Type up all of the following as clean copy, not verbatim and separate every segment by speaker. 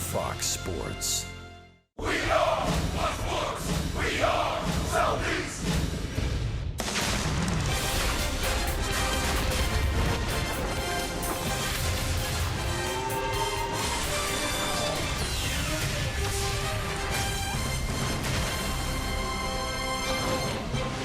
Speaker 1: Fox Sports.
Speaker 2: We are Sports. We are Southeast.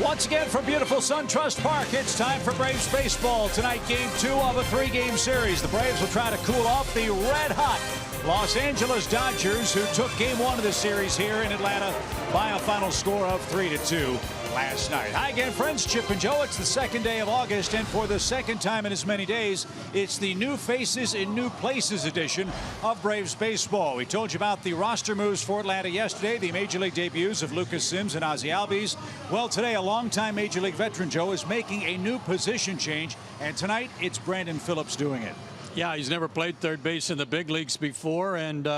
Speaker 3: Once again from beautiful SunTrust Park, it's time for Braves baseball. Tonight, Game 2 of a 3-game series. The Braves will try to cool off the red-hot Los Angeles Dodgers, who took Game 1 of the series here in Atlanta by a final score of 3-2 last night. Hi again, friends. Chip and Joe. It's the second day of August, and for the second time in as many days, it's the New Faces in New Places edition of Braves baseball. We told you about the roster moves for Atlanta yesterday, the Major League debuts of Lucas Sims and Ozzie Albies. Well, today, a longtime Major League veteran, Joe, is making a new position change, and tonight, it's Brandon Phillips doing it.
Speaker 4: Yeah, he's never played third base in the big leagues before, and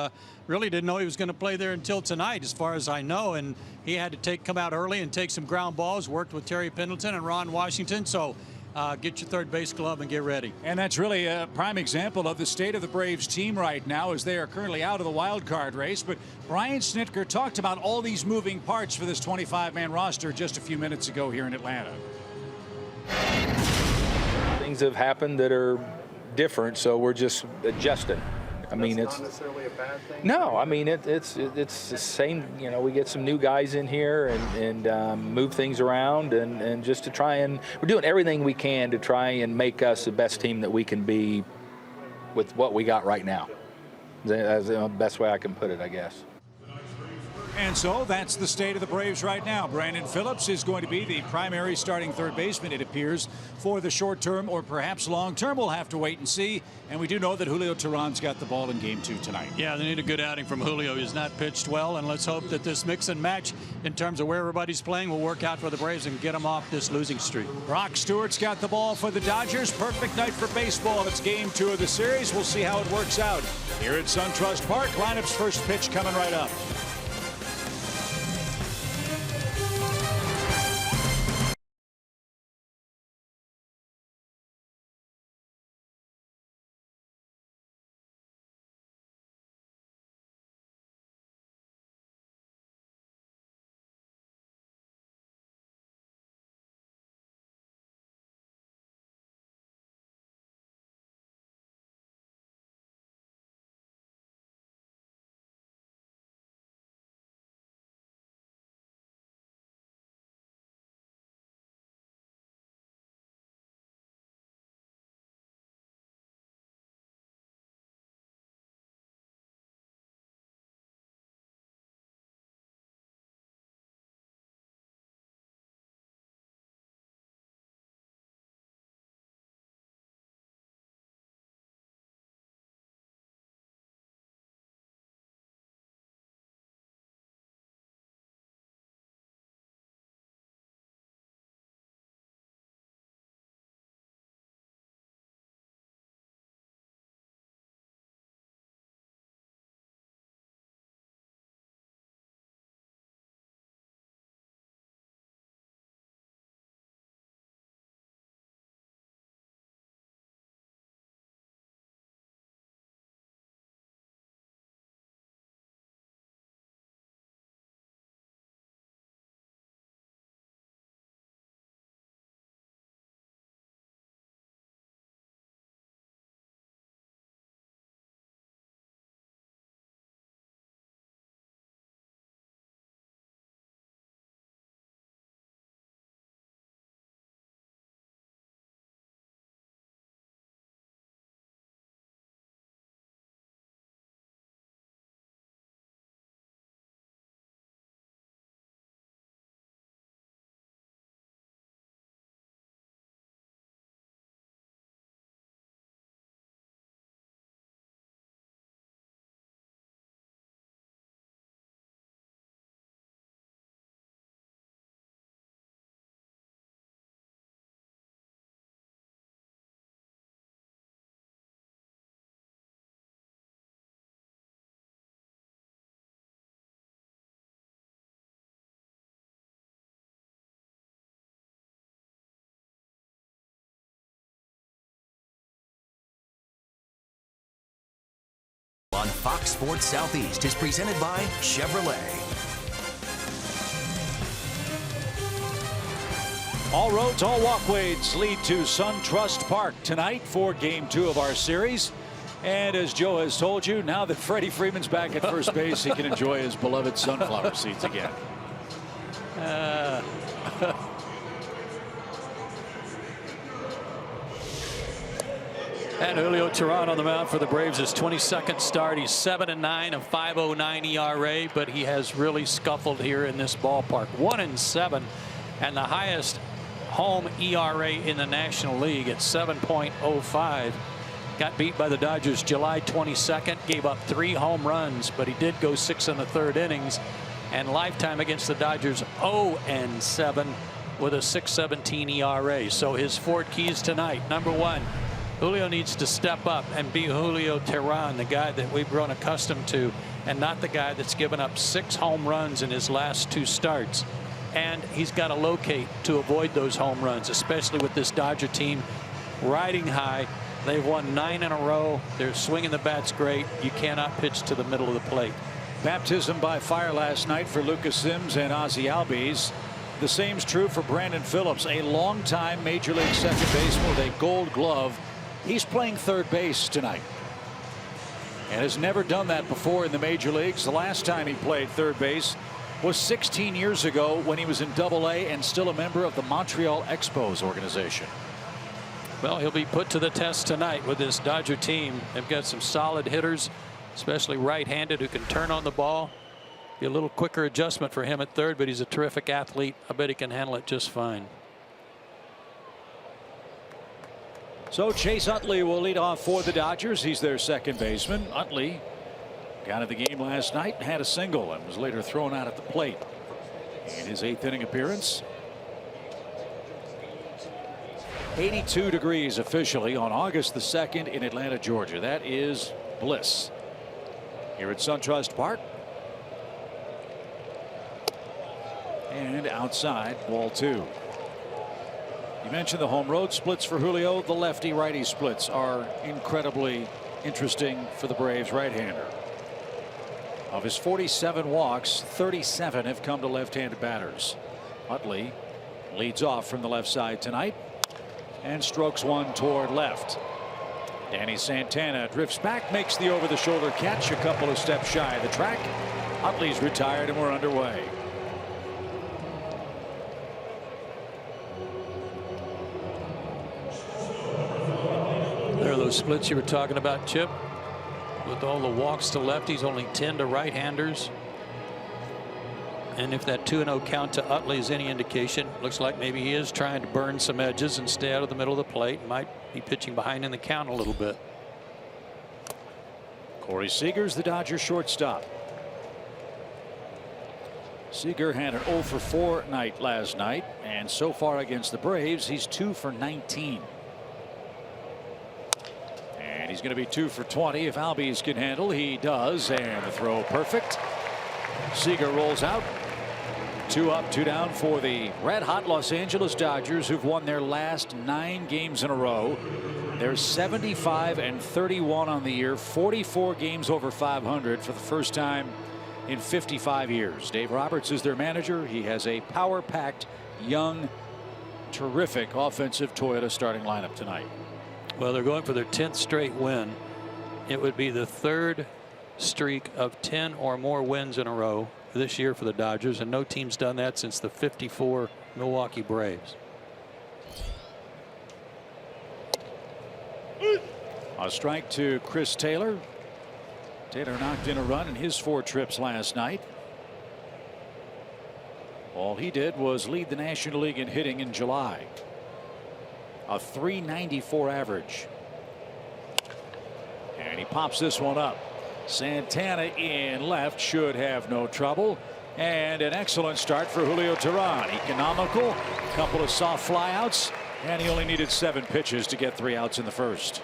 Speaker 4: really didn't know he was going to play there until tonight, as far as I know. And he had to come out early and take some ground balls, worked with Terry Pendleton and Ron Washington. So get your third base glove and get ready. And
Speaker 3: that's really a prime example of the state of the Braves team right now, as they are currently out of the wild card race. But Brian Snitker talked about all these moving parts for this 25-man roster just a few minutes ago here in Atlanta.
Speaker 5: Things have happened that are different, so we're just adjusting. I mean, it's
Speaker 6: not necessarily a bad thing.
Speaker 5: No, I mean it's the same. You know, we get some new guys in here and move things around and just to try, and we're doing everything we can to try and make us the best team that we can be with what we got right now. That's the best way I can put it, I guess.
Speaker 3: And so that's the state of the Braves right now. Brandon Phillips is going to be the primary starting third baseman, it appears, for the short term or perhaps long term. We'll have to wait and see. And we do know that Julio Teheran's got the ball in Game 2 tonight.
Speaker 4: Yeah, they need a good outing from Julio. He's not pitched well, and let's hope that this mix and match in terms of where everybody's playing will work out for the Braves and get them off this losing streak.
Speaker 3: Brock Stewart's got the ball for the Dodgers. Perfect night for baseball. It's Game 2 of the series. We'll see how it works out here at SunTrust Park. Lineup's first pitch coming right up.
Speaker 1: on Fox Sports Southeast is presented by Chevrolet.
Speaker 3: All roads, all walkways lead to SunTrust Park tonight for Game 2 of our series. And as Joe has told you, now that Freddie Freeman's back at first base, he can enjoy his beloved sunflower seats again.
Speaker 4: And Julio Teheran on the mound for the Braves, his 22nd start. He's 7-9, a 5.09 ERA, but he has really scuffled here in this ballpark. 1-7, and the highest home ERA in the National League at 7.05. Got beat by the Dodgers July 22nd, gave up 3 home runs, but he did go 6 in the 3rd innings. And lifetime against the Dodgers 0-7 with a 6.17 ERA. So his 4 keys tonight. Number 1, Julio needs to step up and be Julio Teheran, the guy that we've grown accustomed to, and not the guy that's given up 6 home runs in his last 2 starts. And he's got to locate to avoid those home runs, especially with this Dodger team riding high. They've won 9 in a row. They're swinging the bats great. You cannot pitch to the middle of the plate.
Speaker 3: Baptism by fire last night for Lucas Sims and Ozzie Albies. The same's true for Brandon Phillips, a longtime Major League second baseman with a Gold Glove. He's playing third base tonight and has never done that before in the major leagues. The last time he played third base was 16 years ago when he was in Double-A and still a member of the Montreal Expos organization.
Speaker 4: Well, he'll be put to the test tonight with this Dodger team. They've got some solid hitters, especially right-handed, who can turn on the ball. Be a little quicker adjustment for him at third, but he's a terrific athlete. I bet he can handle it just fine.
Speaker 3: So Chase Utley will lead off for the Dodgers. He's their second baseman. Utley got in the game last night, had a single, and was later thrown out at the plate in his 8th inning appearance. 82 degrees officially on August the 2nd in Atlanta, Georgia. That is bliss here at SunTrust Park. And outside, ball 2. You mentioned the home road splits for Julio. The lefty righty splits are incredibly interesting for the Braves right-hander. Of his 47 walks, 37 have come to left-handed batters. Utley leads off from the left side tonight and strokes one toward left. Danny Santana drifts back, makes the over-the-shoulder catch, a couple of steps shy of the track. Utley's retired and we're underway.
Speaker 4: There are those splits you were talking about, Chip. With all the walks to lefties, only 10 to right-handers. And if that 2-0 count to Utley is any indication, looks like maybe he is trying to burn some edges and stay out of the middle of the plate. Might be pitching behind in the count a little bit.
Speaker 3: Corey Seager's the Dodgers shortstop. Seager had an 0 for 4 night last night, and so far against the Braves, he's 2 for 19. And he's going to be 2 for 20 if Albies can handle. He does, and the throw perfect. Seager rolls out. 2 up, 2 down for the red-hot Los Angeles Dodgers, who've won their last 9 games in a row. They're 75-31 on the year, 44 games over 500 for the first time in 55 years. Dave Roberts is their manager. He has a power-packed, young, terrific offensive Toyota starting lineup tonight.
Speaker 4: Well, they're going for their 10th straight win. It would be the 3rd streak of 10 or more wins in a row this year for the Dodgers, and no team's done that since the '54 Milwaukee Braves.
Speaker 3: A strike to Chris Taylor. Taylor knocked in a run in his 4 trips last night. All he did was lead the National League in hitting in July. A .394 average. And he pops this one up. Santana in left should have no trouble. And an excellent start for Julio Teheran. Economical, couple of soft flyouts, and he only needed 7 pitches to get 3 outs in the first.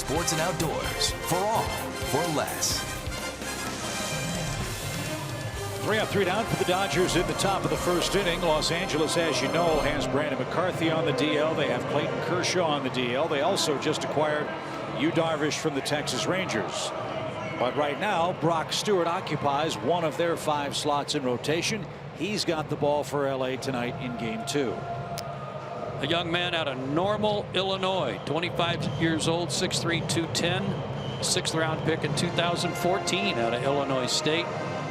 Speaker 1: sports and outdoors. For all, for less.
Speaker 3: 3-3 down for the Dodgers in the top of the first inning. Los Angeles, as you know, has Brandon McCarthy on the DL. They have Clayton Kershaw on the DL. They also just acquired Yu Darvish from the Texas Rangers. But right now, Brock Stewart occupies one of their 5 slots in rotation. He's got the ball for LA tonight in game 2.
Speaker 4: A young man out of Normal, Illinois, 25 years old, 6'3", 210, 6th round pick in 2014 out of Illinois State.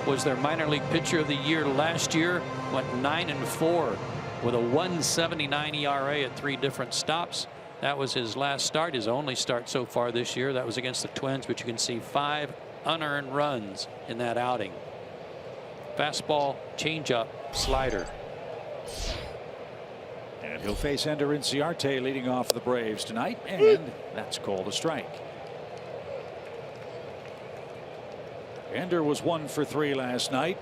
Speaker 4: Was their minor league pitcher of the year last year. Went 9-4 with a 1.79 ERA at 3 different stops. That was his last start, his only start so far this year. That was against the Twins, but you can see 5 unearned runs in that outing. Fastball, changeup, slider.
Speaker 3: And he'll face Ender Inciarte leading off the Braves tonight, and that's called a strike. Ender was 1 for 3 last night,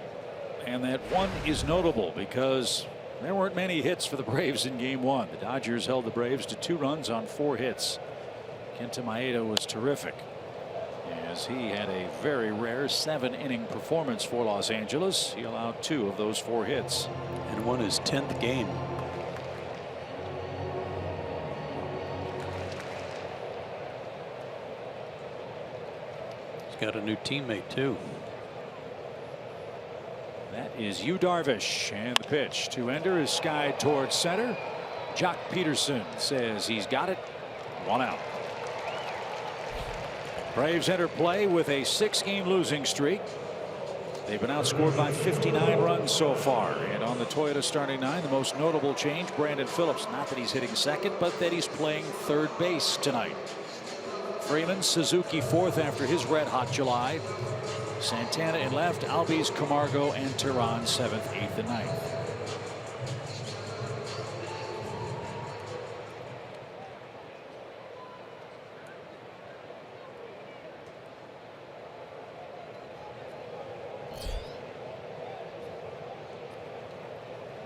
Speaker 3: and that 1 is notable because there weren't many hits for the Braves in game 1. The Dodgers held the Braves to 2 runs on 4 hits. Kenta Maeda was terrific, as he had a very rare 7-inning performance for Los Angeles. He allowed 2 of those 4 hits.
Speaker 4: And won his 10th game. Got a new teammate too.
Speaker 3: That is Yu Darvish, and the pitch to Ender is skied towards center. Jock Peterson says he's got it. 1 out. Braves enter play with a 6-game losing streak. They've been outscored by 59 runs so far, and on the Toyota starting 9, the most notable change, Brandon Phillips. Not that he's hitting second, but that he's playing third base tonight. Freeman, Suzuki 4th after his red-hot July. Santana in left, Albies, Camargo, and Tehran 7th, 8th, and 9th.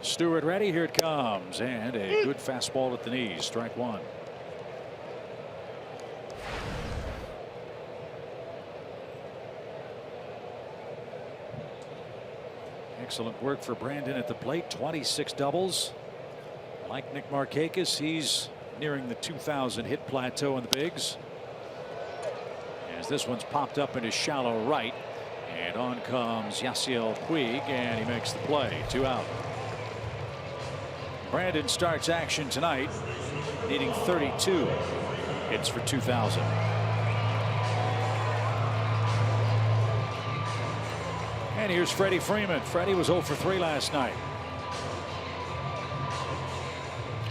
Speaker 3: Stewart ready, here it comes, and a good fastball at the knees, strike 1. Excellent work for Brandon at the plate. 26 doubles. Like Nick Markakis, he's nearing the 2,000 hit plateau in the bigs. As this one's popped up into shallow right, and on comes Yasiel Puig, and he makes the play. 2 out. Brandon starts action tonight, needing 32 hits for 2,000. And here's Freddie Freeman. Freddie was 0 for 3 last night,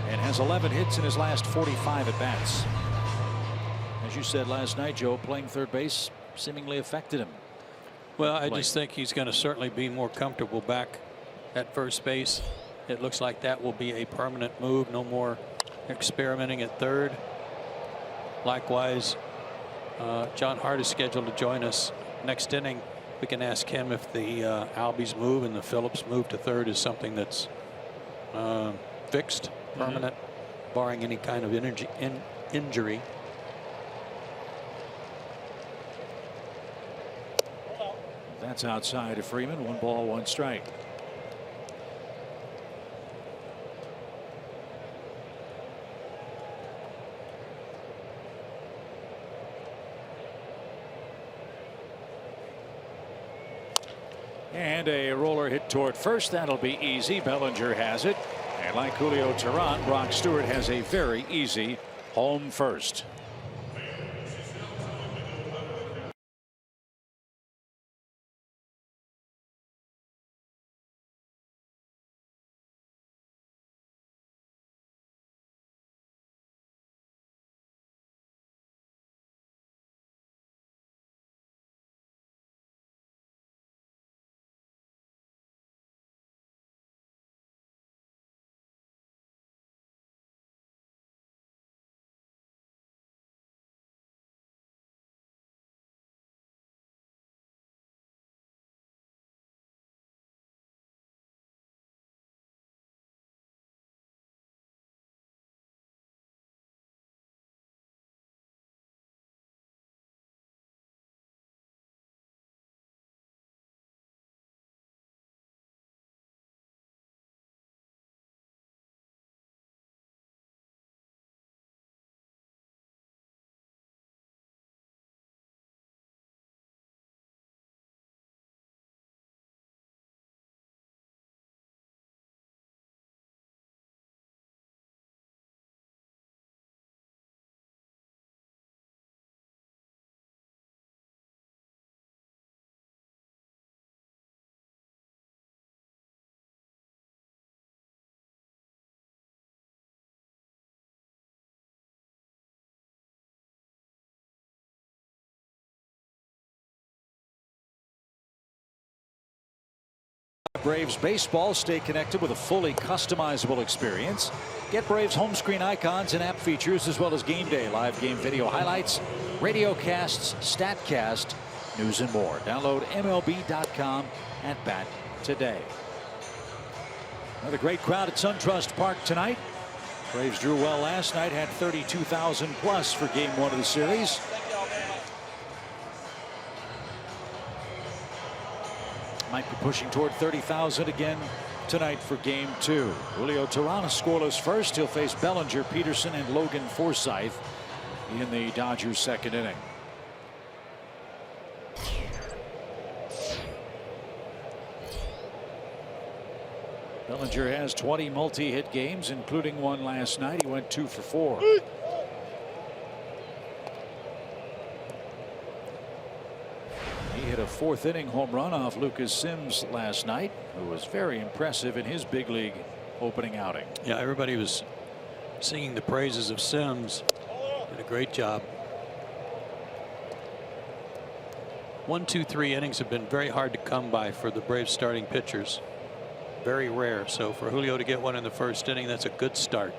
Speaker 3: and has 11 hits in his last 45 at bats. As you said last night, Joe, playing third base seemingly affected him.
Speaker 4: Well, I just think he's going to certainly be more comfortable back at first base. It looks like that will be a permanent move. No more experimenting at third. Likewise, John Hart is scheduled to join us next inning. We can ask him if the Albies move and the Phillips move to third is something that's fixed, permanent, barring any kind of injury.
Speaker 3: That's outside of Freeman. 1 ball, 1 strike. And a roller hit toward first. That'll be easy. Bellinger has it. And like Julio Tehran, Brock Stewart has a very easy home first. Braves baseball. Stay connected with a fully customizable experience. Get Braves home screen icons and app features, as well as game day live game video highlights, radio casts, StatCast, news and more. Download MLB.com at bat today. Another great crowd at SunTrust Park tonight. Braves drew well last night, had 32,000 plus for game 1 of the series. Might be pushing toward 30,000 again tonight for game 2. Julio Teheran scoreless first. He'll face Bellinger, Peterson, and Logan Forsythe in the Dodgers' second inning. Bellinger has 20 multi-hit games, including one last night. He went 2 for 4. He hit a 4th inning home run off Lucas Sims last night, who was very impressive in his big league opening outing.
Speaker 4: Yeah, everybody was singing the praises of Sims. Did a great job. 1, 2, 3 innings have been very hard to come by for the Braves starting pitchers. Very rare. So for Julio to get one in the first inning, that's a good start.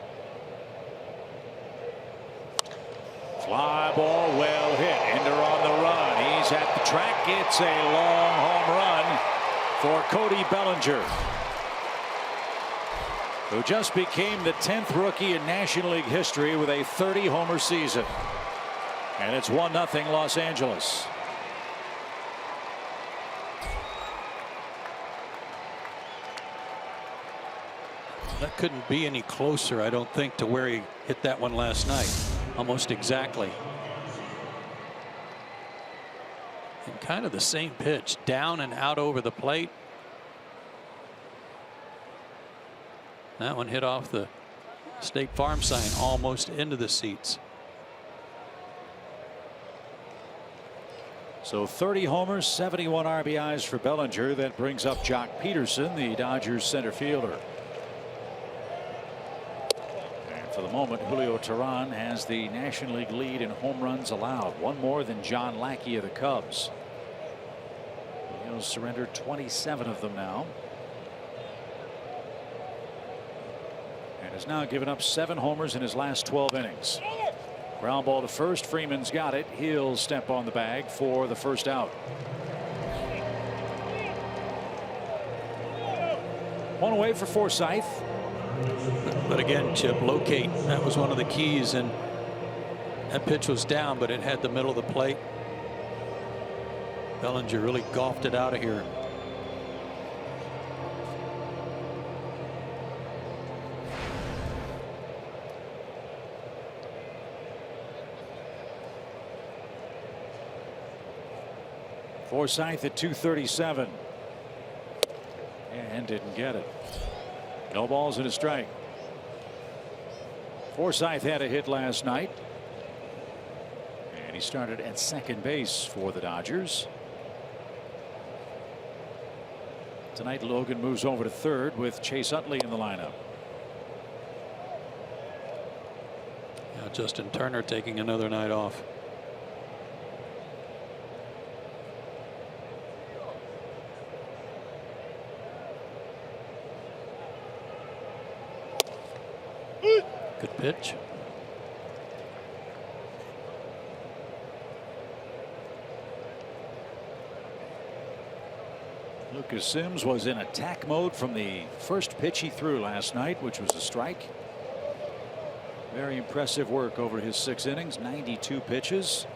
Speaker 3: Fly ball, well hit. Ender on the run. He's at the track. It's a long home run for Cody Bellinger, who just became the 10th rookie in National League history with a 30-homer season. And it's 1-0 Los Angeles.
Speaker 4: That couldn't be any closer, I don't think, to where he hit that one last night. Almost exactly. And kind of the same pitch, down and out over the plate. That one hit off the State Farm sign, almost into the seats.
Speaker 3: So 30 homers, 71 RBIs for Bellinger. That brings up Jock Peterson, the Dodgers center fielder. For the moment, Julio Teheran has the National League lead in home runs allowed, one more than John Lackey of the Cubs. He'll surrender 27 of them now, and has now given up 7 homers in his last 12 innings. Ground ball to first. Freeman's got it. He'll step on the bag for the first out. One away for Forsythe.
Speaker 4: But again, Chip, locate. That was one of the keys, and that pitch was down, but it had the middle of the plate. Bellinger really golfed it out of here.
Speaker 3: Forsythe at 237. And didn't get it. No balls and a strike. Forsythe had a hit last night, and he started at second base for the Dodgers. Tonight, Logan moves over to third with Chase Utley in the lineup.
Speaker 4: Yeah, Justin Turner taking another night off. Good pitch.
Speaker 3: Lucas Sims was in attack mode from the first pitch he threw last night, which was a strike. Very impressive work over his 6 innings, 92 pitches.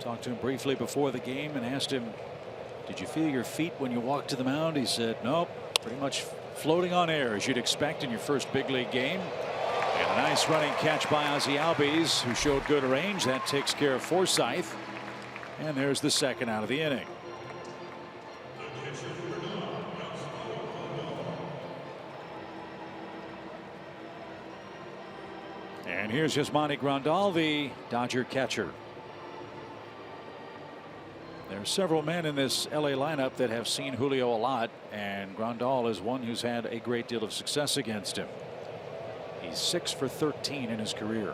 Speaker 3: Talked to him briefly before the game and asked him, did you feel your feet when you walked to the mound? He said, nope, pretty much floating on air, as you'd expect in your first big league game. And a nice running catch by Ozzie Albies, who showed good range. That takes care of Forsythe. And there's the second out of the inning. And here's Yasmani Grandal, the Dodger catcher. There are several men in this LA lineup that have seen Julio a lot, and Grandal is one who's had a great deal of success against him. He's 6 for 13 in his career.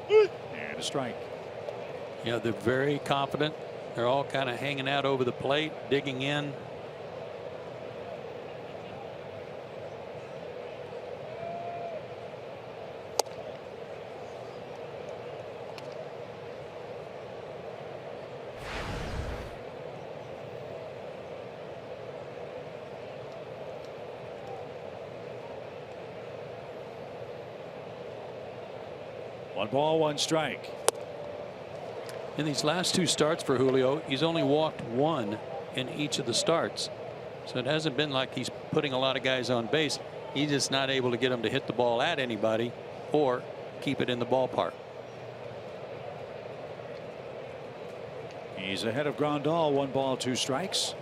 Speaker 3: And a strike.
Speaker 4: Yeah, they're very confident. They're all kind of hanging out over the plate, digging in.
Speaker 3: One ball, one strike.
Speaker 4: In these last two starts for Julio, he's only walked one in each of the starts. So it hasn't been like he's putting a lot of guys on base. He's just not able to get them to hit the ball at anybody or keep it in the ballpark.
Speaker 3: He's ahead of Grandal. One ball, two strikes.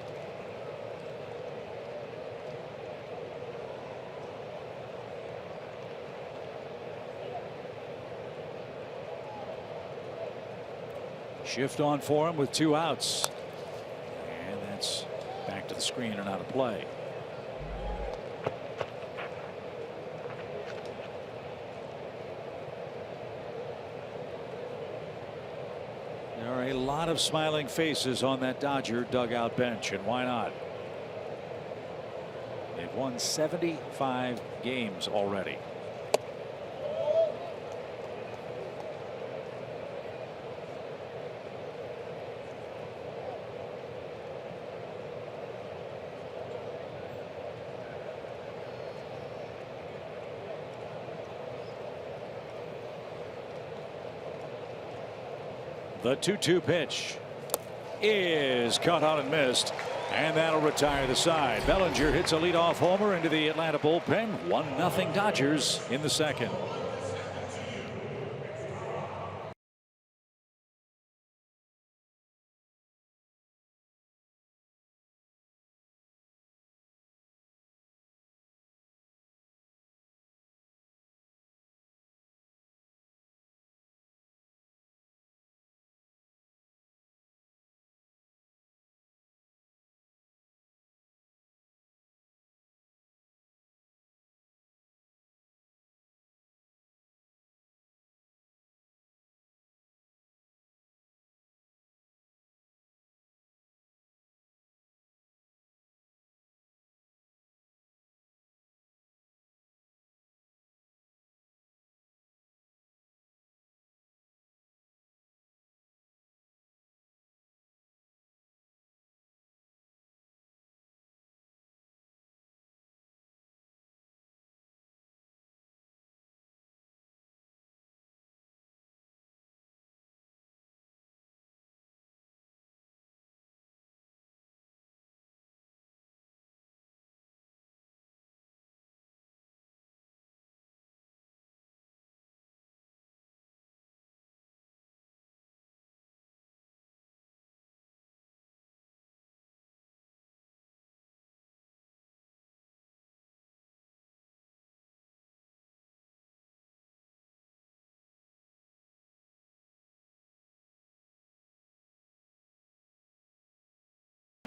Speaker 3: Shift on for him with two outs. And that's back to the screen and out of play. There are a lot of smiling faces on that Dodger dugout bench, and why not? They've won 75 games already. The 2-2 pitch is caught on and missed, and that'll retire the side. Bellinger hits a leadoff homer into the Atlanta bullpen. 1-0 Dodgers in the second.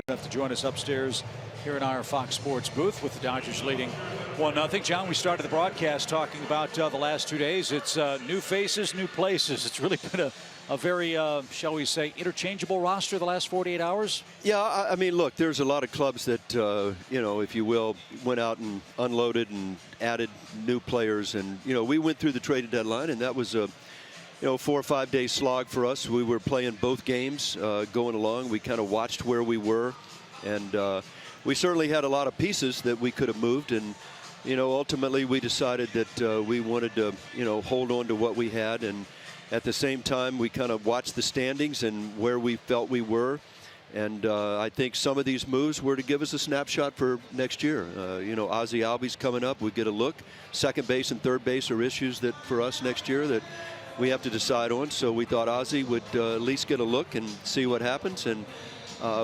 Speaker 3: To join us upstairs here in our Fox Sports booth with the Dodgers leading 1-0. John, we started the broadcast talking about the last 2 days. It's new faces, new places. It's really been a very, shall we say, interchangeable roster the last 48 hours.
Speaker 6: Yeah, I mean, look, there's a lot of clubs that, you know, if you will, went out and unloaded and added new players. And, you know, we went through the trade deadline, and that was a 4 or 5 day slog for us. We were playing both games going along. We kind of watched where we were, and we certainly had a lot of pieces that we could have moved. And ultimately we decided that we wanted to hold on to what we had, and at the same time we kind of watched the standings and where we felt we were. And I think some of these moves were to give us a snapshot for next year. Ozzie Albies coming up. We get a look. Second base and third base are issues that for us next year that we have to decide on. So we thought Ozzie would at least get a look and see what happens. And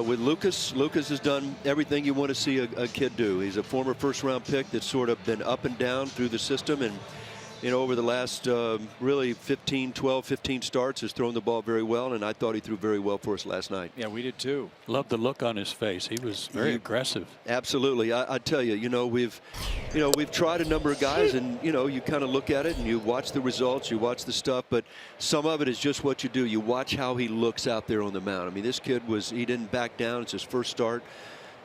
Speaker 6: with Lucas has done everything you want to see a kid do. He's a former first-round pick that's sort of been up and down through the system, and over the last really 12, 15 starts, has thrown the ball very well, and I thought he threw very well for us last night.
Speaker 7: Yeah, we did too.
Speaker 4: Loved the look on his face. He was very aggressive.
Speaker 6: Absolutely. I tell you, we've tried a number of guys, and you kind of look at it and you watch the results, you watch the stuff, but some of it is just what you do. You watch how he looks out there on the mound. I mean, this kid he didn't back down. It's his first start.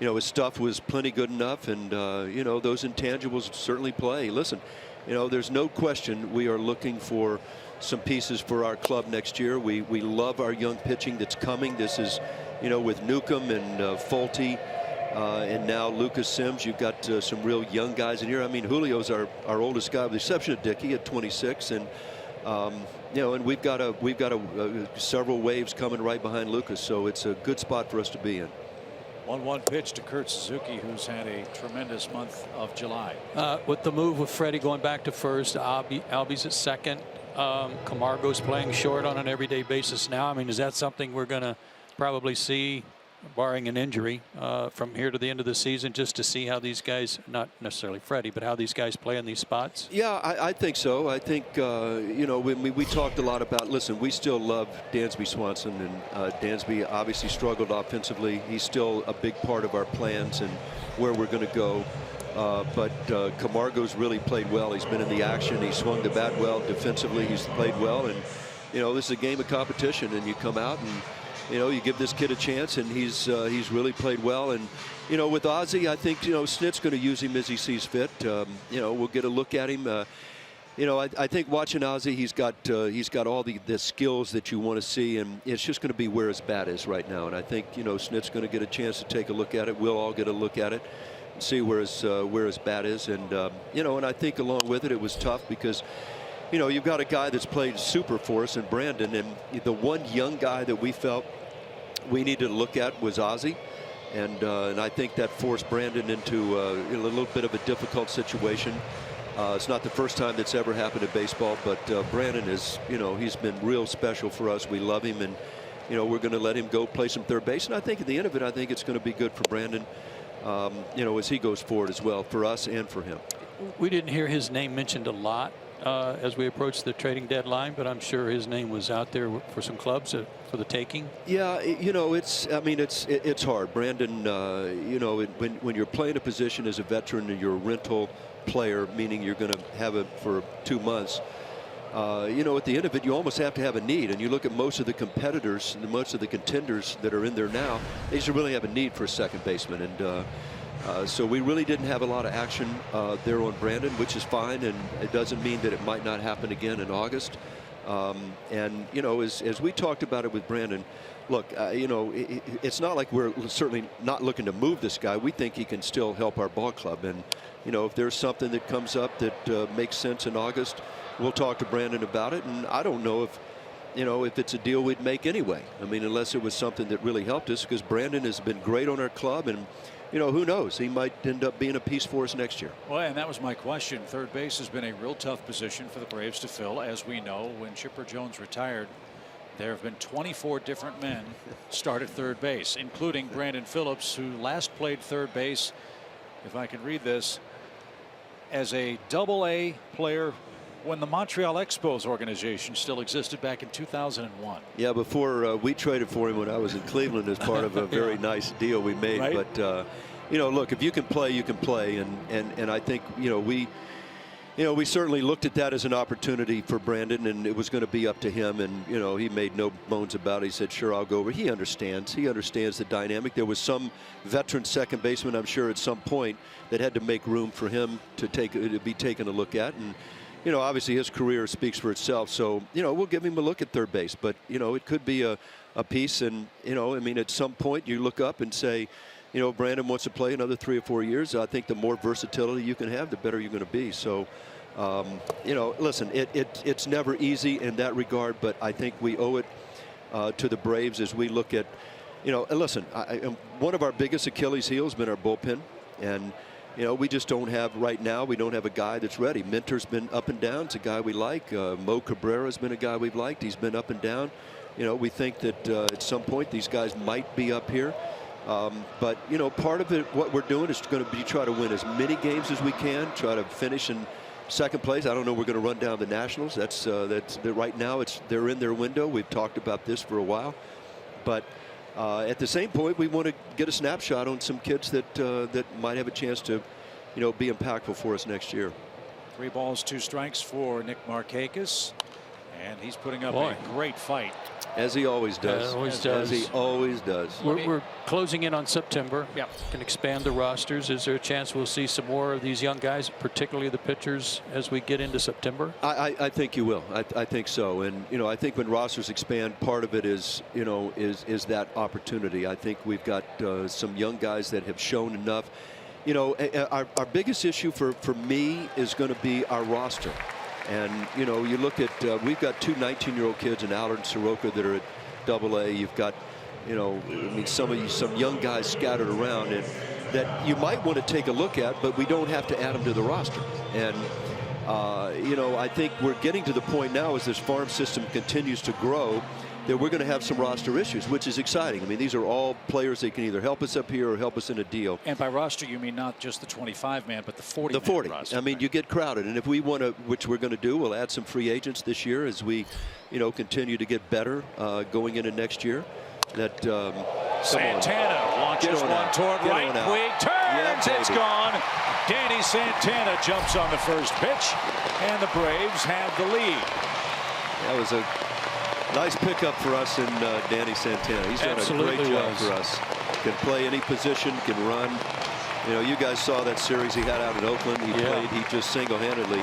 Speaker 6: His stuff was plenty good enough, and those intangibles certainly play. Listen, there's no question we are looking for some pieces for our club next year. We love our young pitching that's coming. This is, with Newcomb and Fulte, and now Lucas Sims, you've got some real young guys in here. I mean, Julio's our oldest guy, with the exception of Dickey at 26, and and we've got several waves coming right behind Lucas, so it's a good spot for us to be in.
Speaker 7: 1-1 pitch to Kurt Suzuki, who's had a tremendous month of July.
Speaker 4: With the move with Freddie going back to first, Albie's at second, Camargo's playing short on an everyday basis now. I mean, is that something we're going to probably see, barring an injury, from here to the end of the season, just to see how these guys, not necessarily Freddie, but how these guys play in these spots?
Speaker 6: Yeah, I think so. I think, when we talked a lot about, listen, we still love Dansby Swanson, and Dansby obviously struggled offensively. He's still a big part of our plans and where we're going to go. But Camargo's really played well. He's been in the action. He swung the bat well. Defensively, he's played well. And, this is a game of competition, and you come out and, you give this kid a chance, and he's really played well. And with Ozzie, I think Snit's going to use him as he sees fit. We'll get a look at him. I think watching Ozzie, he's got all the skills that you want to see, and it's just going to be where his bat is right now. And I think Snit's going to get a chance to take a look at it. We'll all get a look at it and see where his bat is. And and I think along with it, it was tough because you've got a guy that's played super for us in Brandon, and the one young guy that we felt we needed to look at was Ozzie, and I think that forced Brandon into a little bit of a difficult situation. It's not the first time that's ever happened in baseball, but Brandon is, he's been real special for us. We love him, and we're going to let him go play some third base, and I think at the end of it, I think it's going to be good for Brandon, as he goes forward as well, for us and for him.
Speaker 4: We didn't hear his name mentioned a lot as we approached the trading deadline, but I'm sure his name was out there for some clubs for the taking.
Speaker 6: Yeah, it's hard. Brandon, when you're playing a position as a veteran and you're a rental player, meaning you're going to have it for 2 months, at the end of it, you almost have to have a need. And you look at most of the competitors and most of the contenders that are in there now, they should really have a need for a second baseman. And so we really didn't have a lot of action there on Brandon, which is fine, and it doesn't mean that it might not happen again in August. And as we talked about it with Brandon, look, it's not like we're certainly not looking to move this guy. We think he can still help our ball club, and if there's something that comes up that makes sense in August, we'll talk to Brandon about it. And I don't know if it's a deal we'd make anyway. I mean, unless it was something that really helped us, because Brandon has been great on our club, and who knows? He might end up being a piece for us next year.
Speaker 7: Well, and that was my question. Third base has been a real tough position for the Braves to fill. As we know, when Chipper Jones retired, there have been 24 different men start at third base, including Brandon Phillips, who last played third base, if I can read this, as a Double-A player when the Montreal Expos organization still existed back in 2001.
Speaker 6: Yeah, before we traded for him when I was in Cleveland as part of a very nice deal we made.
Speaker 7: Right?
Speaker 6: But look, if you can play, you can play, and I think we certainly looked at that as an opportunity for Brandon, and it was going to be up to him. And he made no bones about it. He said, "Sure, I'll go over." He understands the dynamic. There was some veteran second baseman, I'm sure, at some point that had to make room for him to be taken a look at. And obviously his career speaks for itself, so we'll give him a look at third base. But it could be a piece, and I mean, at some point you look up and say, Brandon wants to play another 3 or 4 years. I think the more versatility you can have, the better you're going to be. So listen, it's never easy in that regard, but I think we owe it to the Braves as we look at, listen, one of our biggest Achilles heels has been our bullpen, and we just don't have right now. We don't have a guy that's ready. Minter's been up and down. It's a guy we like. Mo Cabrera's been a guy we've liked. He's been up and down. We think that at some point these guys might be up here. But part of it, what we're doing is going to be try to win as many games as we can. Try to finish in second place. I don't know. We're going to run down the Nationals. That's right now. They're in their window. We've talked about this for a while, but at the same point, we want to get a snapshot on some kids that might have a chance to, be impactful for us next year.
Speaker 7: 3 balls, 2 strikes for Nick Markakis, and he's putting up a great fight.
Speaker 6: As he always does. As he always does.
Speaker 8: We're closing in on September. Yeah, can expand the rosters. Is there a chance we'll see some more of these young guys, particularly the pitchers, as we get into September?
Speaker 6: I think you will. I think so. And I think when rosters expand, part of it is is that opportunity. I think we've got some young guys that have shown enough. Our biggest issue for me is going to be our roster. And you look at we've got 2 19-year-old kids in Allard and Soroka that are at AA. You've got some young guys scattered around and that you might want to take a look at, but we don't have to add them to the roster. And I think we're getting to the point now as this farm system continues to grow that we're going to have some roster issues, which is exciting. I mean, these are all players that can either help us up here or help us in a deal.
Speaker 7: And by roster, you mean not just the 25-man, but the 40-man.
Speaker 6: The 40.
Speaker 7: Roster,
Speaker 6: I mean, you get crowded, and if we want to, which we're going to do, we'll add some free agents this year as we, continue to get better going into next year. That
Speaker 3: Santana launches one toward right. Puig turns. It's gone. Danny Santana jumps on the first pitch, and the Braves have the lead.
Speaker 6: That was a nice pickup for us in Danny Santana. He's done a great job for us. Can play any position, can run. You guys saw that series he had out in Oakland. He played. He just single-handedly,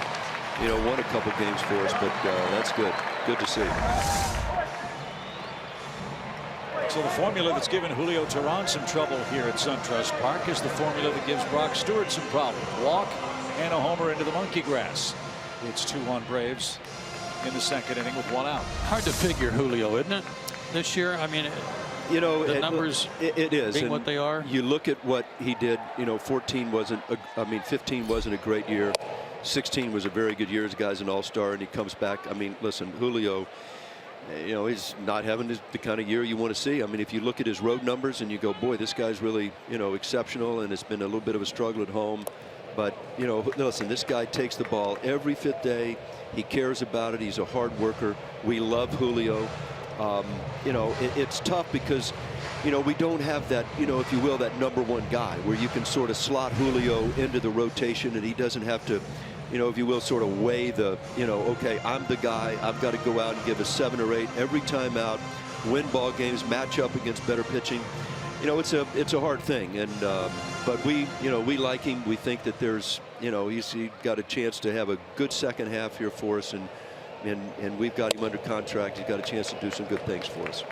Speaker 6: won a couple games for us. But that's good. Good to see.
Speaker 7: So the formula that's given Julio Teheran some trouble here at SunTrust Park is the formula that gives Brock Stewart some problems. Walk and a homer into the monkey grass. It's 2-1 Braves in the second inning with 1 out.
Speaker 8: Hard to figure Julio, isn't it, this year? I mean, the numbers
Speaker 6: it is
Speaker 8: being what they are.
Speaker 6: You look at what he did. 15 wasn't a great year. 16 was a very good year. As a guy's an all-star, and he comes back. I mean, listen, Julio, he's not having the kind of year you want to see. I mean, if you look at his road numbers and you go, boy, this guy's really, exceptional, and it's been a little bit of a struggle at home. But, listen, this guy takes the ball every 5th day. He cares about it. He's a hard worker. We love Julio. It's tough because, we don't have that, if you will, that #1 guy where you can sort of slot Julio into the rotation and he doesn't have to, if you will, sort of weigh the, okay, I'm the guy. I've got to go out and give a 7 or 8 every time out, win ball games, match up against better pitching. It's a hard thing, and but we like him. We think that there's he's got a chance to have a good second half here for us, and we've got him under contract. He's got a chance to do some good things for us.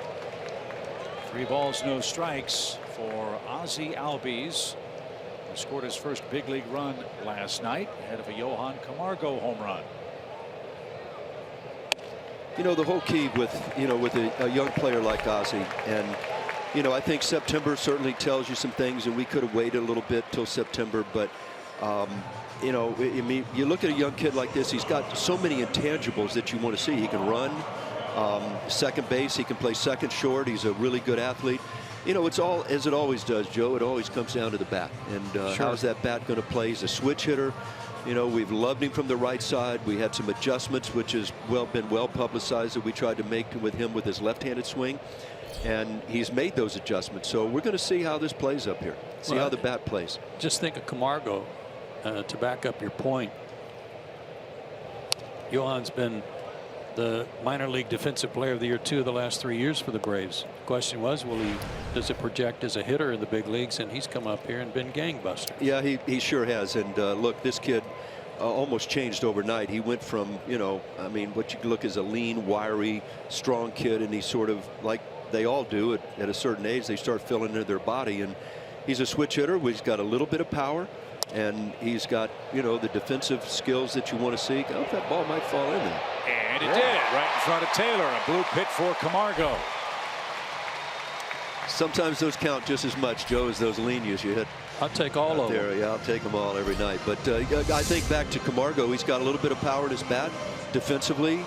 Speaker 7: 3 balls, no strikes for Ozzie Albies, who scored his first big league run last night ahead of a Johan Camargo home run.
Speaker 6: The whole key with a young player like Ozzie, and I think September certainly tells you some things, and we could have waited a little bit till September, but you look at a young kid like this, he's got so many intangibles that you want to see. He can run second base, he can play second short, he's a really good athlete. It's all as it always does, Joe. It always comes down to the bat, and how's that bat going to play? He's a switch hitter. We've loved him from the right side. We had some adjustments, which has been well publicized, that we tried to make with him with his left-handed swing. And he's made those adjustments. So we're going to see how this plays up here. See how the bat plays.
Speaker 8: Just think of Camargo to back up your point. Johan's been the minor league defensive player of the year 2 of the last 3 years for the Braves. The question was, does it project as a hitter in the big leagues? And he's come up here and been gangbuster.
Speaker 6: Yeah, he sure has. And look, this kid almost changed overnight. He went from, what you look as a lean, wiry, strong kid, and he's sort of like they all do at a certain age. They start filling into their body, and he's a switch hitter. He's got a little bit of power, and he's got the defensive skills that you want to see. Oh, that ball might fall in there.
Speaker 3: And it did, right in front of Taylor. A blue pit for Camargo.
Speaker 6: Sometimes those count just as much, Joe, as those lean-us you hit.
Speaker 8: I'll take all of them.
Speaker 6: Yeah, I'll take them all every night. But I think back to Camargo, he's got a little bit of power in his bat defensively.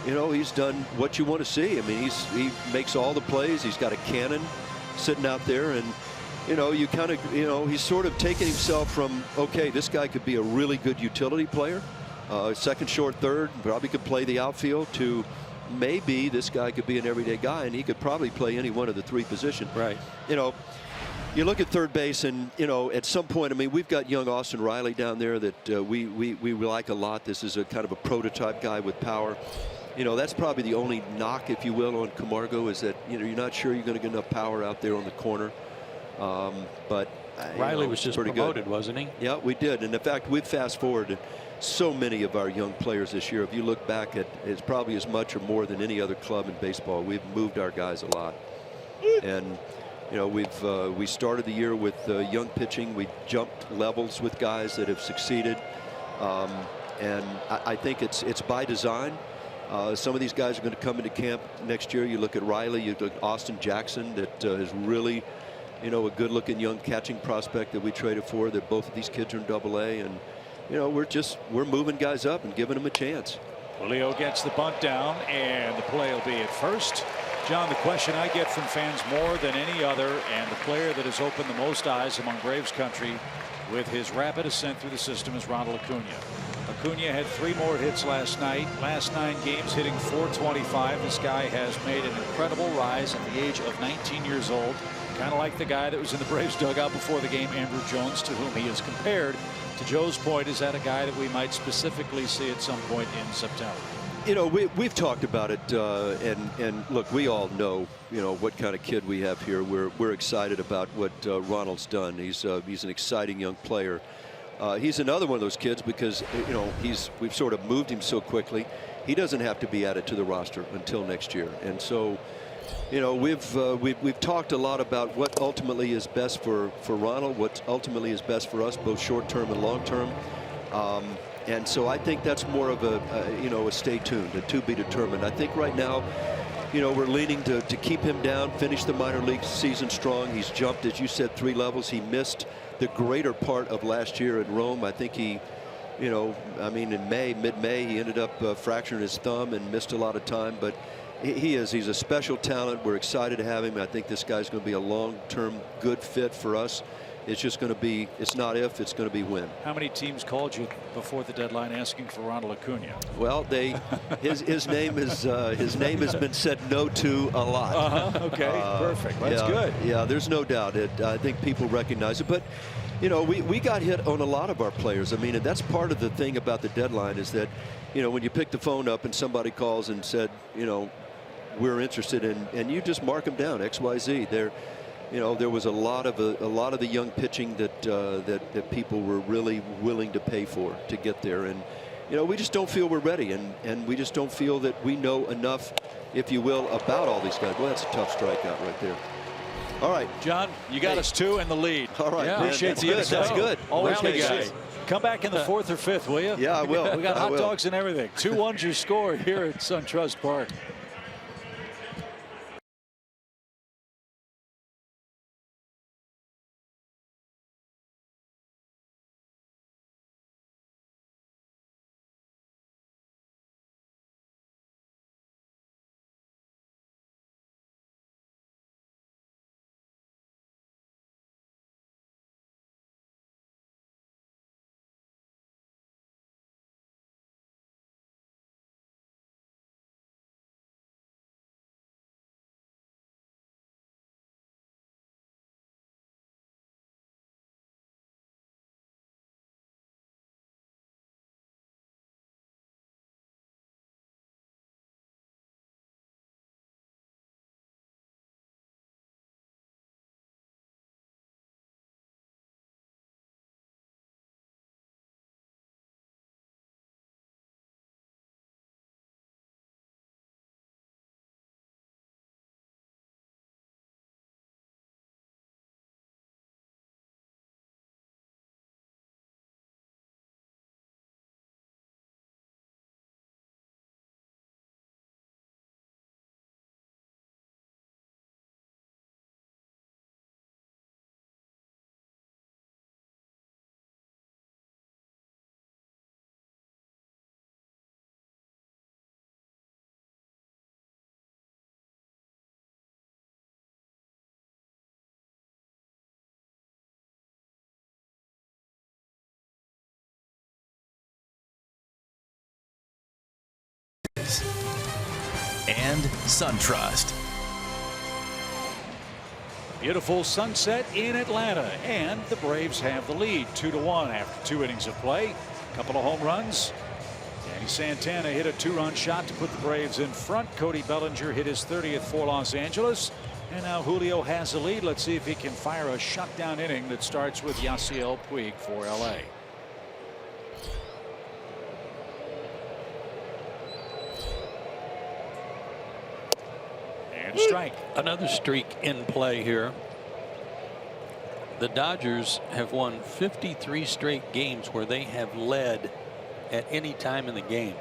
Speaker 6: He's done what you want to see. I mean, he makes all the plays. He's got a cannon sitting out there, and you kind of he's sort of taken himself from, okay, this guy could be a really good utility player, second, short, third, probably could play the outfield, to maybe this guy could be an everyday guy, and he could probably play any one of the 3 positions.
Speaker 8: Right.
Speaker 6: You know, you look at third base, and you know, at some point, I mean, we've got young Austin Riley down there that we like a lot. This is a kind of a prototype guy with power. You know, that's probably the only knock, if you will, on Camargo, is that, you know, you're not sure you're going to get enough power out there on the corner. But
Speaker 8: Riley was just promoted, wasn't he?
Speaker 6: Yeah, we did. And in fact, we've fast forwarded so many of our young players this year. If you look back at, it's probably as much or more than any other club in baseball. We've moved our guys a lot. And you know, we started the year with young pitching. We jumped levels with guys that have succeeded, and I think it's by design. Some of these guys are going to come into camp next year. You look at Riley, you look at Austin Jackson, that is really, you know, a good-looking young catching prospect that we traded for. That both of these kids are in Double-A, and you know, we're moving guys up and giving them a chance.
Speaker 7: Julio gets the bunt down, and the play will be at first. John, the question I get from fans more than any other, and the player that has opened the most eyes among Braves country with his rapid ascent through the system, is Ronald Acuna. Acuna had 3 more hits last night. Last 9 games hitting .425. This guy has made an incredible rise at the age of 19 years old. Kind of like the guy that was in the Braves dugout before the game, Andrew Jones, to whom he is compared. To Joe's point, is that a guy that we might specifically see at some point in September?
Speaker 6: You know, we've talked about it, and look, we all know, you know, what kind of kid we have here. We're excited about what Ronald's done. He's an exciting young player. He's another one of those kids because, you know, we've sort of moved him so quickly. He doesn't have to be added to the roster until next year, and so, you know, we've talked a lot about what ultimately is best for Ronald, what ultimately is best for us, both short term and long term. And so I think that's more of you know, a stay tuned, a to be determined. I think right now, you know, we're leaning to keep him down, finish the minor league season strong. He's jumped, as you said, 3 levels. He missed the greater part of last year in Rome. I think he, you know, I mean, in mid-May, he ended up fracturing his thumb and missed a lot of time. But he's a special talent. We're excited to have him. I think this guy's going to be a long-term good fit for us. It's just going to be, it's not if, it's going to be when.
Speaker 7: How many teams called you before the deadline asking for Ronald Acuna?
Speaker 6: Well, his name has been said no to a lot.
Speaker 7: Okay, perfect. That's good.
Speaker 6: Yeah, there's no doubt. I think people recognize it. But, you know, we got hit on a lot of our players. I mean, and that's part of the thing about the deadline is that, you know, when you pick the phone up and somebody calls and said, you know, we're interested in, and you just mark them down, XYZ. You know, there was a lot of the young pitching that people were really willing to pay for to get there, and you know, we just don't feel we're ready, and we just don't feel that we know enough, if you will, about all these guys. Well, that's a tough strikeout right there. All right,
Speaker 7: John, you got us 2 in the lead.
Speaker 6: All right,
Speaker 7: yeah, appreciate the
Speaker 6: good. That's good.
Speaker 7: Always
Speaker 6: good,
Speaker 7: guys. Come back in the 4th or 5th, will you?
Speaker 6: Yeah, I will.
Speaker 7: We got hot dogs and everything. 2-1's your score here at SunTrust Park.
Speaker 1: and SunTrust.
Speaker 7: Beautiful sunset in Atlanta, and the Braves have the lead 2-1 after 2 innings of play. A couple of home runs. Danny Santana hit a 2-run shot to put the Braves in front. Cody Bellinger hit his 30th for Los Angeles. And now Julio has the lead. Let's see if he can fire a shutdown inning that starts with Yasiel Puig for LA. And strike.
Speaker 8: Another streak in play here. The Dodgers have won 53 straight games where they have led at any time in the game.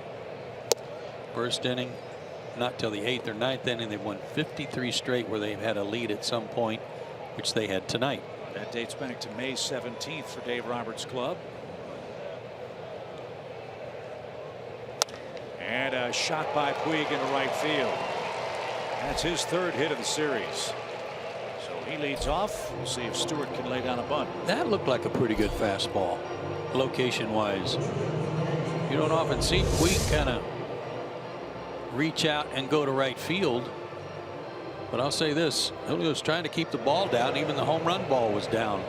Speaker 8: First inning, not till the 8th or 9th inning, they've won 53 straight where they've had a lead at some point, which they had tonight.
Speaker 7: That dates back to May 17th for Dave Roberts' club. And a shot by Puig into right field. That's his 3rd hit of the series. So he leads off. We'll see if Stewart can lay down a bunt.
Speaker 8: That looked like a pretty good fastball, location-wise. You don't often see Puig kind of reach out and go to right field. But I'll say this, Julio's trying to keep the ball down. Even the home run ball was down.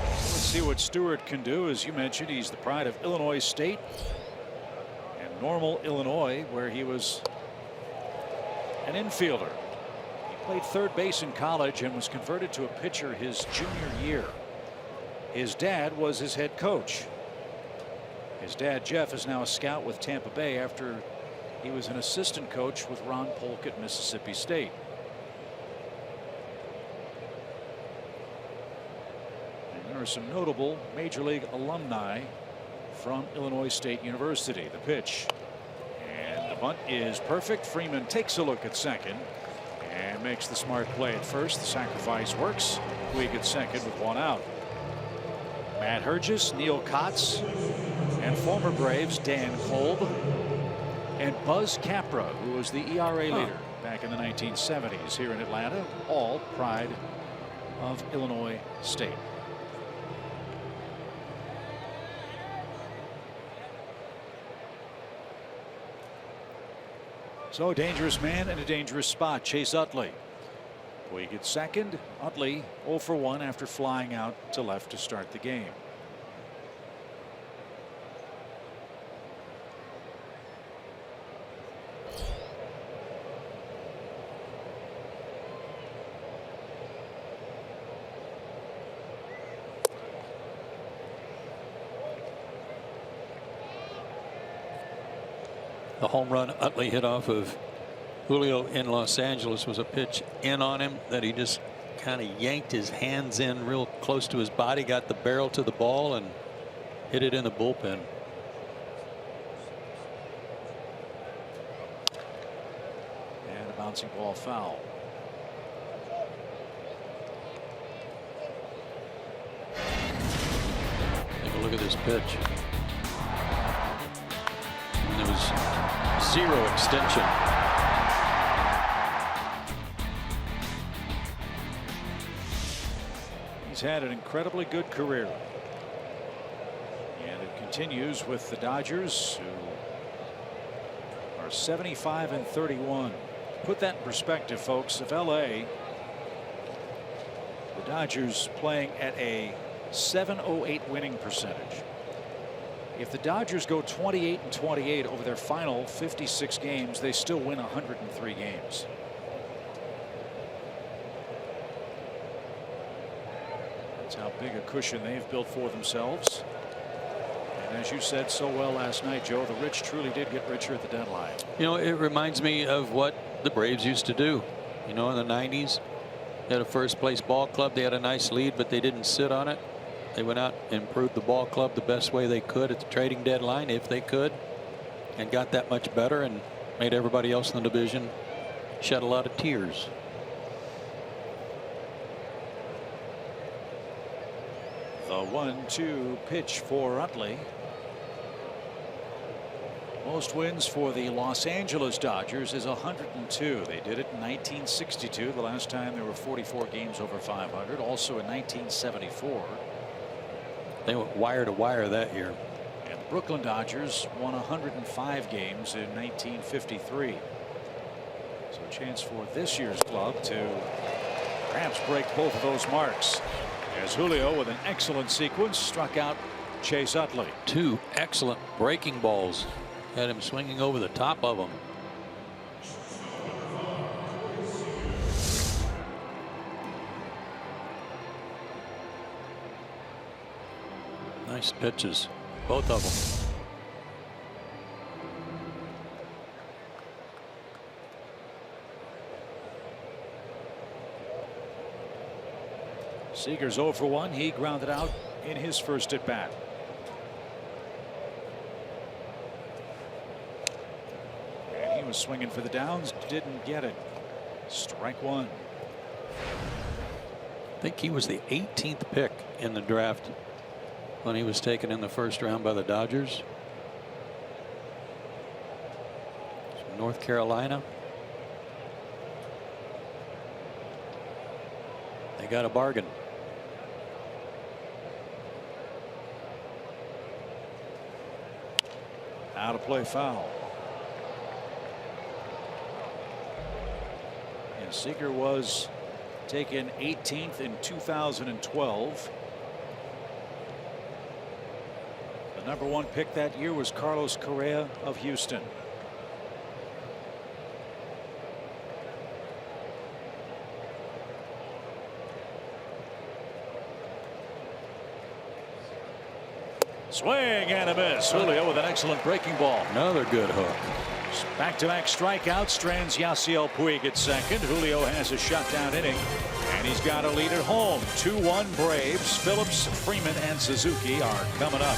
Speaker 7: Let's see what Stewart can do. As you mentioned, he's the pride of Illinois State and Normal, Illinois, where he was an infielder. He played 3rd base in college and was converted to a pitcher his junior year. His dad was his head coach. His dad, Jeff, is now a scout with Tampa Bay after he was an assistant coach with Ron Polk at Mississippi State. And there are some notable Major League alumni from Illinois State University. The pitch. And the bunt is perfect. Freeman takes a look at second and makes the smart play at first. The sacrifice works. Puig at second with 1 out. Matt Hergis, Neil Kotz, and former Braves Dan Kolb and Buzz Capra, who was the ERA leader back in the 1970s here in Atlanta, all pride of Illinois State. So a dangerous man in a dangerous spot. Chase Utley. Puig at second. Utley 0 for 1 after flying out to left to start the game.
Speaker 8: The home run Utley hit off of Julio in Los Angeles was a pitch in on him that he just kind of yanked his hands in real close to his body, got the barrel to the ball and hit it in the bullpen.
Speaker 7: And a bouncing ball foul.
Speaker 8: Take a look at this pitch. And there was 0 extension.
Speaker 7: He's had an incredibly good career. And it continues with the Dodgers, who are 75-31. Put that in perspective, folks. If LA, the Dodgers playing at a .708 winning percentage. If the Dodgers go 28-28 over their final 56 games, they still win 103 games. That's how big a cushion they've built for themselves. And as you said so well last night, Joe, the rich truly did get richer at the deadline.
Speaker 8: You know, it reminds me of what the Braves used to do. You know, in the 90s, they had a first place ball club. They had a nice lead, but they didn't sit on it. They went out and improved the ball club the best way they could at the trading deadline, if they could, and got that much better and made everybody else in the division shed a lot of tears.
Speaker 7: The 1-2 pitch for Utley. Most wins for the Los Angeles Dodgers is 102. They did it in 1962, the last time there were 44 games over 500. Also in 1974.
Speaker 8: They went wire to wire that year.
Speaker 7: And the Brooklyn Dodgers won 105 games in 1953. So a chance for this year's club to perhaps break both of those marks. As Julio with an excellent sequence struck out Chase Utley.
Speaker 8: 2 excellent breaking balls. Had him swinging over the top of them. Nice pitches, both of them.
Speaker 7: Seager's 0 for 1. He grounded out in his first at bat. And he was swinging for the downs, didn't get it. Strike 1.
Speaker 8: I think he was the 18th pick in the draft when he was taken in the first round by the Dodgers. From North Carolina. They got a bargain.
Speaker 7: Out of play, foul. And Seager was taken 18th in 2012. The number 1 pick that year was Carlos Correa of Houston. Swing and a miss. Julio with an excellent breaking ball.
Speaker 8: Another good hook.
Speaker 7: Back-to-back strikeouts. Strands Yasiel Puig at second. Julio has a shutdown inning, and he's got a lead at home. 2-1 Braves. Phillips, Freeman, and Suzuki are coming up.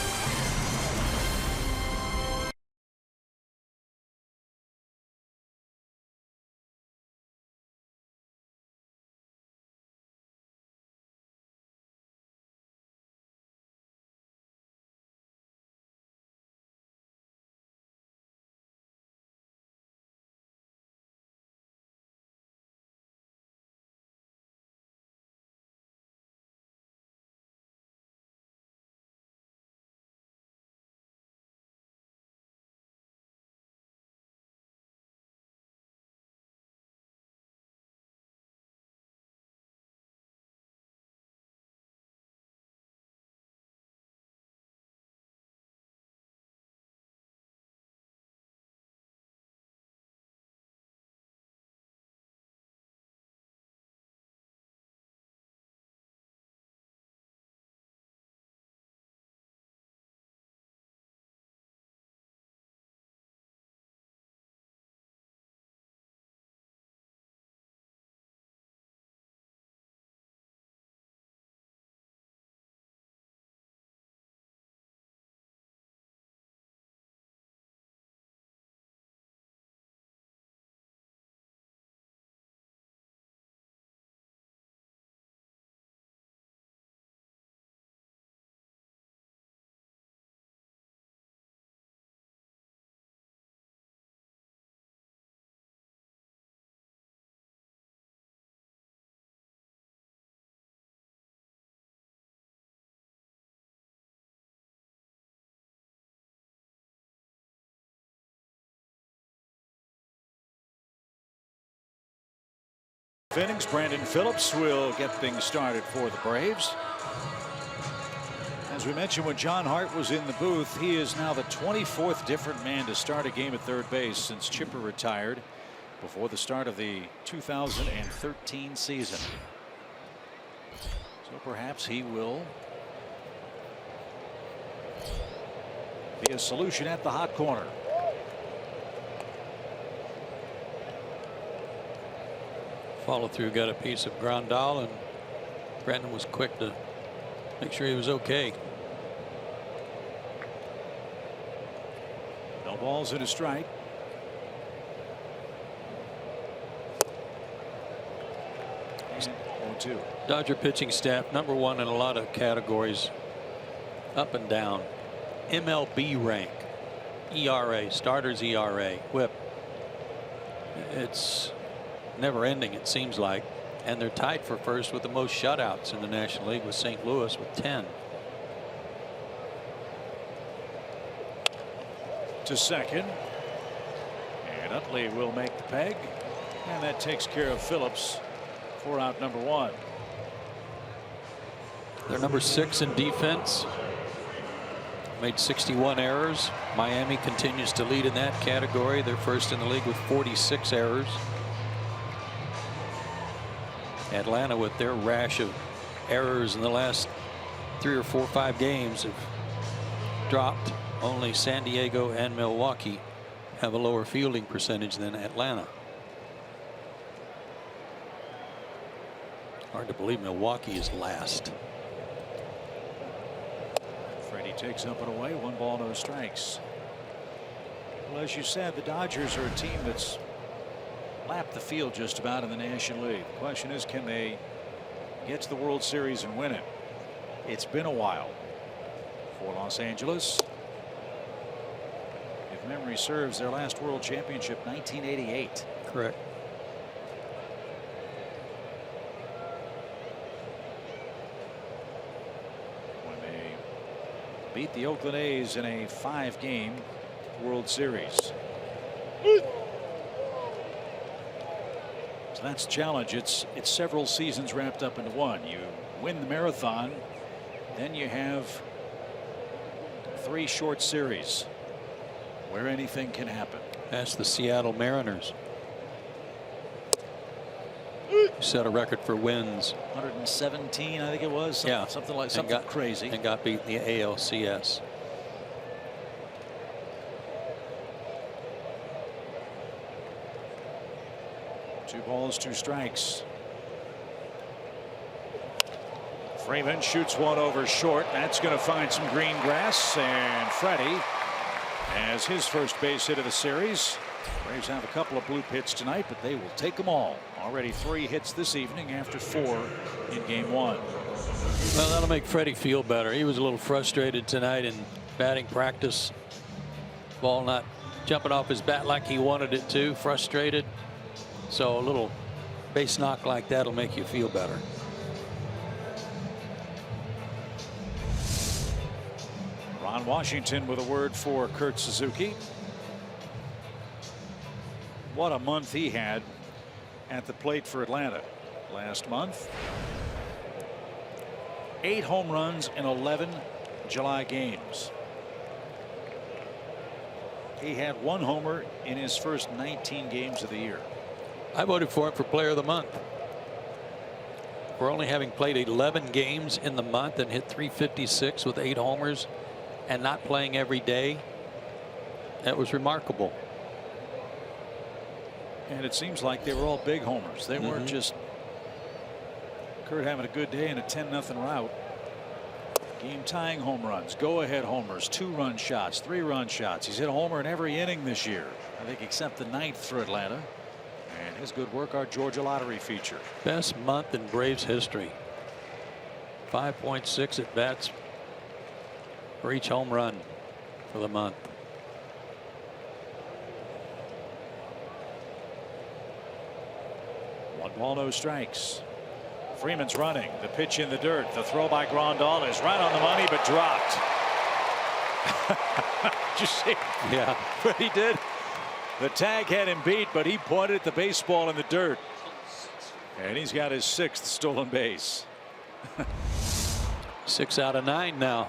Speaker 7: Innings. Brandon Phillips will get things started for the Braves. As we mentioned, when John Hart was in the booth, he is now the 24th different man to start a game at third base since Chipper retired before the start of the 2013 season. So perhaps he will be a solution at the hot corner.
Speaker 8: Follow through, got a piece of Grandal, and Brandon was quick to make sure he was okay.
Speaker 7: No balls and a strike. And 0-2.
Speaker 8: Dodger pitching staff #1 in a lot of categories, up and down. MLB rank, ERA, starters ERA, WHIP. It's never ending, it seems like, and they're tied for first with the most shutouts in the National League with St. Louis with 10.
Speaker 7: to second. And Utley will make the peg. And that takes care of Phillips for out number 1.
Speaker 8: They're number 6 in defense. Made 61 errors. Miami continues to lead in that category. They're first in the league with 46 errors. Atlanta, with their rash of errors in the last 3 or 4 or 5 games, have dropped. Only San Diego and Milwaukee have a lower fielding percentage than Atlanta. Hard to believe Milwaukee is last.
Speaker 7: Freddie takes up and away. 1 ball, no strikes. Well, as you said, the Dodgers are a team that's lapped the field just about in the National League. The question is, can they get to the World Series and win it? It's been a while for Los Angeles. If memory serves, their last World Championship, 1988.
Speaker 8: Correct.
Speaker 7: Beat the Oakland A's in a 5-game World Series. So that's the challenge. It's several seasons wrapped up into one. You win the marathon, then you have 3 short series where anything can happen.
Speaker 8: That's the Seattle Mariners. Set a record for wins.
Speaker 7: 117, I think it was.
Speaker 8: Yeah,
Speaker 7: something crazy.
Speaker 8: And got beat in the ALCS.
Speaker 7: Two balls, 2 strikes. Freeman shoots one over short. That's going to find some green grass, and Freddie has his first base hit of the series. Braves have a couple of blue hits tonight, but they will take them all. Already 3 hits this evening after 4 in game 1.
Speaker 8: Well, that'll make Freddie feel better. He was a little frustrated tonight in batting practice. Ball not jumping off his bat like he wanted it to. Frustrated. So a little base knock like that will make you feel better.
Speaker 7: Ron Washington with a word for Kurt Suzuki. What a month he had at the plate for Atlanta last month. 8 home runs in 11 July games. He had 1 homer in his first 19 games of the year.
Speaker 8: I voted for him for Player of the Month. For only having played 11 games in the month and hit .356 with 8 homers and not playing every day, that was remarkable.
Speaker 7: And it seems like they were all big homers. They weren't just Kurt having a good day in a 10-0 rout. Game tying home runs, go ahead homers, 2-run shots, 3-run shots. He's hit a homer in every inning this year, I think, except the 9th for Atlanta. And his good work, our Georgia Lottery feature.
Speaker 8: Best month in Braves history. 5.6 at bats for each home run for the month.
Speaker 7: One ball, no strikes. Freeman's running. The pitch in the dirt. The throw by Grandal is right on the money, but dropped. Did you see?
Speaker 8: Yeah.
Speaker 7: What he did? The tag had him beat, but he pointed at the baseball in the dirt. And he's got his 6th stolen base.
Speaker 8: 6 out of 9 now.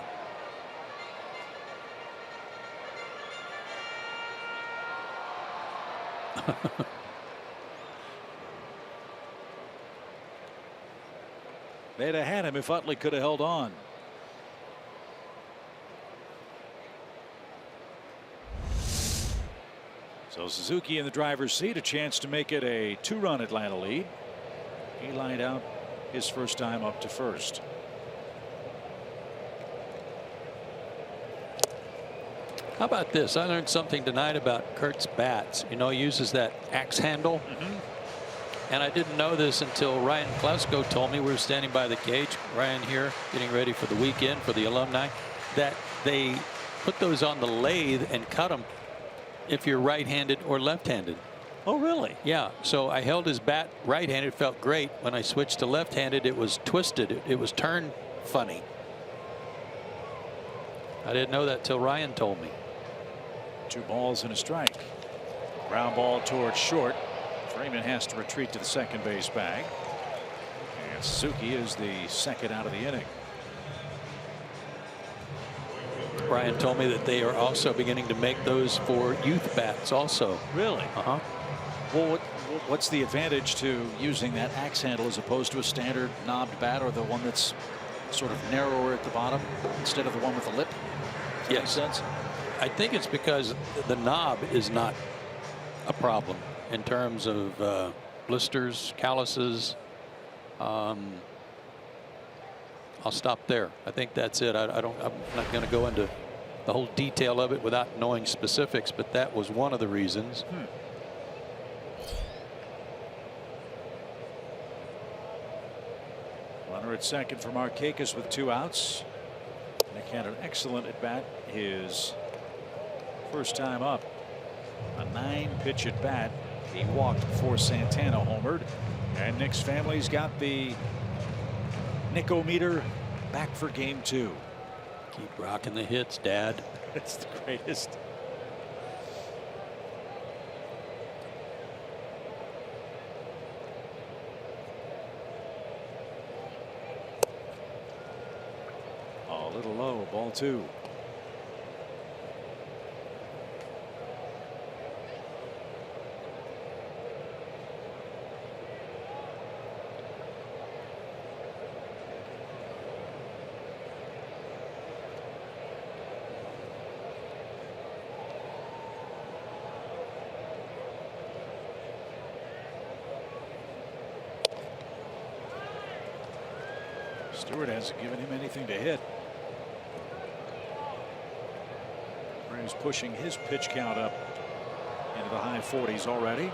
Speaker 7: They'd have had him if Utley could have held on. So Suzuki in the driver's seat, a chance to make it a 2-run Atlanta lead. He lined out his first time up to first.
Speaker 8: How about this? I learned something tonight about Kurt's bats. You know, he uses that axe handle. And I didn't know this until Ryan Klesko told me. We were standing by the cage, Ryan here, getting ready for the weekend for the alumni, that they put those on the lathe and cut them if you're right-handed or left-handed.
Speaker 7: Oh, really?
Speaker 8: Yeah. So I held his bat right-handed, felt great. When I switched to left-handed, it was twisted. It was turned funny. I didn't know that till Ryan told me.
Speaker 7: 2 balls and a strike. Ground ball towards short. Freeman has to retreat to the second base bag. And Suzuki is the second out of the inning.
Speaker 8: Brian told me that they are also beginning to make those for youth bats also.
Speaker 7: Really?
Speaker 8: Uh-huh.
Speaker 7: Well, what's the advantage to using that axe handle as opposed to a standard knobbed bat, or the one that's sort of narrower at the bottom instead of the one with the lip? Does that make sense?
Speaker 8: I think it's because the knob is not a problem in terms of blisters, calluses. I'll stop there. I think that's it. I'm not going to go into the whole detail of it without knowing specifics, but that was one of the reasons.
Speaker 7: Runner at second for Markakis with 2 outs. Nick had an excellent at bat his first time up. A 9-pitch at bat. He walked before Santana homered. And Nick's family's got the Nick-o-meter back for game 2.
Speaker 8: Keep rocking the hits, Dad.
Speaker 7: It's the greatest. A little low, ball 2. Stewart hasn't given him anything to hit. Braves pushing his pitch count up into the high 40s already.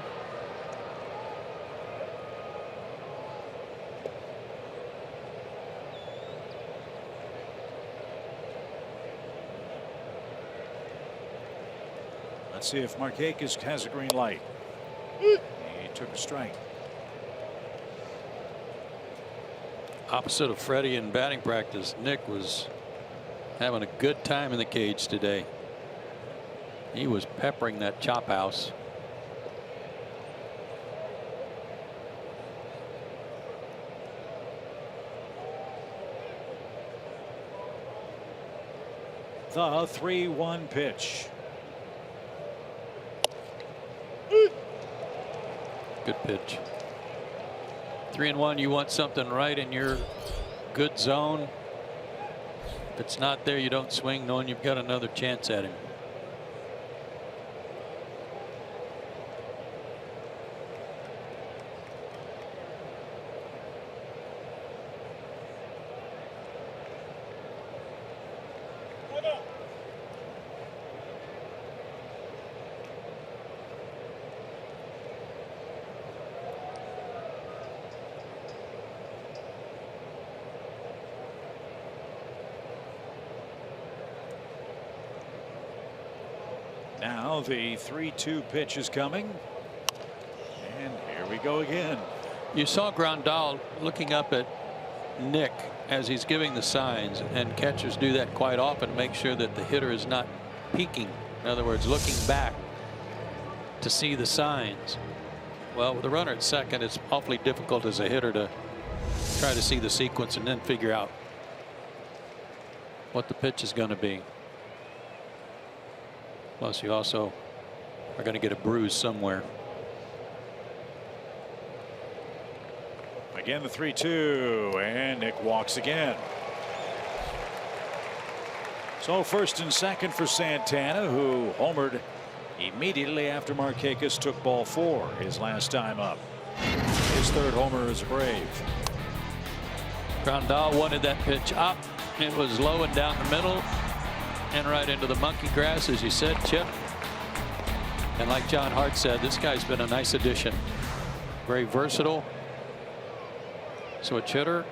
Speaker 7: Let's see if Markakis has a green light. He took a strike.
Speaker 8: Opposite of Freddie in batting practice, Nick was having a good time in the cage today. He was peppering that chop house.
Speaker 7: The 3-1 pitch.
Speaker 8: Good pitch. 3-1. You want something right in your good zone. If it's not there, you don't swing knowing you've got another chance at him.
Speaker 7: Now the 3-2 pitch is coming. And here we go again.
Speaker 8: You saw Grandal looking up at Nick as he's giving the signs, and catchers do that quite often to make sure that the hitter is not peeking. In other words, looking back to see the signs. Well, with the runner at second, it's awfully difficult as a hitter to try to see the sequence and then figure out what the pitch is going to be. Plus, you also are going to get a bruise somewhere.
Speaker 7: Again, the 3-2, and Nick walks again. So first and second for Santana, who homered immediately after Markakis took ball 4 his last time up. His third homer as a Brave.
Speaker 8: Grandal wanted that pitch up. It was low and down the middle and right into the monkey grass, as you said, Chip. And like John Hart said, this guy's been a nice addition. Very versatile. Switch hitter.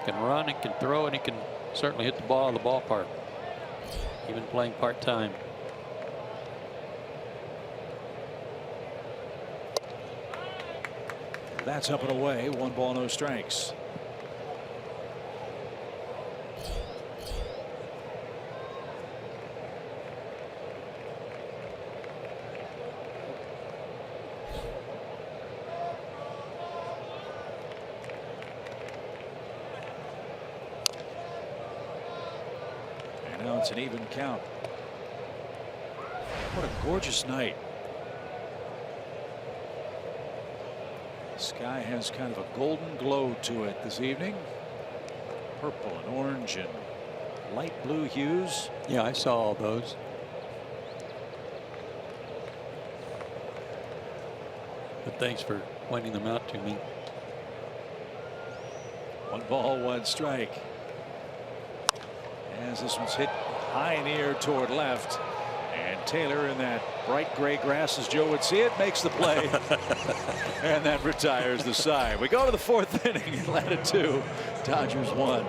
Speaker 8: Can run, he can throw, and he can certainly hit the ball in the ballpark. Even playing part-time.
Speaker 7: That's up and away. 1 ball, no strikes. It's an even count. What a gorgeous night. The sky has kind of a golden glow to it this evening. Purple and orange and light blue hues.
Speaker 8: Yeah, I saw all those. But thanks for pointing them out to me.
Speaker 7: 1 ball, 1 strike. As this one's hit high in the air toward left. And Taylor, in that bright gray grass, as Joe would see it, makes the play. And that retires the side. We go to the 4th inning. Atlanta 2, Dodgers 1.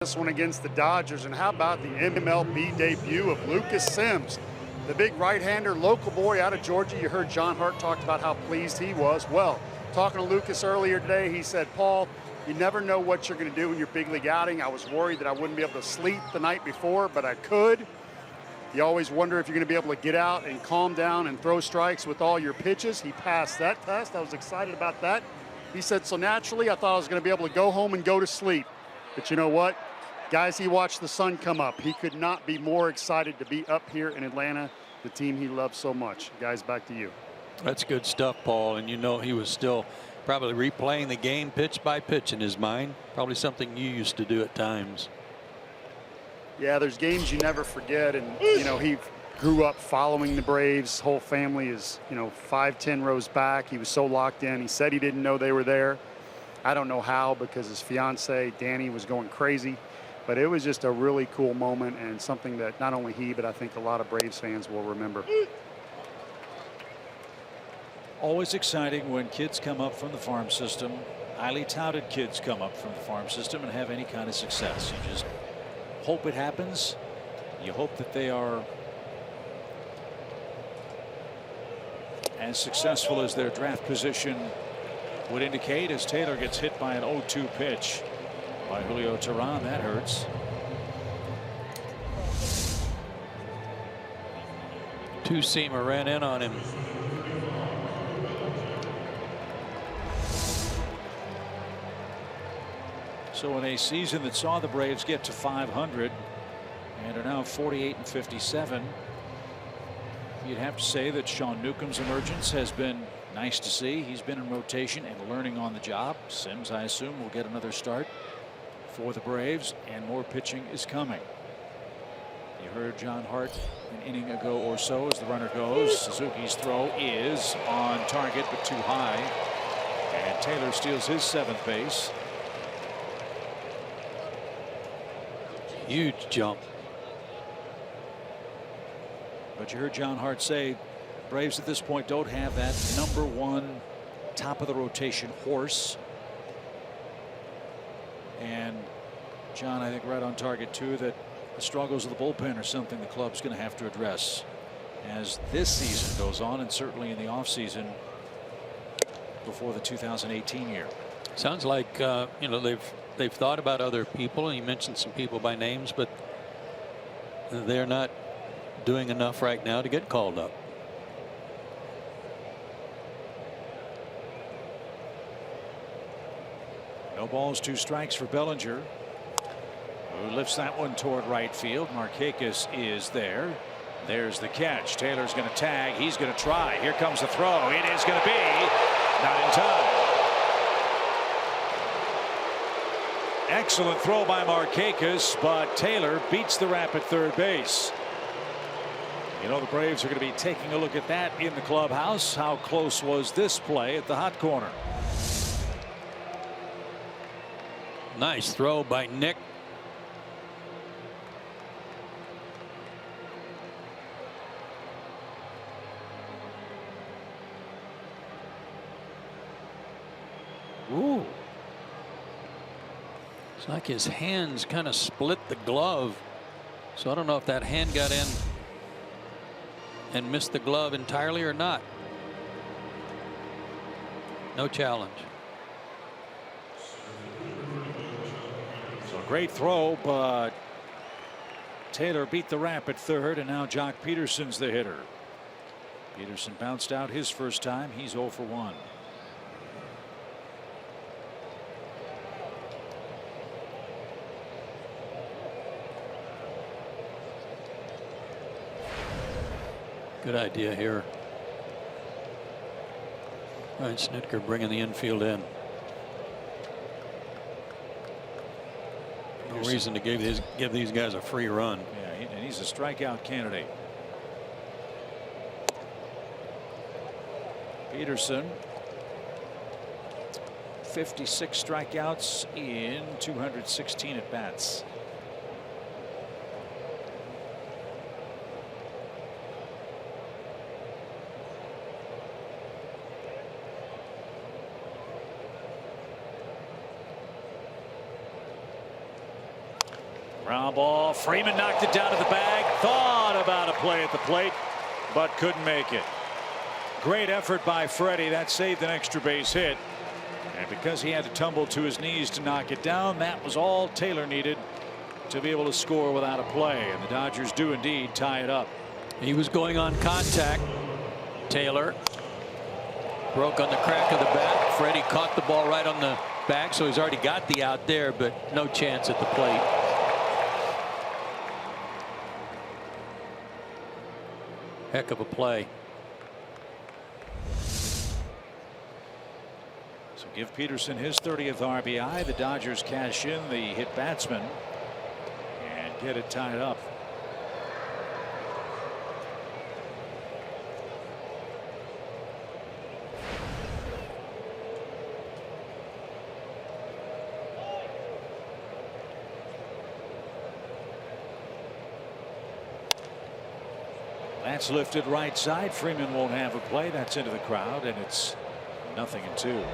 Speaker 9: This one against the Dodgers, and how about the MLB debut of Lucas Sims, the big right-hander, local boy out of Georgia. You heard John Hart talked about how pleased he was. Well, talking to Lucas earlier today, he said, Paul, you never know what you're going to do in your big league outing. I was worried that I wouldn't be able to sleep the night before, but I could. You always wonder if you're going to be able to get out and calm down and throw strikes with all your pitches. He passed that test. I was excited about that. He said, so naturally, I thought I was going to be able to go home and go to sleep. But you know what? Guys, he watched the sun come up. He could not be more excited to be up here in Atlanta, the team he loves so much. Guys, back to you.
Speaker 8: That's good stuff, Paul. And you know, he was still probably replaying the game pitch by pitch in his mind. Probably something you used to do at times.
Speaker 9: Yeah, there's games you never forget. And, you know, he grew up following the Braves. Whole family is, you know, 5-10 rows back. He was so locked in. He said he didn't know they were there. I don't know how, because his fiance, Danny, was going crazy. But it was just a really cool moment, and something that not only he, but I think a lot of Braves fans will remember.
Speaker 7: Always exciting when kids come up from the farm system, highly touted kids come up from the farm system and have any kind of success. You just hope it happens. You hope that they are as successful as their draft position would indicate, as Taylor gets hit by an 0-2 pitch by Julio Teheran. That hurts.
Speaker 8: Two-seamer ran in on him.
Speaker 7: So in a season that saw the Braves get to 500 and are now 48-57, you'd have to say that Sean Newcomb's emergence has been nice to see. He's been in rotation and learning on the job. Sims, I assume, will get another start for the Braves, and more pitching is coming. You heard John Hart an inning ago or so as the runner goes. Suzuki's throw is on target but too high, and Taylor steals his 7th base.
Speaker 8: Huge jump.
Speaker 7: But you heard John Hart say Braves at this point don't have that #1 top of the rotation horse. And John, I think right on target too, that the struggles of the bullpen are something the club's going to have to address. as this season goes on, and certainly in the offseason before the 2018 year.
Speaker 8: Sounds like you know, they've thought about other people, and you mentioned some people by names, but they're not doing enough right now to get called up.
Speaker 7: No balls, 2 strikes for Bellinger, who lifts that one toward right field. Markakis is there. There's the catch. Taylor's going to tag. He's going to try. Here comes the throw. It is going to be not in time. Excellent throw by Markakis, but Taylor beats the Rap at third base. You know, the Braves are going to be taking a look at that in the clubhouse. How close was this play at the hot corner?
Speaker 8: Nice throw by Nick. Ooh. It's like his hands kind of split the glove. So I don't know if that hand got in and missed the glove entirely or not. No challenge.
Speaker 7: So great throw, but Taylor beat the Rap at third, and now Jock Peterson's the hitter. Peterson bounced out his first time. He's 0 for 1.
Speaker 8: Good idea here. All right, Snitker bringing the infield in. No reason to give these guys a free run.
Speaker 7: Yeah, and he's a strikeout candidate. Peterson, 56 strikeouts in 216 at bats. Ground ball. Freeman knocked it down to the bag. Thought about a play at the plate, but couldn't make it. Great effort by Freddie. That saved an extra base hit. And because he had to tumble to his knees to knock it down, that was all Taylor needed to be able to score without a play. And the Dodgers do indeed tie it up.
Speaker 8: He was going on contact. Taylor broke on the crack of the bat. Freddie caught the ball right on the back, so he's already got the out there, but no chance at the plate. Heck of a play.
Speaker 7: So give Peterson his 30th RBI. The Dodgers cash in the hit batsman and get it tied up. That's lifted right side. Freeman won't have a play. That's into the crowd, and it's 0-2.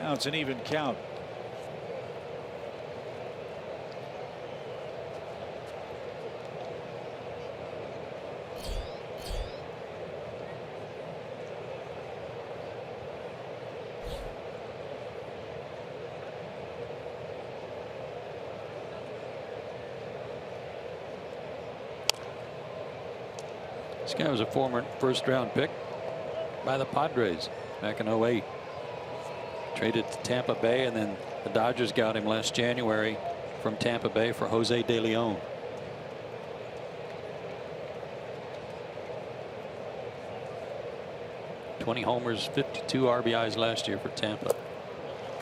Speaker 7: Now it's an even count.
Speaker 8: This guy was a former first-round pick by the Padres back in 08. Traded to Tampa Bay, and then the Dodgers got him last January from Tampa Bay for Jose De Leon. 20 homers, 52 RBIs last year for Tampa.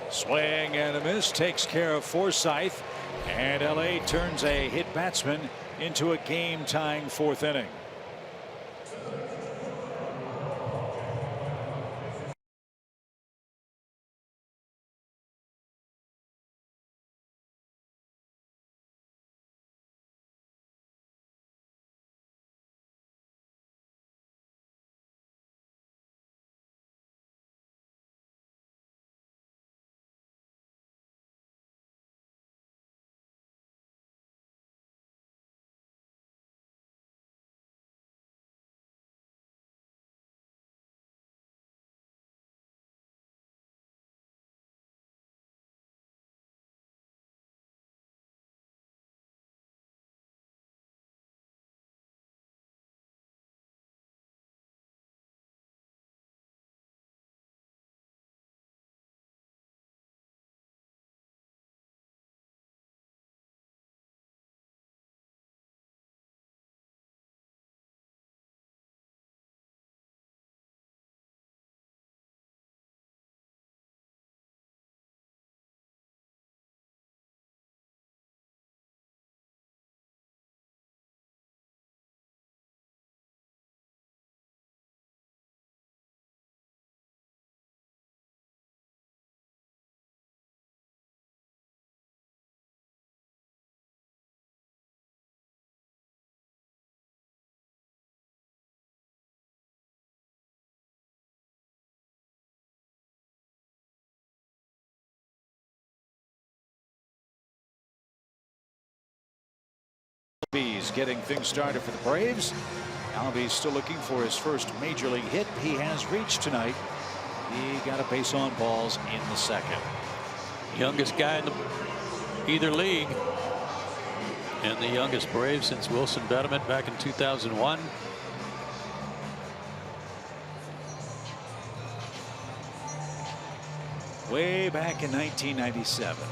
Speaker 7: Swing and a miss takes care of Forsythe, and LA turns a hit batsman into a game-tying 4th inning. Albies getting things started for the Braves. Albies still looking for his first major league hit. He has reached tonight. He got a base on balls in the 2nd.
Speaker 8: Youngest guy in either league, and the youngest Brave since Wilson Betterman back in 2001.
Speaker 7: Way back in 1997.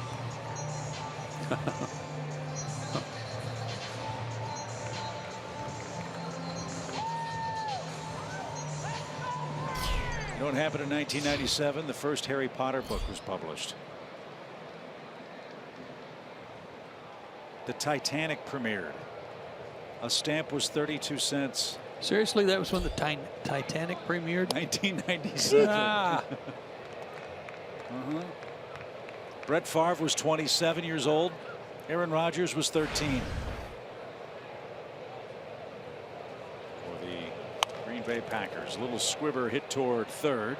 Speaker 7: You know what happened in 1997? The first Harry Potter book was published. The Titanic premiered. A stamp was 32 cents.
Speaker 8: Seriously, that was when the Titanic premiered?
Speaker 7: 1997. Brett Favre was 27 years old. Aaron Rodgers was 13. For the Green Bay Packers. A little squibber hit toward 3rd.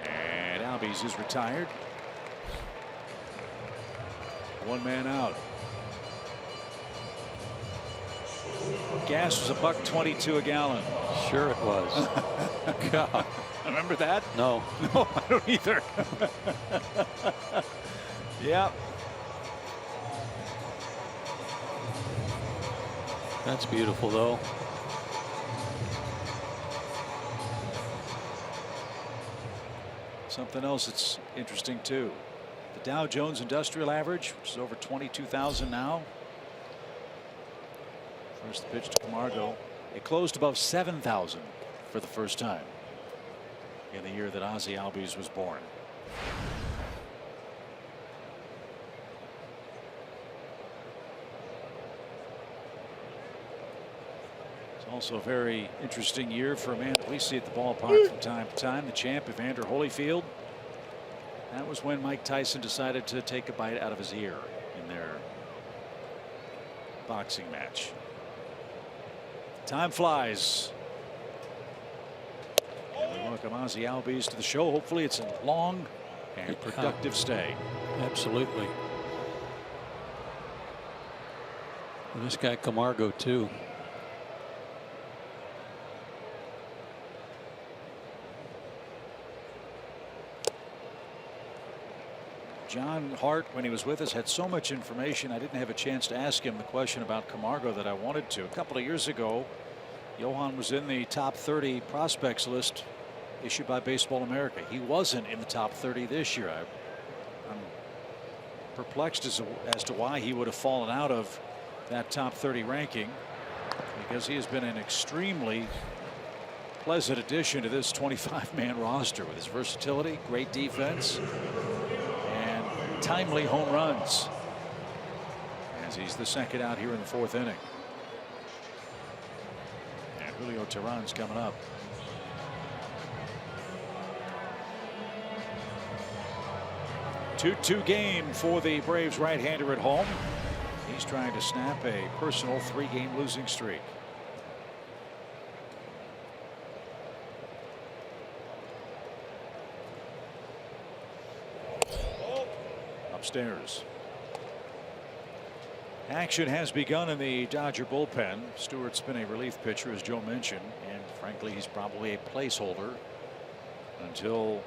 Speaker 7: And Albies is retired. 1 man out. Gas was $1.22 a gallon.
Speaker 8: Sure it was. God.
Speaker 7: Remember that?
Speaker 8: No.
Speaker 7: No, I don't either. Yeah.
Speaker 8: That's beautiful, though.
Speaker 7: Something else that's interesting, too. The Dow Jones Industrial Average, which is over 22,000 now. First pitch to Camargo. It closed above 7,000 for the first time in the year that Ozzie Albies was born. It's also a very interesting year for a man that we see at the ballpark from time to time, the champ Evander Holyfield. That was when Mike Tyson decided to take a bite out of his ear in their boxing match. Time flies. And we welcome Ozzie Albies to the show. Hopefully it's a long and productive stay.
Speaker 8: Absolutely. And this guy Camargo too.
Speaker 7: John Hart, when he was with us, had so much information. I didn't have a chance to ask him the question about Camargo that I wanted to. A couple of years ago, Johan was in the top 30 prospects list issued by Baseball America. He wasn't in the top 30 this year. I'm perplexed as to why he would have fallen out of that top 30 ranking, because he has been an extremely pleasant addition to this 25-man roster with his versatility, great defense, and timely home runs. As he's the second out here in the 4th inning. And Julio Teheran's coming up. Two-2 game for the Braves right-hander at home. He's trying to snap a personal 3-game losing streak. Upstairs. Action has begun in the Dodger bullpen. Stewart's been a relief pitcher, as Joe mentioned, and frankly he's probably a placeholder until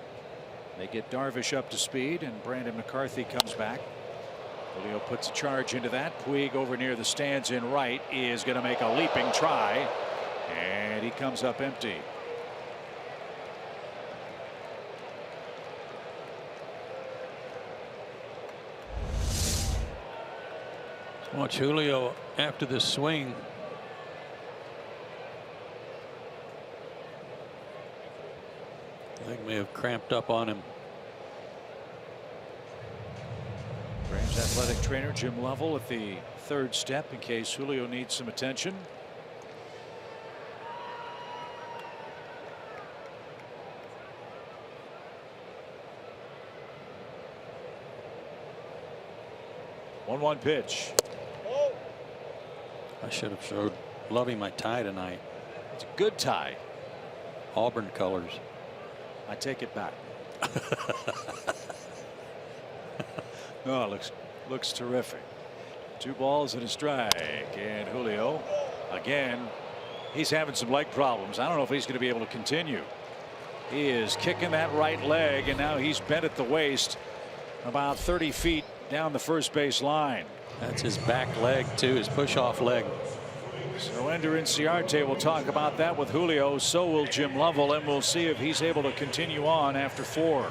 Speaker 7: they get Darvish up to speed and Brandon McCarthy comes back. Julio puts a charge into that. Puig over near the stands in right is going to make a leaping try, and he comes up empty.
Speaker 8: Watch Julio after this swing. Leg may have cramped up on him.
Speaker 7: Braves athletic trainer Jim Lovell at the 3rd step in case Julio needs some attention. One pitch.
Speaker 8: I should have showed Lovey my tie tonight.
Speaker 7: It's a good tie.
Speaker 8: Auburn colors.
Speaker 7: I take it back. No, it looks terrific. 2 balls and a strike, and Julio again, he's having some leg problems. I don't know if he's going to be able to continue. He is kicking that right leg, and now he's bent at the waist about 30 feet down the first base line.
Speaker 8: That's his back leg too, his push-off leg.
Speaker 7: So Ender Inciarte will talk about that with Julio. So will Jim Lovell, and we'll see if he's able to continue on after 4.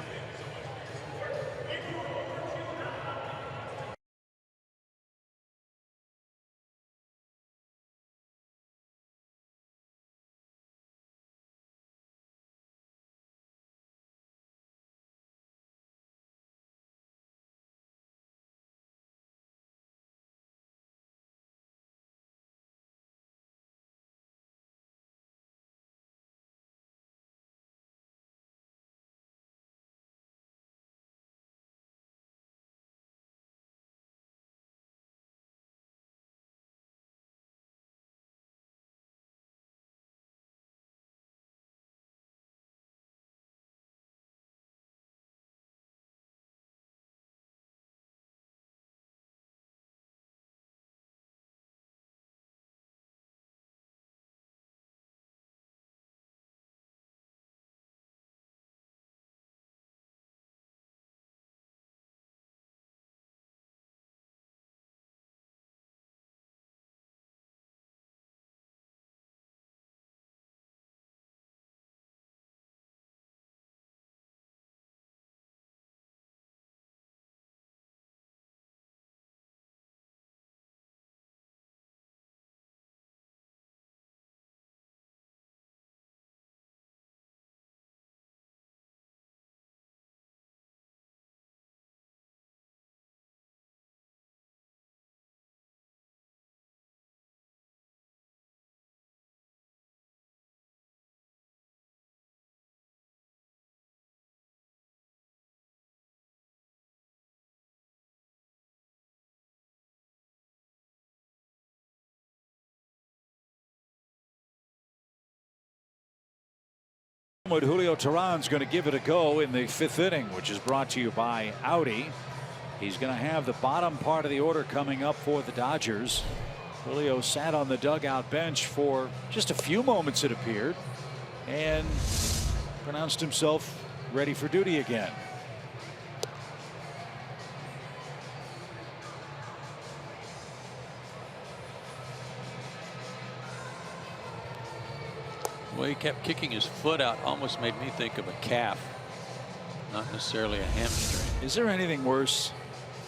Speaker 7: Julio Teheran's going to give it a go in the 5th inning, which is brought to you by Audi. He's going to have the bottom part of the order coming up for the Dodgers. Julio sat on the dugout bench for just a few moments, it appeared, and pronounced himself ready for duty again.
Speaker 8: The way he kept kicking his foot out almost made me think of a calf, not necessarily a hamstring.
Speaker 7: Is there anything worse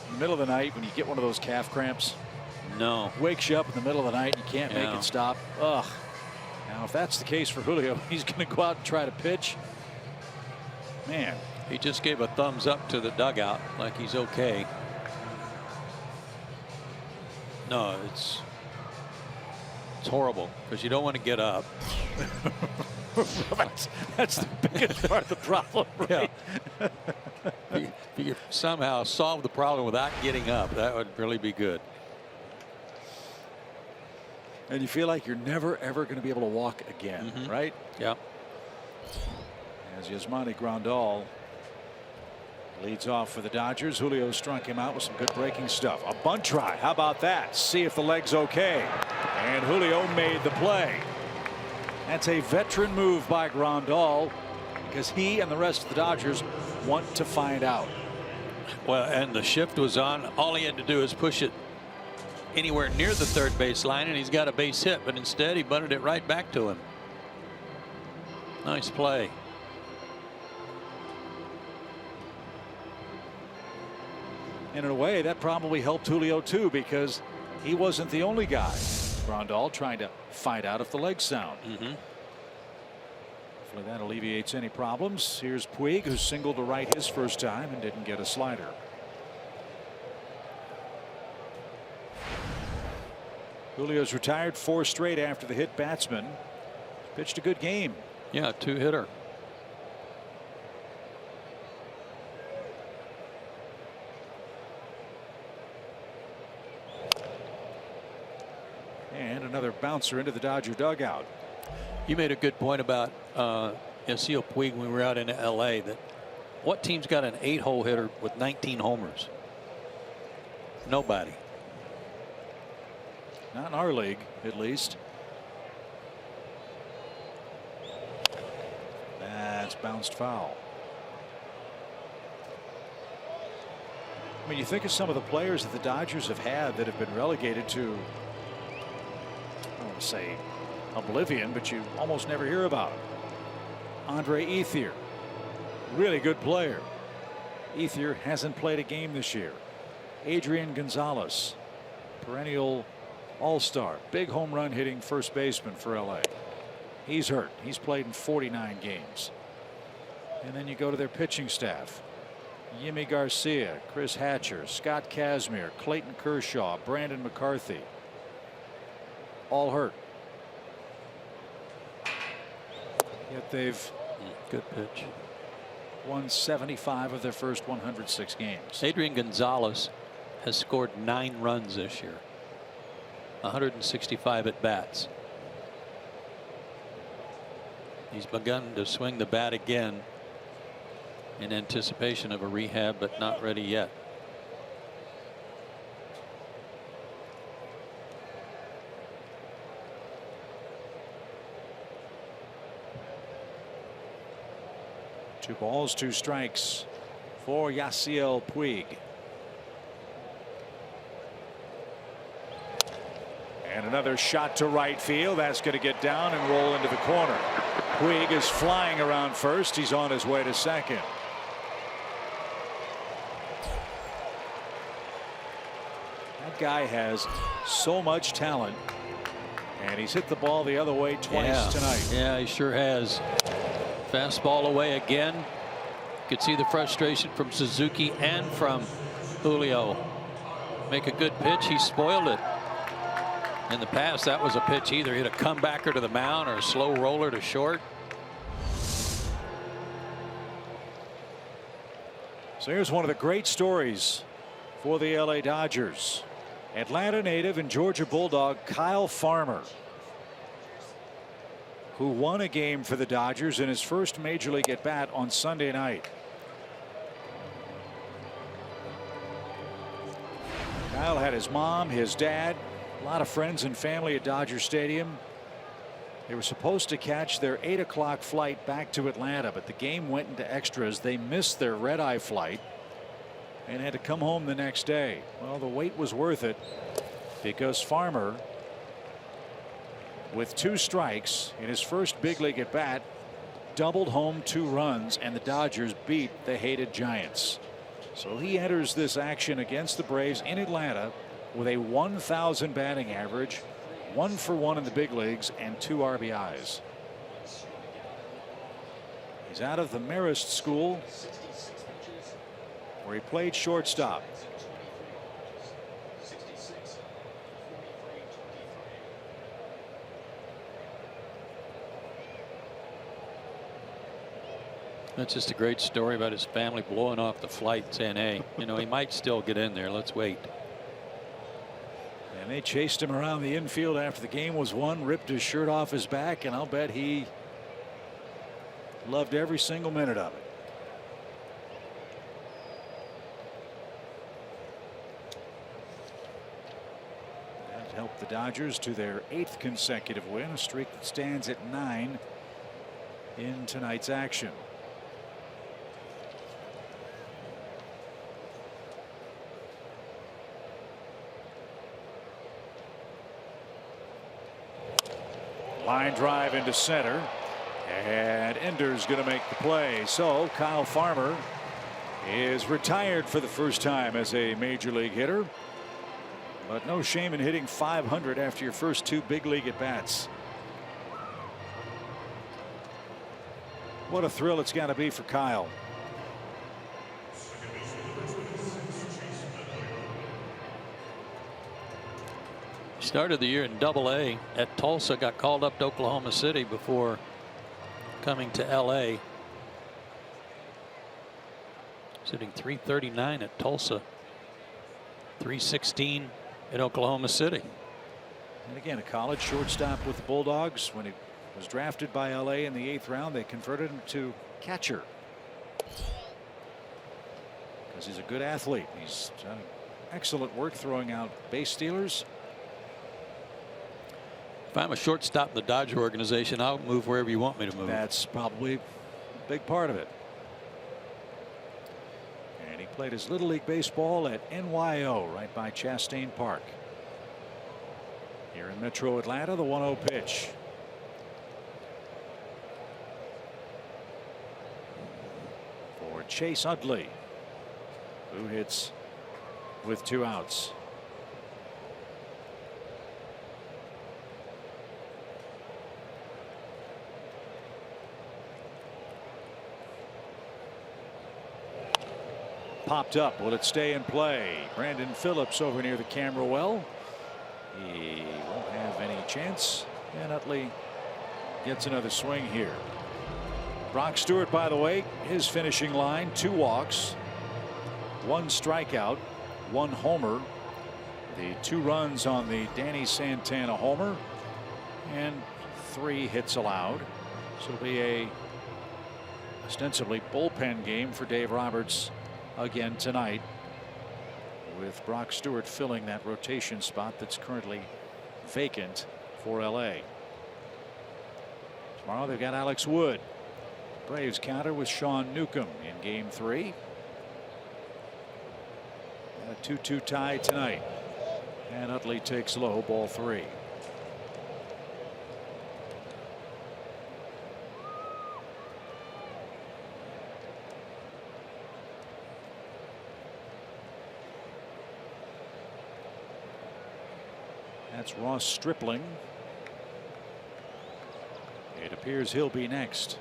Speaker 7: in the middle of the night when you get one of those calf cramps?
Speaker 8: No.
Speaker 7: Wakes you up in the middle of the night and you can't make it stop. Ugh. Now, if that's the case for Julio, he's going to go out and try to pitch. Man,
Speaker 8: he just gave a thumbs up to the dugout like he's okay. No, it's horrible because you don't want to get up.
Speaker 7: that's the biggest part of the problem, right?
Speaker 8: Yeah. If you could somehow solve the problem without getting up, that would really be good.
Speaker 7: And you feel like you're never ever going to be able to walk again, right?
Speaker 8: Yeah.
Speaker 7: As Yasmani Grandal leads off for the Dodgers. Julio struck him out with some good breaking stuff. A bunt try. How about that? See if the leg's okay. And Julio made the play. That's a veteran move by Grandal because he and the rest of the Dodgers want to find out.
Speaker 8: Well, and the shift was on. All he had to do is push it anywhere near the third base line, and he's got a base hit. But instead, he bunted it right back to him. Nice play.
Speaker 7: And in a way, that probably helped Julio too, because he wasn't the only guy. Grandal trying to find out if the leg's sound. Hopefully that alleviates any problems. Here's Puig, who singled to right his first time and didn't get a slider. Julio's retired 4 straight after the hit batsman. Pitched a good game.
Speaker 8: Yeah, 2-hitter.
Speaker 7: And another bouncer into the Dodger dugout.
Speaker 8: You made a good point about Yasiel Puig when we were out in LA. That what team's got an 8-hole hitter with 19 homers? Nobody.
Speaker 7: Not in our league, at least. That's bounced foul. I mean, you think of some of the players that the Dodgers have had that have been relegated to, I don't want to say oblivion, but you almost never hear about him. Andre Ethier, really good player. Ethier hasn't played a game this year. Adrian Gonzalez, perennial all-star, big home run hitting first baseman for LA. He's hurt. He's played in 49 games. And then you go to their pitching staff. Yimi Garcia, Chris Hatcher, Scott Kazmir, Clayton Kershaw, Brandon McCarthy. All hurt. Yet they've
Speaker 8: good pitch.
Speaker 7: won 75 of their first 106 games.
Speaker 8: Adrian Gonzalez has scored 9 runs this year. 165 at bats. He's begun to swing the bat again in anticipation of a rehab, but not ready yet.
Speaker 7: Two balls, 2 strikes for Yasiel Puig. And another shot to right field. That's going to get down and roll into the corner. Puig is flying around first. He's on his way to second. That guy has so much talent. And he's hit the ball the other way twice tonight.
Speaker 8: Yeah, he sure has. Fastball away again. You could see the frustration from Suzuki and from Julio. Make a good pitch. He spoiled it. In the past, that was a pitch either hit a comebacker to the mound or a slow roller to short.
Speaker 7: So here's one of the great stories for the LA Dodgers. Atlanta native and Georgia Bulldog Kyle Farmer, who won a game for the Dodgers in his first major league at bat on Sunday night. Kyle had his mom, his dad, a lot of friends and family at Dodger Stadium. They were supposed to catch their 8 o'clock flight back to Atlanta, but the game went into extras. They missed their red-eye flight and had to come home the next day. Well, the wait was worth it, because Farmer, with 2 strikes in his first big league at bat, doubled home 2 runs, and the Dodgers beat the hated Giants. So he enters this action against the Braves in Atlanta with a 1,000 batting average 1 for 1 in the big leagues and 2 RBIs. He's out of the Marist School, where he played shortstop.
Speaker 8: That's just a great story about his family blowing off the flight, saying, hey, you know, he might still get in there. Let's wait.
Speaker 7: And they chased him around the infield after the game was won, ripped his shirt off his back, and I'll bet he loved every single minute of it. That helped the Dodgers to their 8th consecutive win, a streak that stands at 9 in tonight's action. Line drive into center, and Ender's going to make the play. So Kyle Farmer is retired for the first time as a major league hitter, but no shame in hitting .500 after your first 2 big league at bats. What a thrill it's got to be for Kyle.
Speaker 8: Started the year in Double-A at Tulsa, got called up to Oklahoma City before coming to LA. Sitting .339 at Tulsa, .316 at Oklahoma City.
Speaker 7: And again, a college shortstop with the Bulldogs. When he was drafted by LA in the 8th round, they converted him to catcher because he's a good athlete. He's done excellent work throwing out base stealers.
Speaker 8: If I'm a shortstop in the Dodger organization, I'll move wherever you want me to move.
Speaker 7: That's probably a big part of it. And he played his Little League Baseball at NYO right by Chastain Park. Here in Metro Atlanta, the 1-0 pitch. For Chase Utley, who hits with 2 outs. Popped up. Will it stay in play? Brandon Phillips over near the camera well. He won't have any chance. And Utley gets another swing here. Brock Stewart, by the way, his finishing line: 2 walks, 1 strikeout, 1 homer. The 2 runs on the Danny Santana homer, and 3 hits allowed. So it'll be a ostensibly bullpen game for Dave Roberts again tonight, with Brock Stewart filling that rotation spot that's currently vacant for LA. Tomorrow they've got Alex Wood. Braves counter with Sean Newcomb in game 3. And a 2-2 tie tonight, and Utley takes low, ball 3. That's Ross Stripling. It appears he'll be next.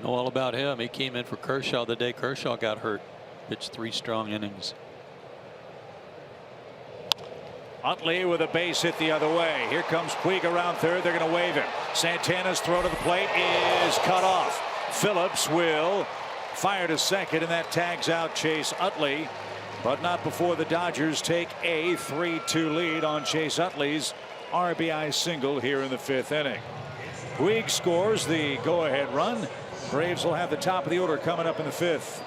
Speaker 8: Know all about him. He came in for Kershaw the day Kershaw got hurt. Pitched 3 strong innings.
Speaker 7: Utley with a base hit the other way. Here comes Puig around third. They're going to wave him. Santana's throw to the plate is cut off. Phillips will fire to second, and that tags out Chase Utley, but not before the Dodgers take a 3-2 lead on Chase Utley's RBI single here in the 5th inning. Puig scores the go-ahead run. Braves will have the top of the order coming up in the 5th.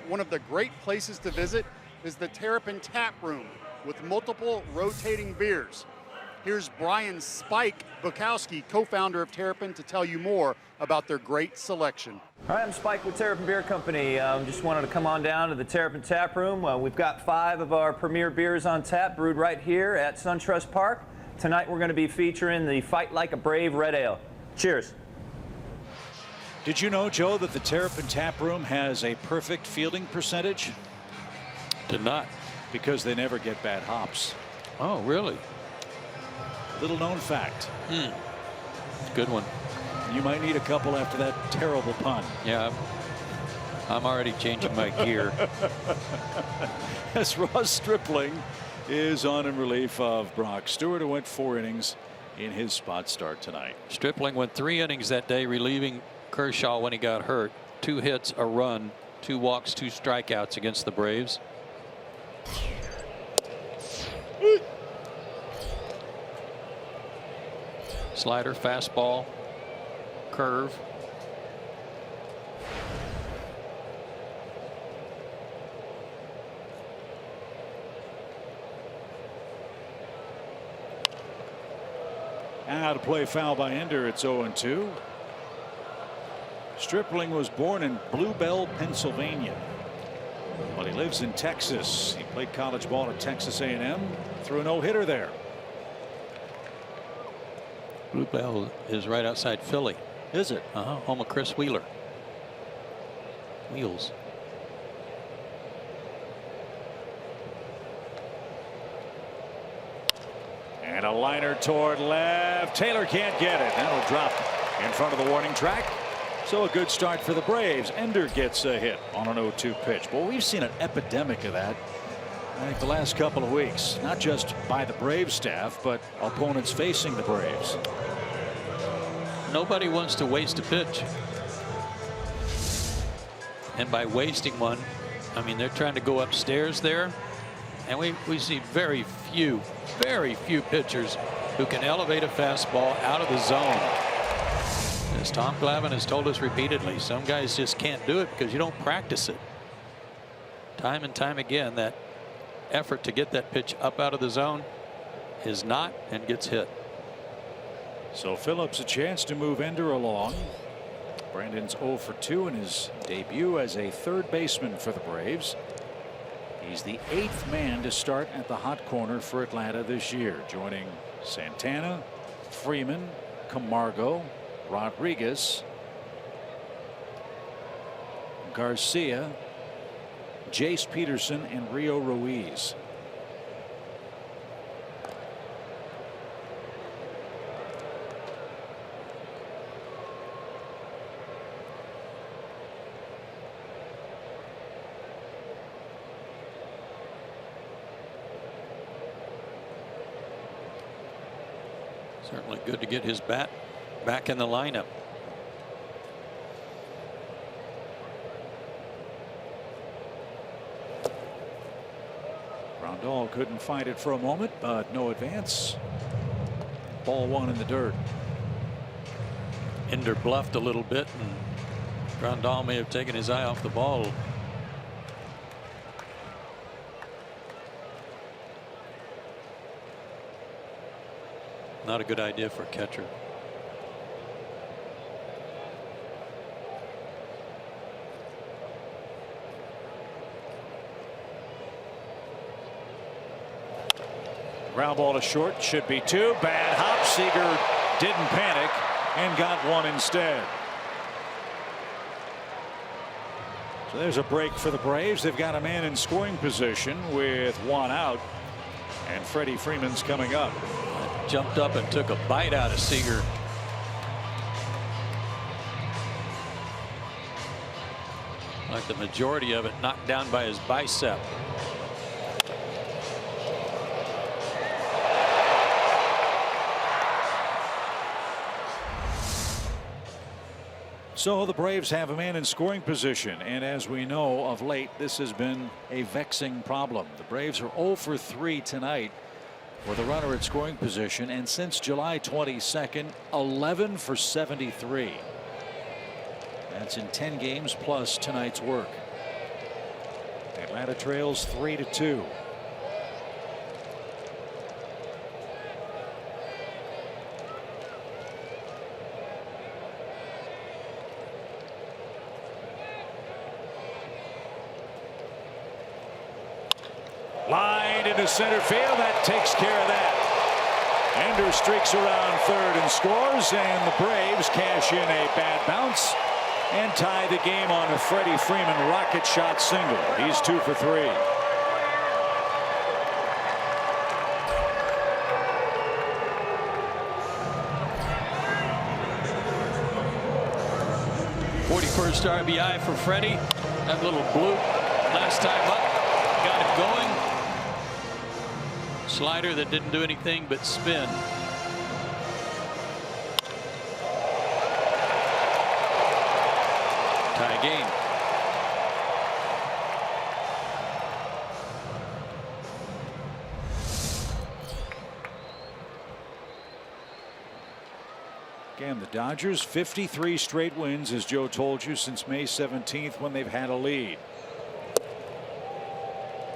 Speaker 9: One of the great places to visit is the Terrapin Tap Room with multiple rotating beers. Here's Brian Spike Bukowski, co-founder of Terrapin, to tell you more about their great selection.
Speaker 10: All right, I'm Spike with Terrapin Beer Company. Just wanted to come on down to the Terrapin Tap Room. We've got 5 of our premier beers on tap, brewed right here at SunTrust Park. Tonight we're going to be featuring the Fight Like a Brave Red Ale. Cheers.
Speaker 7: Did you know, Joe, that the Terrapin Tap Room has a perfect fielding percentage?
Speaker 8: Did not.
Speaker 7: Because they never get bad hops.
Speaker 8: Oh, really?
Speaker 7: Little known fact.
Speaker 8: Good one.
Speaker 7: You might need a couple after that terrible pun.
Speaker 8: Yeah, I'm already changing my gear.
Speaker 7: As Ross Stripling is on in relief of Brock Stewart, who went 4 innings in his spot start tonight.
Speaker 8: Stripling went 3 innings that day, relieving Kershaw when he got hurt. 2 hits, a run, 2 walks, 2 strikeouts against the Braves. Slider, fastball, curve.
Speaker 7: Out of play, foul by Ender. It's 0-2. Stripling was born in Bluebell, Pennsylvania, but he lives in Texas. He played college ball at Texas A&M. Threw a no-hitter there.
Speaker 8: Bluebell is right outside Philly.
Speaker 7: Is it?
Speaker 8: Home of Chris Wheeler. Wheels.
Speaker 7: And a liner toward left. Taylor can't get it. That'll drop in front of the warning track. So a good start for the Braves. Ender gets a hit on an 0-2 pitch. Well, we've seen an epidemic of that, I think, the last couple of weeks. Not just by the Braves staff, but opponents facing the Braves.
Speaker 8: Nobody wants to waste a pitch. And by wasting one, I mean, they're trying to go upstairs there. And we see very few pitchers who can elevate a fastball out of the zone. As Tom Glavine has told us repeatedly, some guys just can't do it because you don't practice it. Time and time again, that effort to get that pitch up out of the zone is not, and gets hit.
Speaker 7: So Phillips a chance to move Ender along. Brandon's 0 for 2 in his debut as a third baseman for the Braves. He's the 8th man to start at the hot corner for Atlanta this year, joining Santana, Freeman, Camargo, Rodriguez, Garcia, Jace Peterson, and Rio Ruiz.
Speaker 8: Certainly good to get his bat back in the lineup.
Speaker 7: Grandal couldn't find it for a moment, but no advance. Ball 1 in the dirt.
Speaker 8: Ender bluffed a little bit, and Grandal may have taken his eye off the ball. Not a good idea for a catcher.
Speaker 7: Ground ball to short, should be 2. Bad hop. Seager didn't panic and got 1 instead. So there's a break for the Braves. They've got a man in scoring position with 1 out, and Freddie Freeman's coming up.
Speaker 8: Jumped up and took a bite out of Seager. Like the majority of it knocked down by his bicep.
Speaker 7: So the Braves have a man in scoring position, and as we know of late, this has been a vexing problem. The Braves are 0 for 3 tonight with a runner at scoring position, and since July 22nd, 11 for 73. That's in 10 games plus tonight's work. Atlanta trails 3-2. Line into center field. That takes care of that. Ender streaks around third and scores, and the Braves cash in a bad bounce and tie the game on a Freddie Freeman rocket shot single. He's 2 for 3.
Speaker 8: First RBI for Freddie. That little bloop last time up got it going. Slider that didn't do anything but spin. Tie game.
Speaker 7: Again, the Dodgers 53 straight wins, as Joe told you, since May 17th when they've had a lead.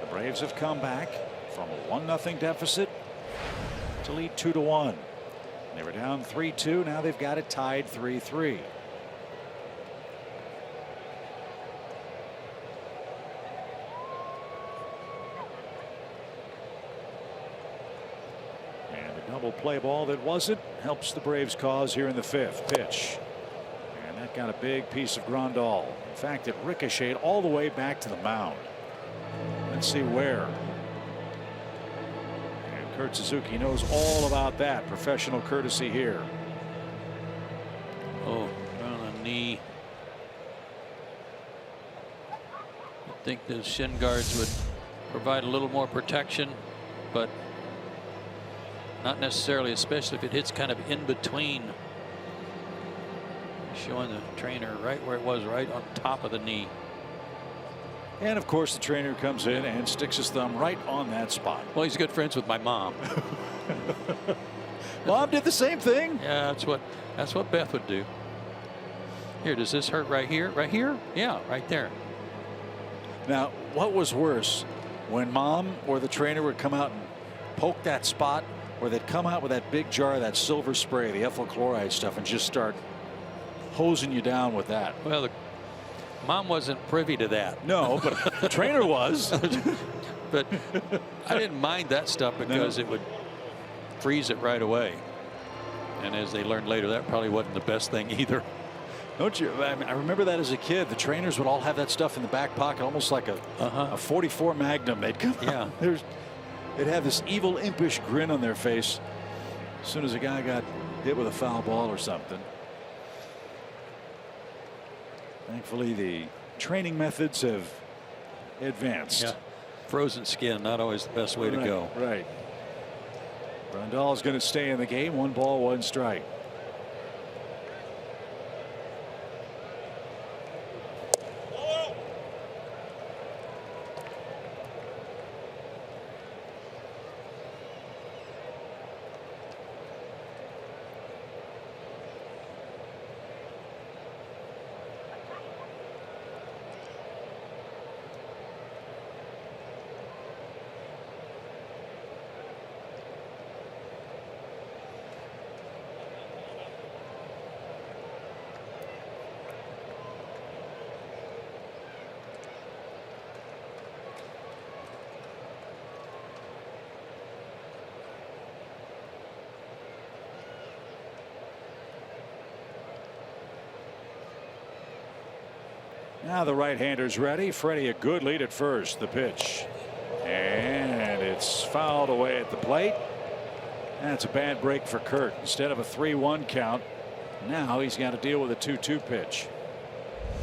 Speaker 7: The Braves have come back from a 1-0 deficit to lead 2-1. They were down 3-2. Now they've got it tied 3-3. Double play ball that wasn't helps the Braves cause here in the 5th pitch. And that got a big piece of Grandal. In fact, it ricocheted all the way back to the mound. Let's see where. And Kurt Suzuki knows all about that. Professional courtesy here.
Speaker 8: Oh, on the knee. I think the shin guards would provide a little more protection, but not necessarily, especially if it hits kind of in between. Showing the trainer right where it was, right on top of the knee.
Speaker 7: And of course, the trainer comes in and sticks his thumb right on that spot.
Speaker 8: Well, he's good friends with my mom.
Speaker 7: Mom did the same thing.
Speaker 8: Yeah, that's what Beth would do. Here, does this hurt right here? Right here? Yeah, right there.
Speaker 7: Now, what was worse, when Mom or the trainer would come out and poke that spot, or they'd come out with that big jar of that silver spray, the ethyl chloride stuff, and just start hosing you down with that?
Speaker 8: Well, the Mom wasn't privy to that.
Speaker 7: No, but the trainer was.
Speaker 8: But I didn't mind that stuff because it would freeze it right away. And as they learned later, that probably wasn't the best thing either.
Speaker 7: Don't you? I mean, I remember that as a kid. The trainers would all have that stuff in the back pocket, almost like a 44 Magnum. They'd come out. They'd have this evil, impish grin on their face as soon as a guy got hit with a foul ball or something. Thankfully, the training methods have advanced.
Speaker 8: Yeah. Frozen skin, not always the best way to go.
Speaker 7: Right. Grandal is going to stay in the game. 1 ball, 1 strike. Now the right-hander's ready. Freddie, a good lead at first. The pitch. And it's fouled away at the plate. That's a bad break for Kurt. Instead of a 3-1 count, now he's got to deal with a 2-2 pitch.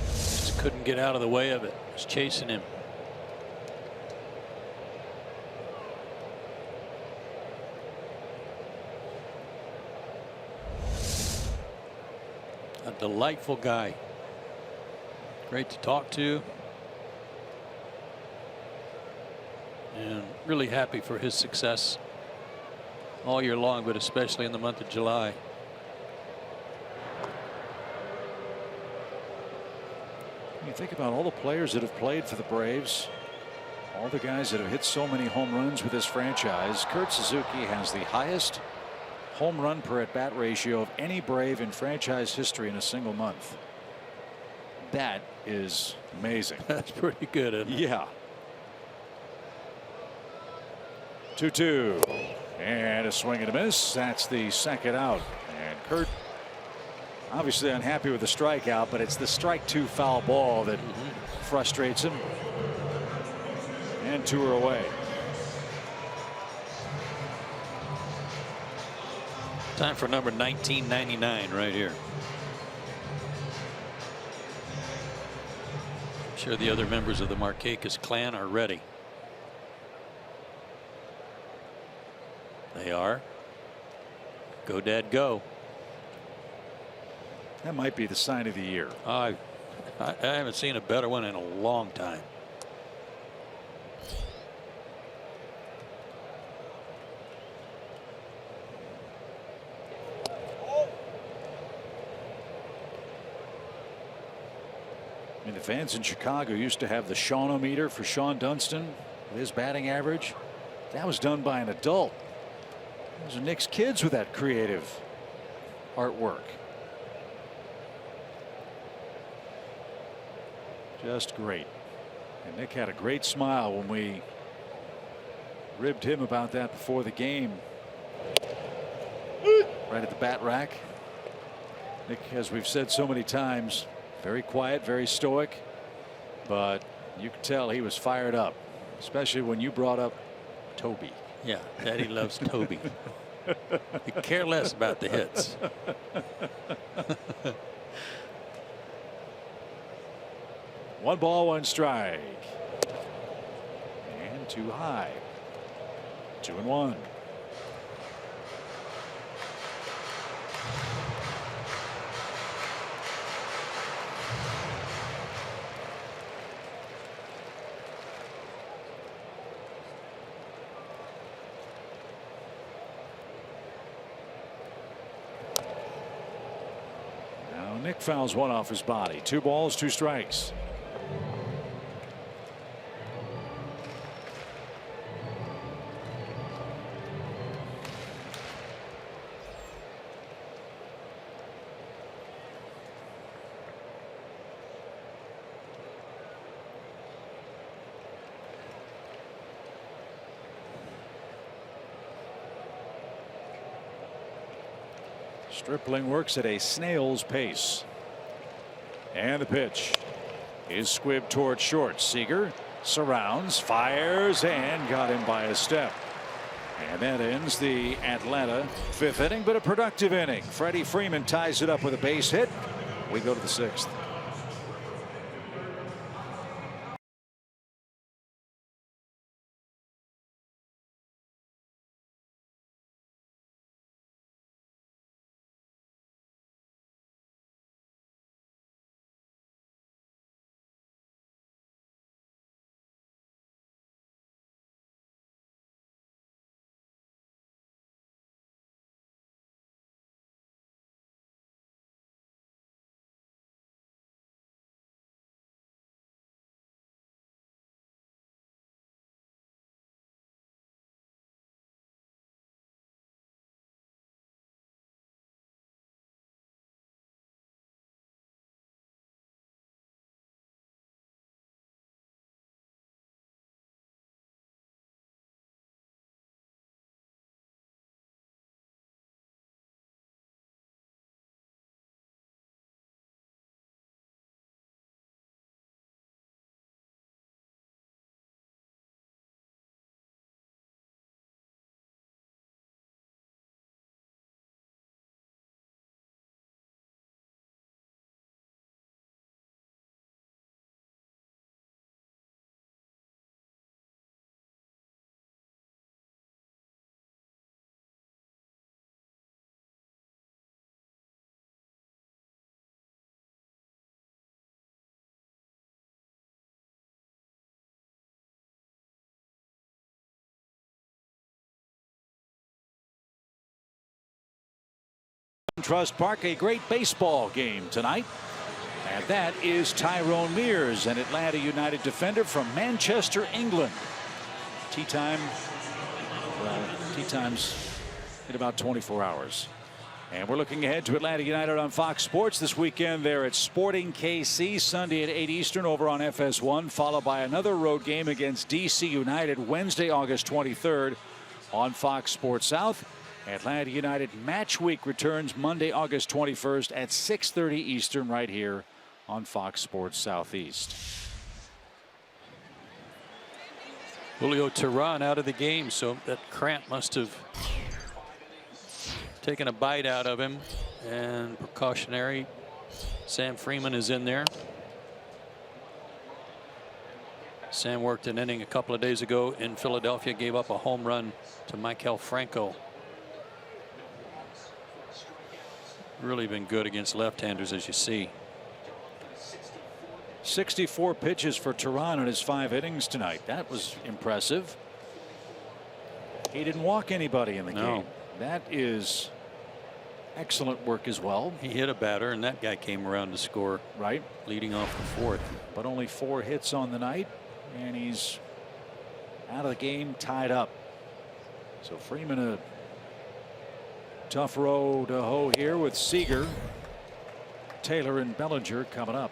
Speaker 8: Just couldn't get out of the way of it. It's chasing him. A delightful guy. Great to talk to. And really happy for his success all year long, but especially in the month of July.
Speaker 7: You think about all the players that have played for the Braves. All the guys that have hit so many home runs with this franchise, Kurt Suzuki has the highest home run per at-bat ratio of any Brave in franchise history in a single month. That is amazing.
Speaker 8: That's pretty good, isn't it?
Speaker 7: Yeah. 2-2. And a swing and a miss. That's the second out. And Kurt obviously unhappy with the strikeout, but it's the strike 2 foul ball that frustrates him. And 2 are away.
Speaker 8: Time for number 1999 right here. I'm sure the other members of the Markakis clan are ready. They are. Go, Dad, go.
Speaker 7: That might be the sign of the year.
Speaker 8: I haven't seen a better one in a long time.
Speaker 7: I mean, the fans in Chicago used to have the Shawnometer for Sean Dunston with his batting average. That was done by an adult. Those are Nick's kids with that creative artwork. Just great. And Nick had a great smile when we ribbed him about that before the game. Right at the bat rack. Nick, as we've said so many times, very quiet, very stoic, but you could tell he was fired up, especially when you brought up Toby.
Speaker 8: Yeah, Daddy loves Toby. He care less about the hits.
Speaker 7: One ball, one strike. And too high. 2-1. Now Nick fouls one off his body. 2 balls, 2 strikes. Stripling works at a snail's pace. And the pitch is squibbed toward short. Seager surrounds, fires, and got him by a step. And that ends the Atlanta 5th inning, but a productive inning. Freddie Freeman ties it up with a base hit. We go to the 6th. Trust Park, a great baseball game tonight And that is Tyrone Mears, an Atlanta United defender from Manchester, England. Tea time's in about 24 hours. And we're looking ahead to Atlanta United on Fox Sports this weekend. They're at Sporting KC Sunday at 8 Eastern over on FS1, followed by another road game against DC United Wednesday, August 23rd on Fox Sports South. Atlanta United match week returns Monday, August 21st at 6:30 Eastern right here on Fox Sports Southeast.
Speaker 8: Julio Teheran out of the game, so that cramp must have taken a bite out of him. And precautionary, Sam Freeman is in there. Sam worked an inning a couple of days ago in Philadelphia, gave up a home run to Maikel Franco. Really been good against left-handers, as you see.
Speaker 7: 64 pitches for Teheran in his 5 innings tonight. That was impressive. He didn't walk anybody in the game. That is excellent work as well.
Speaker 8: He hit a batter, and that guy came around to score.
Speaker 7: Right.
Speaker 8: Leading off the 4th.
Speaker 7: But only 4 hits on the night, and he's out of the game, tied up. So Freeman a tough row to hoe here with Seager, Taylor, and Bellinger coming up.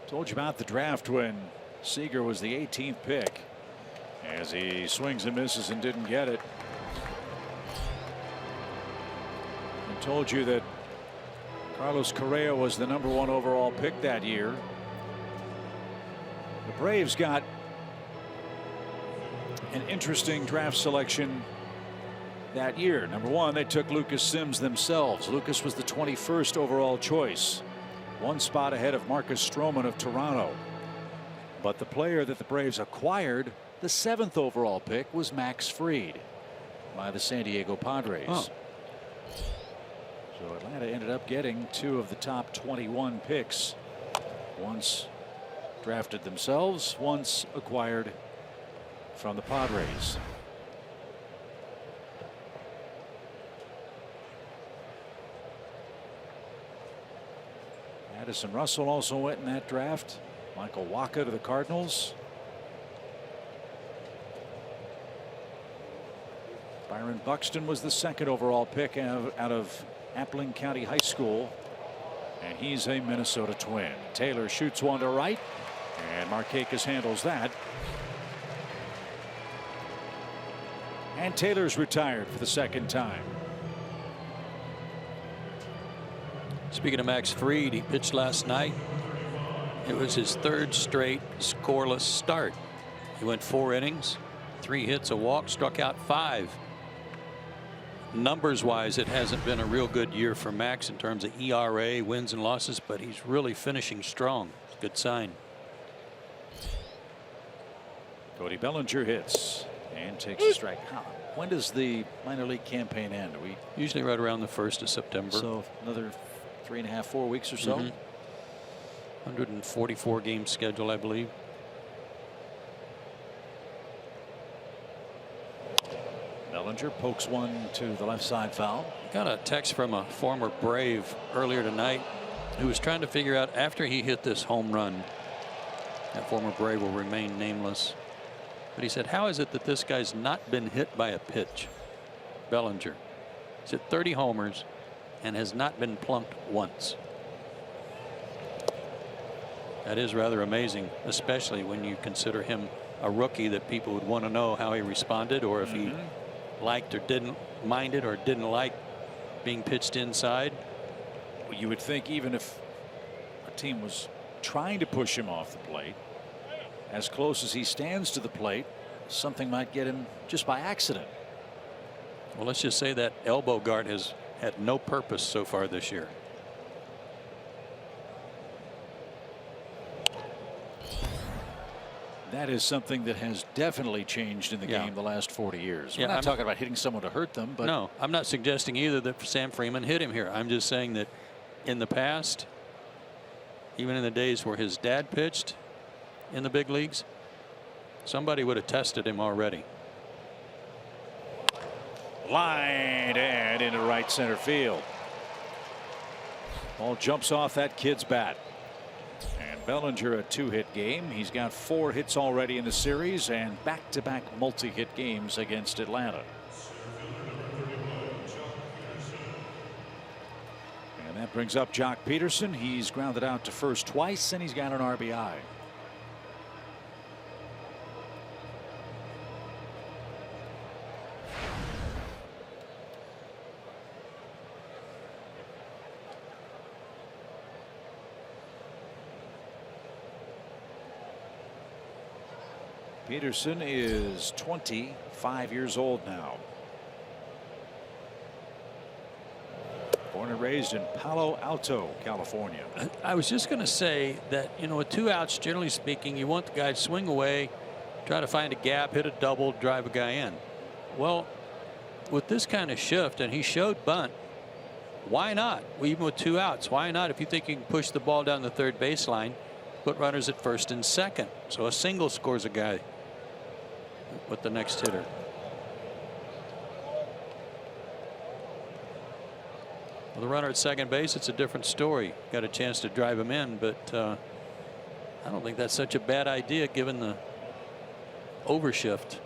Speaker 7: Told you about the draft when Seager was the 18th pick, as he swings and misses and didn't get it. And told you that Carlos Correa was the #1 overall pick that year. The Braves got an interesting draft selection that year. #1, they took Lucas Sims themselves. Lucas was the 21st overall choice, 1 spot ahead of Marcus Stroman of Toronto. But the player that the Braves acquired, the 7th overall pick, was Max Fried by the San Diego Padres.
Speaker 8: Oh.
Speaker 7: So Atlanta ended up getting 2 of the top 21 picks. Once drafted themselves, once acquired from the Padres. Addison Russell also went in that draft. Michael Wacha to the Cardinals. Byron Buxton was the 2nd overall pick out of Appling County High School, and he's a Minnesota Twin. Taylor shoots one to right, and Markakis handles that. And Taylor's retired for the 2nd time.
Speaker 8: Speaking of Max Fried, he pitched last night. It was his 3rd straight scoreless start. He went 4 innings, 3 hits, a walk, struck out 5. Numbers wise, it hasn't been a real good year for Max in terms of ERA, wins and losses, but he's really finishing strong. Good sign.
Speaker 7: Cody Bellinger hits and takes a strike. When does the minor league campaign end? Are we
Speaker 8: usually right around the 1st of September.
Speaker 7: So another 3.5, 4 weeks or so.
Speaker 8: 144 game schedule, I believe.
Speaker 7: Bellinger pokes one to the left side foul.
Speaker 8: Got a text from a former Brave earlier tonight who was trying to figure out, after he hit this home run, that former Brave will remain nameless, but he said, how is it that this guy's not been hit by a pitch? Bellinger. He's hit 30 homers and has not been plunked once. That is rather amazing, especially when you consider him a rookie that people would want to know how he responded, or if he liked or didn't mind it, or didn't like being pitched inside.
Speaker 7: Well, you would think even if a team was trying to push him off the plate, as close as he stands to the plate, something might get him just by accident.
Speaker 8: Well, let's just say that elbow guard has had no purpose so far this year.
Speaker 7: That is something that has definitely changed in the game the last 40 years. We're not talking about hitting someone to hurt them, but
Speaker 8: no, I'm not suggesting either that Sam Freeman hit him here. I'm just saying that in the past, even in the days where his dad pitched, in the big leagues, somebody would have tested him already.
Speaker 7: Line and into right center field. Ball jumps off that kid's bat. And Bellinger, a 2-hit game. He's got 4 hits already in the series and back-to-back multi-hit games against Atlanta. And that brings up Jock Peterson. He's grounded out to first twice, and he's got an RBI. Peterson is 25 years old now. Born and raised in Palo Alto, California.
Speaker 8: I was just going to say that, you know, with 2 outs, generally speaking, you want the guy to swing away, try to find a gap, hit a double, drive a guy in. Well, with this kind of shift, and he showed bunt, why not? Even with 2 outs, why not? If you think you can push the ball down the third baseline, put runners at first and second. So a single scores a guy with the next hitter. With the runner at second base, it's a different story. Got a chance to drive him in, but I don't think that's such a bad idea given the overshift.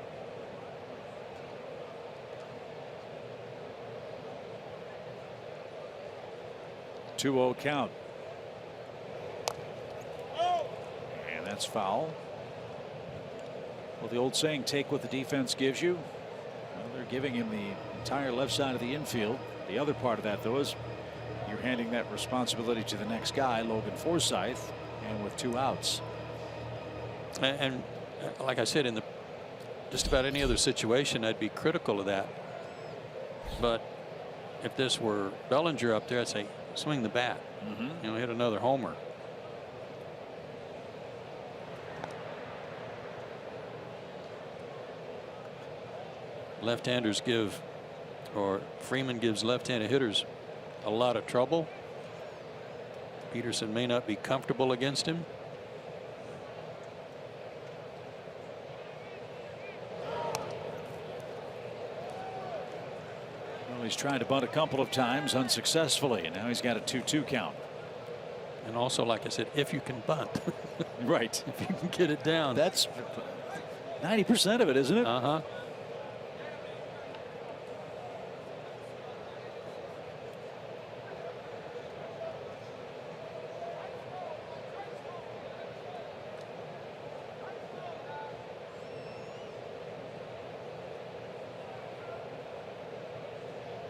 Speaker 7: Two-0 count. And that's foul. Well, the old saying, take what the defense gives you. Well, they're giving him the entire left side of the infield. The other part of that, though, is you're handing that responsibility to the next guy, Logan Forsythe, and with 2 outs.
Speaker 8: And like I said, in the just about any other situation, I'd be critical of that. But if this were Bellinger up there, I'd say swing the bat. You know, hit another homer. Left-handers give, or Freeman gives left-handed hitters a lot of trouble. Peterson may not be comfortable against him.
Speaker 7: Well, he's tried to bunt a couple of times unsuccessfully, and now he's got a 2-2 count.
Speaker 8: And also, like I said, if you can bunt.
Speaker 7: Right.
Speaker 8: If you can get it down.
Speaker 7: That's 90% of it, isn't it?
Speaker 8: Uh-huh.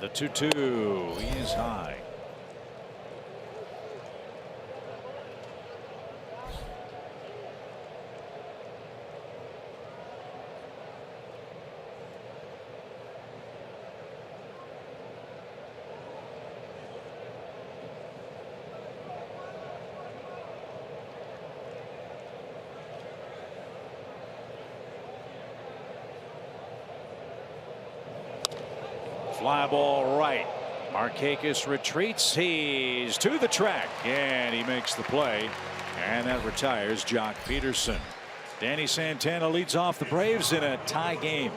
Speaker 7: The 2-2. He is high. Fly ball right. Markakis retreats. He's to the track, and he makes the play, and that retires Jock Peterson. Danny Santana leads off the Braves in a tie game.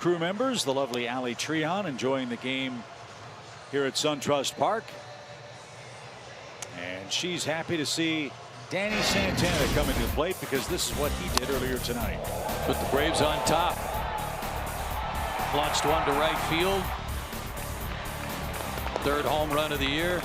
Speaker 7: crew members, the lovely Allie Treon, enjoying the game here at SunTrust Park. And she's happy to see Danny Santana coming to the plate because this is what he did earlier tonight.
Speaker 8: Put the Braves on top. Launched one to right field. Third home run of the year.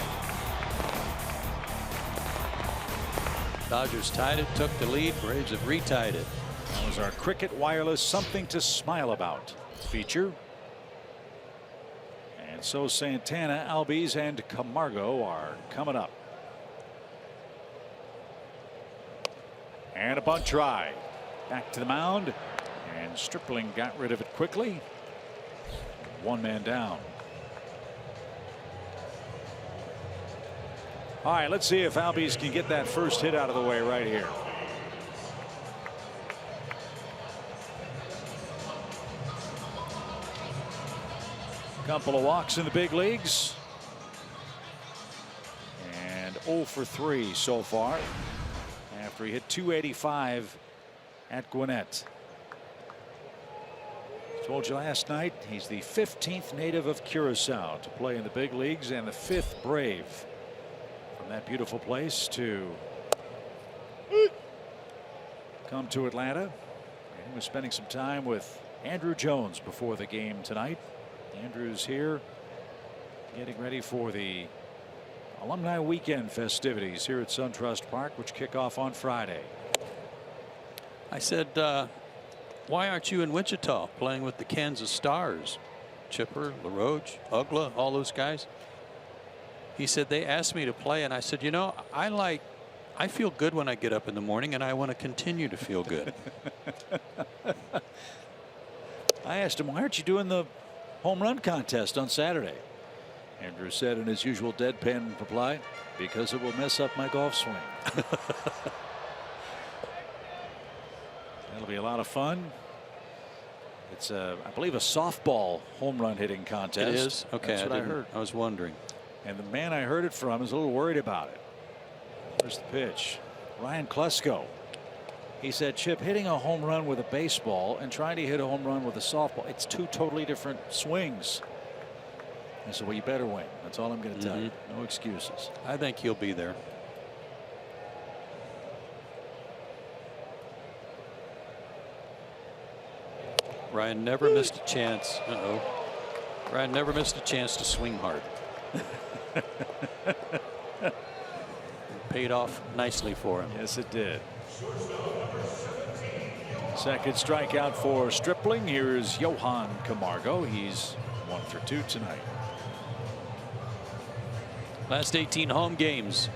Speaker 8: Dodgers tied it, took the lead. Braves have retied it.
Speaker 7: That was our Cricket Wireless Something to Smile About feature. And so Santana, Albies, and Camargo are coming up. And a bunt try. Back to the mound. And Stripling got rid of it quickly. One man down. All right, let's see if Albies can get that first hit out of the way right here. Couple of walks in the big leagues. And 0 for 3 so far after he hit .285 at Gwinnett. Told you last night he's the 15th native of Curacao to play in the big leagues and the 5th Brave from that beautiful place to come to Atlanta. And he was spending some time with Andrew Jones before the game tonight. Andrew's here getting ready for the Alumni Weekend festivities here at SunTrust Park, which kick off on Friday.
Speaker 8: I said, why aren't you in Wichita playing with the Kansas Stars? Chipper, LaRoche, Ugla, all those guys. He said they asked me to play, and I said, you know, I feel good when I get up in the morning, and I want to continue to feel good.
Speaker 7: I asked him, why aren't you doing the home run contest on Saturday? Andrew said in his usual deadpan reply, because it will mess up my golf swing. That'll be a lot of fun. It's I believe a softball home run hitting contest.
Speaker 8: It is? Okay.
Speaker 7: That's what I heard.
Speaker 8: I was wondering.
Speaker 7: And the man I heard it from is a little worried about it. There's the pitch. Ryan Klesko. He said, Chip, hitting a home run with a baseball and trying to hit a home run with a softball, it's two totally different swings. I said, well, you better win. That's all I'm going to tell you. No excuses.
Speaker 8: I think he'll be there. Ryan never missed a chance. Ryan never missed a chance to swing hard. Paid off nicely for him.
Speaker 7: Yes, it did. Second strikeout for Stripling. Here's Johan Camargo. He's 1 for 2 tonight.
Speaker 8: Last 18 home games.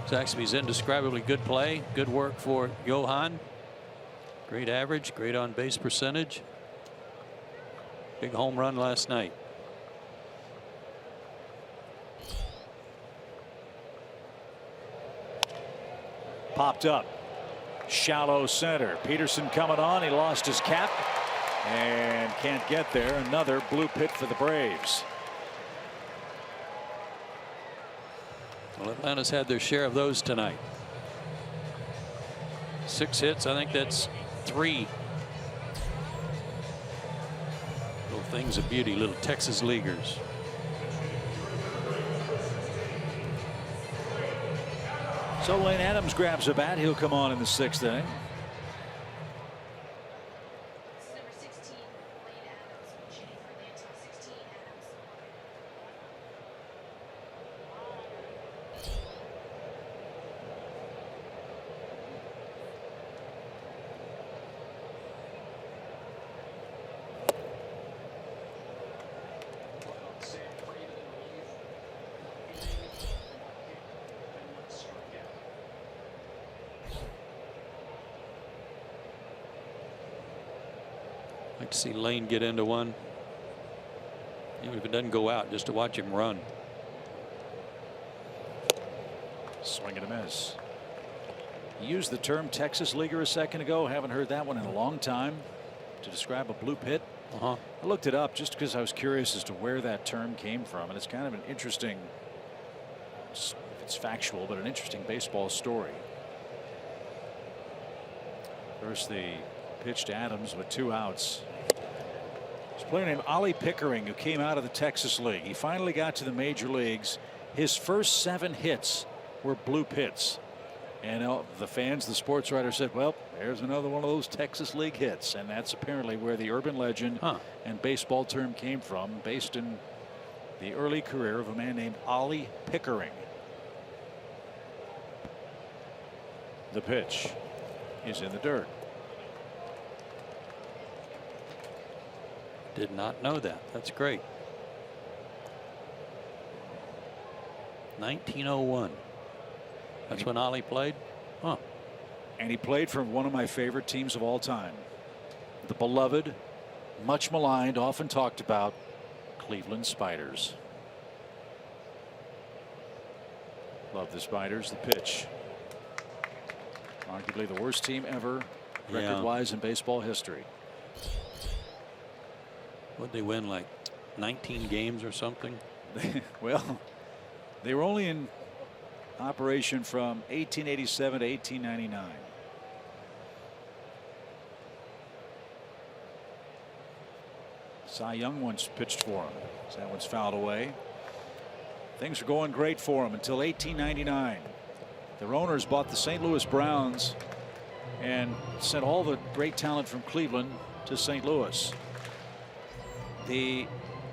Speaker 8: Zaxby's indescribably good play. Good work for Johan. Great average, great on base percentage. Big home run last night.
Speaker 7: Popped up. Shallow center. Peterson coming on. He lost his cap and can't get there. Another blue pit for the Braves.
Speaker 8: Well, Atlanta's had their share of those tonight. 6 hits. I think that's 3. Little things of beauty, little Texas leaguers.
Speaker 7: So Lane Adams grabs a bat. He'll come on in the 6th inning.
Speaker 8: Like to see Lane get into one. Even if it doesn't go out, just to watch him run.
Speaker 7: Swing and a miss. He used the term Texas leaguer a second ago. Haven't heard that one in a long time to describe a blue pit. I looked it up just because I was curious as to where that term came from, and it's kind of an interesting, it's factual, but an interesting baseball story. First the pitch to Adams with 2 outs. There's a player named Ollie Pickering who came out of the Texas League. He finally got to the major leagues. His first 7 hits were blue pits. And the fans, the sports writer said, well, there's another one of those Texas League hits. And that's apparently where the urban legend and baseball term came from, based in the early career of a man named Ollie Pickering. The pitch is in the dirt.
Speaker 8: Did not know that. That's great. 1901. That's when Ollie played. Huh.
Speaker 7: And he played for one of my favorite teams of all time. The beloved, much maligned, often talked about Cleveland Spiders. Love the Spiders. The pitch. Arguably the worst team ever, record-wise, in baseball history.
Speaker 8: Would they win like 19 games or something?
Speaker 7: Well, they were only in operation from 1887 to 1899. Cy Young once pitched for him. So that one's fouled away. Things were going great for him until 1899. Their owners bought the St. Louis Browns and sent all the great talent from Cleveland to St. Louis. The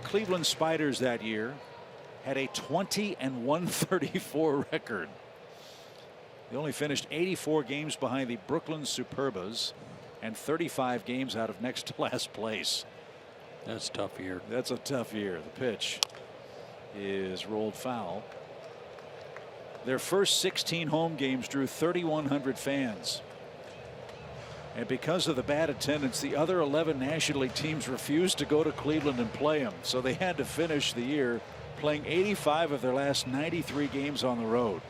Speaker 7: Cleveland Spiders that year had a 20-134 record. They only finished 84 games behind the Brooklyn Superbas and 35 games out of next to last place.
Speaker 8: That's a tough year.
Speaker 7: That's a tough year. The pitch is rolled foul. Their first 16 home games drew 3,100 fans. And because of the bad attendance, the other 11 National League teams refused to go to Cleveland and play them. So they had to finish the year playing 85 of their last 93 games on the road.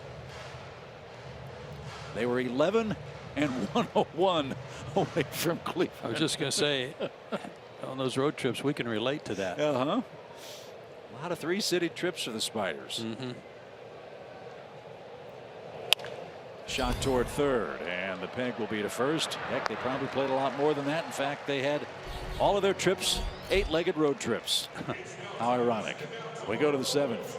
Speaker 7: They were 11-101 away from Cleveland.
Speaker 8: I was just going to say, on those road trips, we can relate to that.
Speaker 7: A lot of 3-city trips for the Spiders. Shot toward third, and the peg will be to first. Heck, they probably played a lot more than that. In fact, they had all of their trips 8-legged road trips. How ironic. We go to the 7th.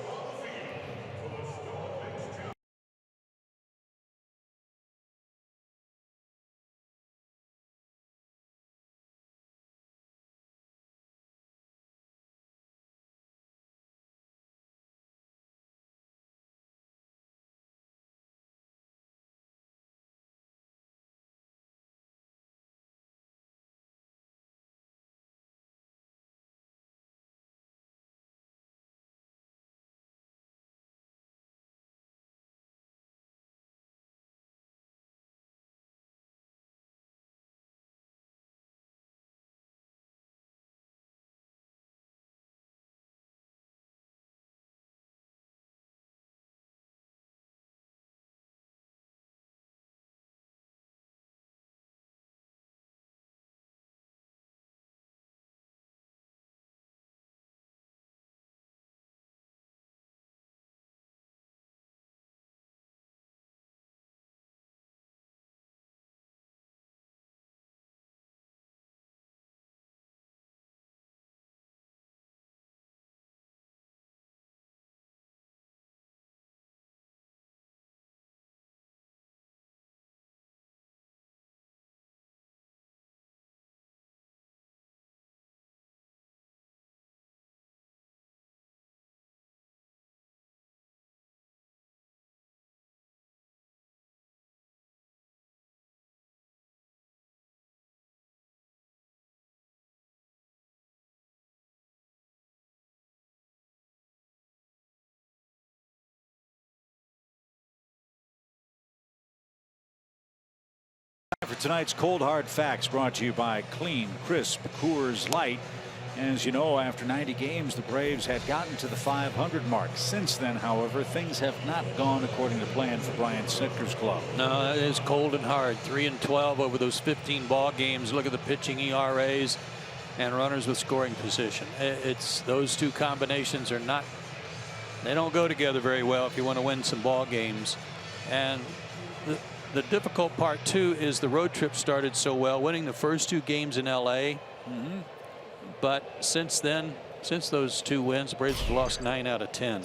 Speaker 7: For tonight's Cold Hard Facts, brought to you by Clean, Crisp Coors Light. As you know, after 90 games, the Braves had gotten to the 500 mark. Since then, however, things have not gone according to plan for Brian Snitker's club.
Speaker 8: No, it is cold and hard. 3-12 over those 15 ball games. Look at the pitching ERAs and runners with scoring position. It's those two combinations are not, they don't go together very well if you want to win some ball games. And the difficult part too is the road trip started so well, winning the first 2 games in LA. But since then, since those 2 wins, the Braves have lost 9 out of 10,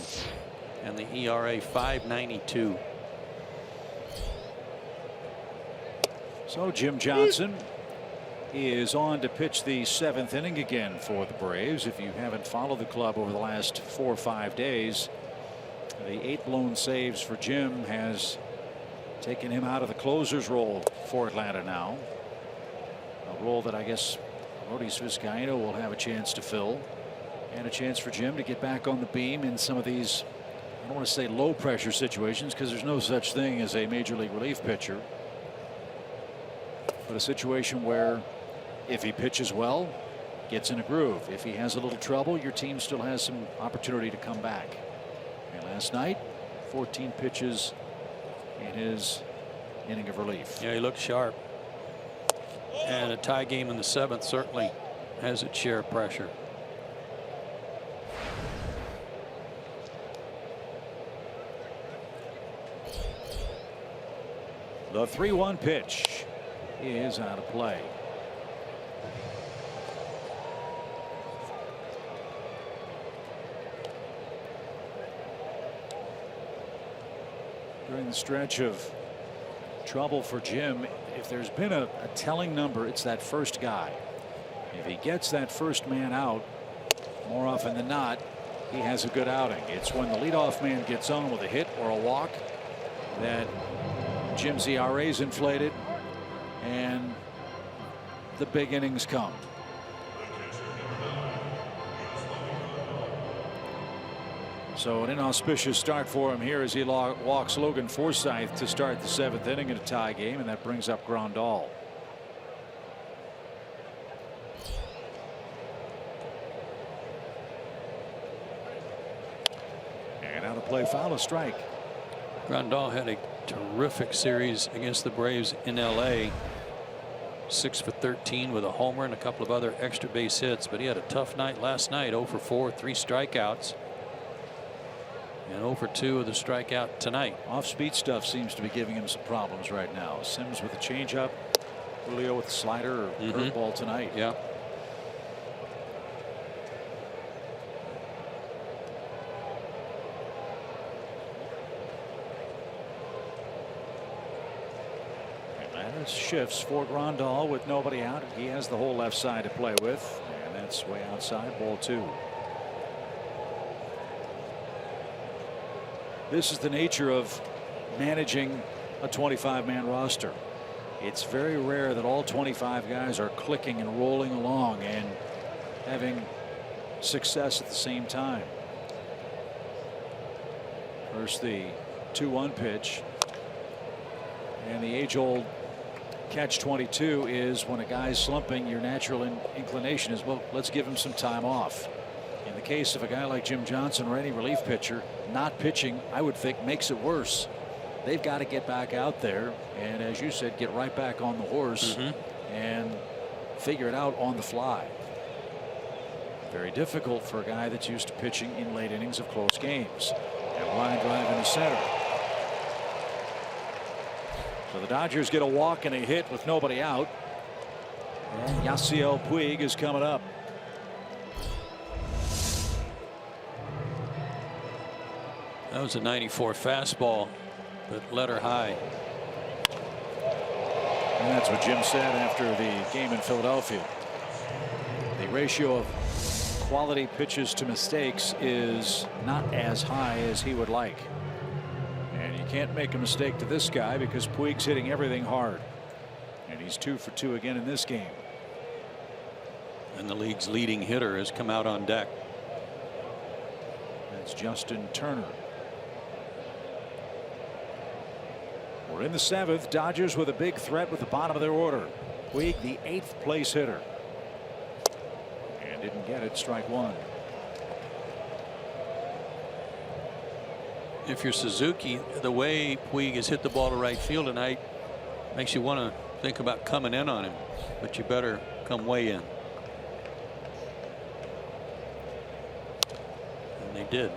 Speaker 8: and the ERA 5.92.
Speaker 7: So Jim Johnson is on to pitch the 7th inning again for the Braves. If you haven't followed the club over the last 4 or 5 days, the 8 blown saves for Jim has taken him out of the closer's role for Atlanta now. A role that I guess Rodis Vizcaíno will have a chance to fill, and a chance for Jim to get back on the beam in some of these, I don't want to say low pressure situations, because there's no such thing as a major league relief pitcher, but a situation where if he pitches well, gets in a groove. If he has a little trouble, your team still has some opportunity to come back. And last night, 14 pitches in his inning of relief.
Speaker 8: Yeah, he looked sharp. And a tie game in the 7th certainly has its share of pressure.
Speaker 7: The 3-1 pitch is out of play. During the stretch of trouble for Jim, if there's been a telling number, it's that first guy. If he gets that first man out, more often than not, he has a good outing. It's when the leadoff man gets on with a hit or a walk that Jim's ERA is inflated and the big innings come. So an inauspicious start for him here as he walks Logan Forsythe to start the 7th inning in a tie game, and that brings up Grandal. And out of play, foul, a strike.
Speaker 8: Grandal had a terrific series against the Braves in LA. 6 for 13 with a homer and a couple of other extra base hits, but he had a tough night last night. 0 for 4, 3 strikeouts. And 0 for 2 with a strikeout tonight.
Speaker 7: Off-speed stuff seems to be giving him some problems right now. Sims with a changeup, Julio with a slider or curveball tonight.
Speaker 8: Yeah.
Speaker 7: And shifts for Grandal with nobody out. He has the whole left side to play with, and that's way outside. Ball 2. This is the nature of managing a 25-man roster. It's very rare that all 25 guys are clicking and rolling along and having success at the same time. First the 2-1 pitch, and the age-old catch-22 is when a guy's slumping, your natural inclination is, well, let's give him some time off. In the case of a guy like Jim Johnson or any relief pitcher, not pitching, I would think, makes it worse. They've got to get back out there and, as you said, get right back on the horse and figure it out on the fly. Very difficult for a guy that's used to pitching in late innings of close games. And line drive in the center. So the Dodgers get a walk and a hit with nobody out. And Yasiel Puig is coming up.
Speaker 8: That was a 94 fastball that led her high.
Speaker 7: And that's what Jim said after the game in Philadelphia. The ratio of quality pitches to mistakes is not as high as he would like. And you can't make a mistake to this guy because Puig's hitting everything hard. And he's 2 for 2 again in this game.
Speaker 8: And the league's leading hitter has come out on deck.
Speaker 7: That's Justin Turner. We're in the 7th. Dodgers with a big threat with the bottom of their order. Puig, the 8th place hitter. And didn't get it. Strike 1.
Speaker 8: If you're Suzuki, the way Puig has hit the ball to right field tonight makes you want to think about coming in on him, but you better come way in. And they did.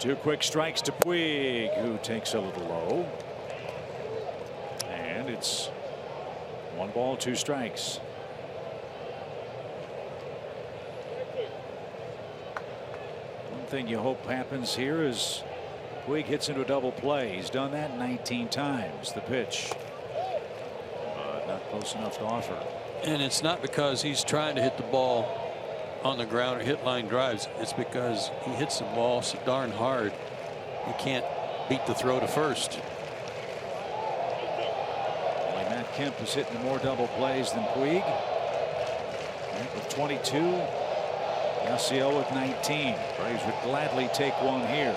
Speaker 7: 2 quick strikes to Puig, who takes a little low. And it's 1 ball, 2 strikes. One thing you hope happens here is Puig hits into a double play. He's done that 19 times. The pitch not close enough to offer.
Speaker 8: And it's not because he's trying to hit the ball on the ground or hit line drives. It's because he hits the ball so darn hard you can't beat the throw to first.
Speaker 7: Only Matt Kemp is hitting more double plays than Puig. Kemp with 22. Yasiel with 19. Braves would gladly take one here.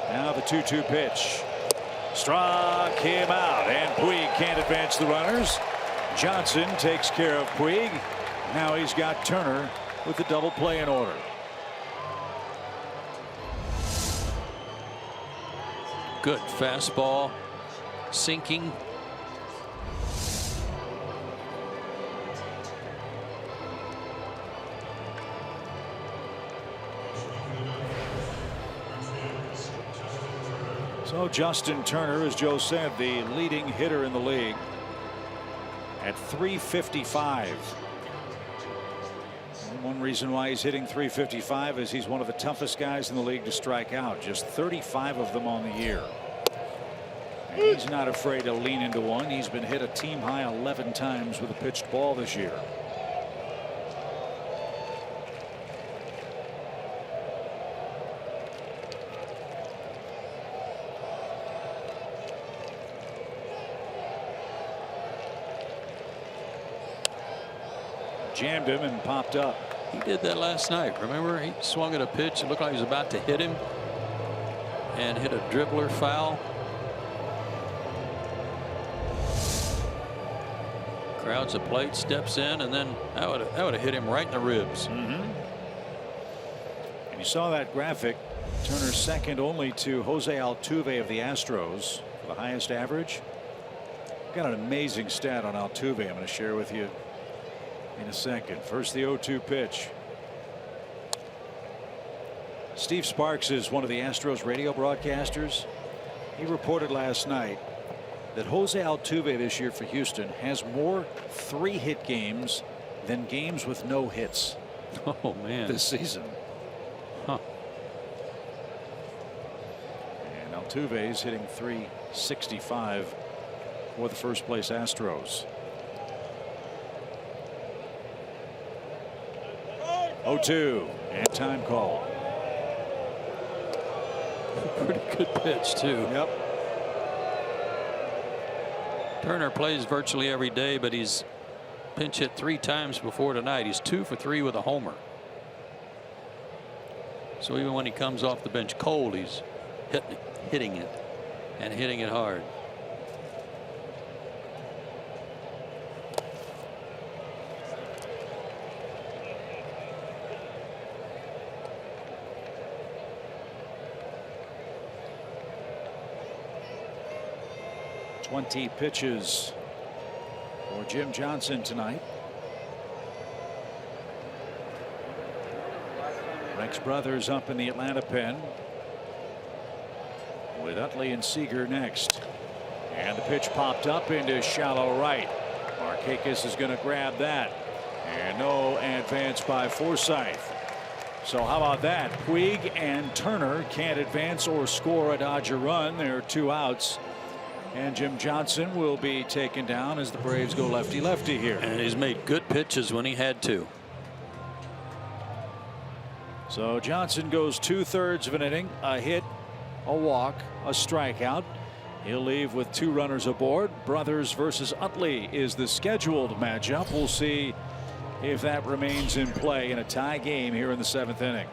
Speaker 7: Now the 2-2 pitch. Struck him out, and Puig can't advance the runners. Johnson takes care of Puig. Now he's got Turner with the double play in order.
Speaker 8: Good fastball, sinking.
Speaker 7: So Justin Turner, as Joe said, the leading hitter in the league at 355. And one reason why he's hitting 355 is he's one of the toughest guys in the league to strike out. Just 35 of them on the year. And he's not afraid to lean into one. He's been hit a team high 11 times with a pitched ball this year. Jammed him and popped up.
Speaker 8: He did that last night. Remember, he swung at a pitch. It looked like he was about to hit him and hit a dribbler foul. Crowds the plate, steps in, and then that would have hit him right in the ribs.
Speaker 7: And you saw that graphic. Turner second only to Jose Altuve of the Astros for the highest average. Got an amazing stat on Altuve I'm going to share with you in a second. First, the 0-2 pitch. Steve Sparks is one of the Astros radio broadcasters. He reported last night that Jose Altuve this year for Houston has more 3-hit games than games with no hits.
Speaker 8: Oh man,
Speaker 7: this season.
Speaker 8: Huh.
Speaker 7: And Altuve is hitting 365 for the first place Astros. 0-2 and time call.
Speaker 8: Pretty good pitch too.
Speaker 7: Yep.
Speaker 8: Turner plays virtually every day, but he's pinch hit 3 times before tonight. He's 2 for 3 with a homer. So even when he comes off the bench cold, he's hitting it and hitting it hard.
Speaker 7: Twenty pitches for Jim Johnson tonight. Rex Brothers up in the Atlanta pen with Utley and Seager next. And the pitch popped up into shallow right. Markakis is going to grab that. And no advance by Forsythe. So how about that? Puig and Turner can't advance or score a Dodger run. There are 2 outs. And Jim Johnson will be taken down as the Braves go lefty-lefty here.
Speaker 8: And he's made good pitches when he had to.
Speaker 7: So Johnson goes 2/3 of an inning, a hit, a walk, a strikeout. He'll leave with 2 runners aboard. Brothers versus Utley is the scheduled matchup. We'll see if that remains in play in a tie game here in the 7th inning.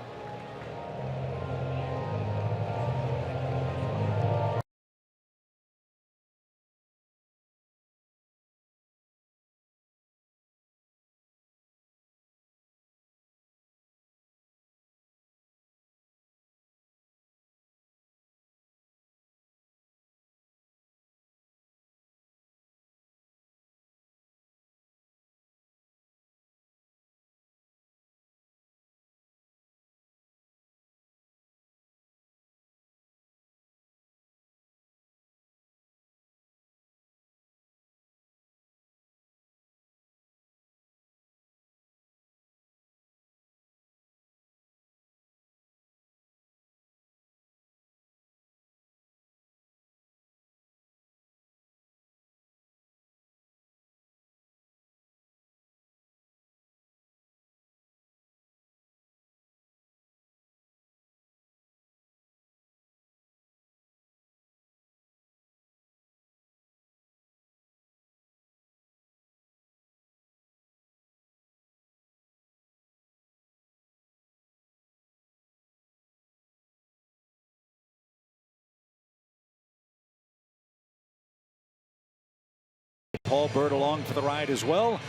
Speaker 7: Paul Bird along for the ride as well.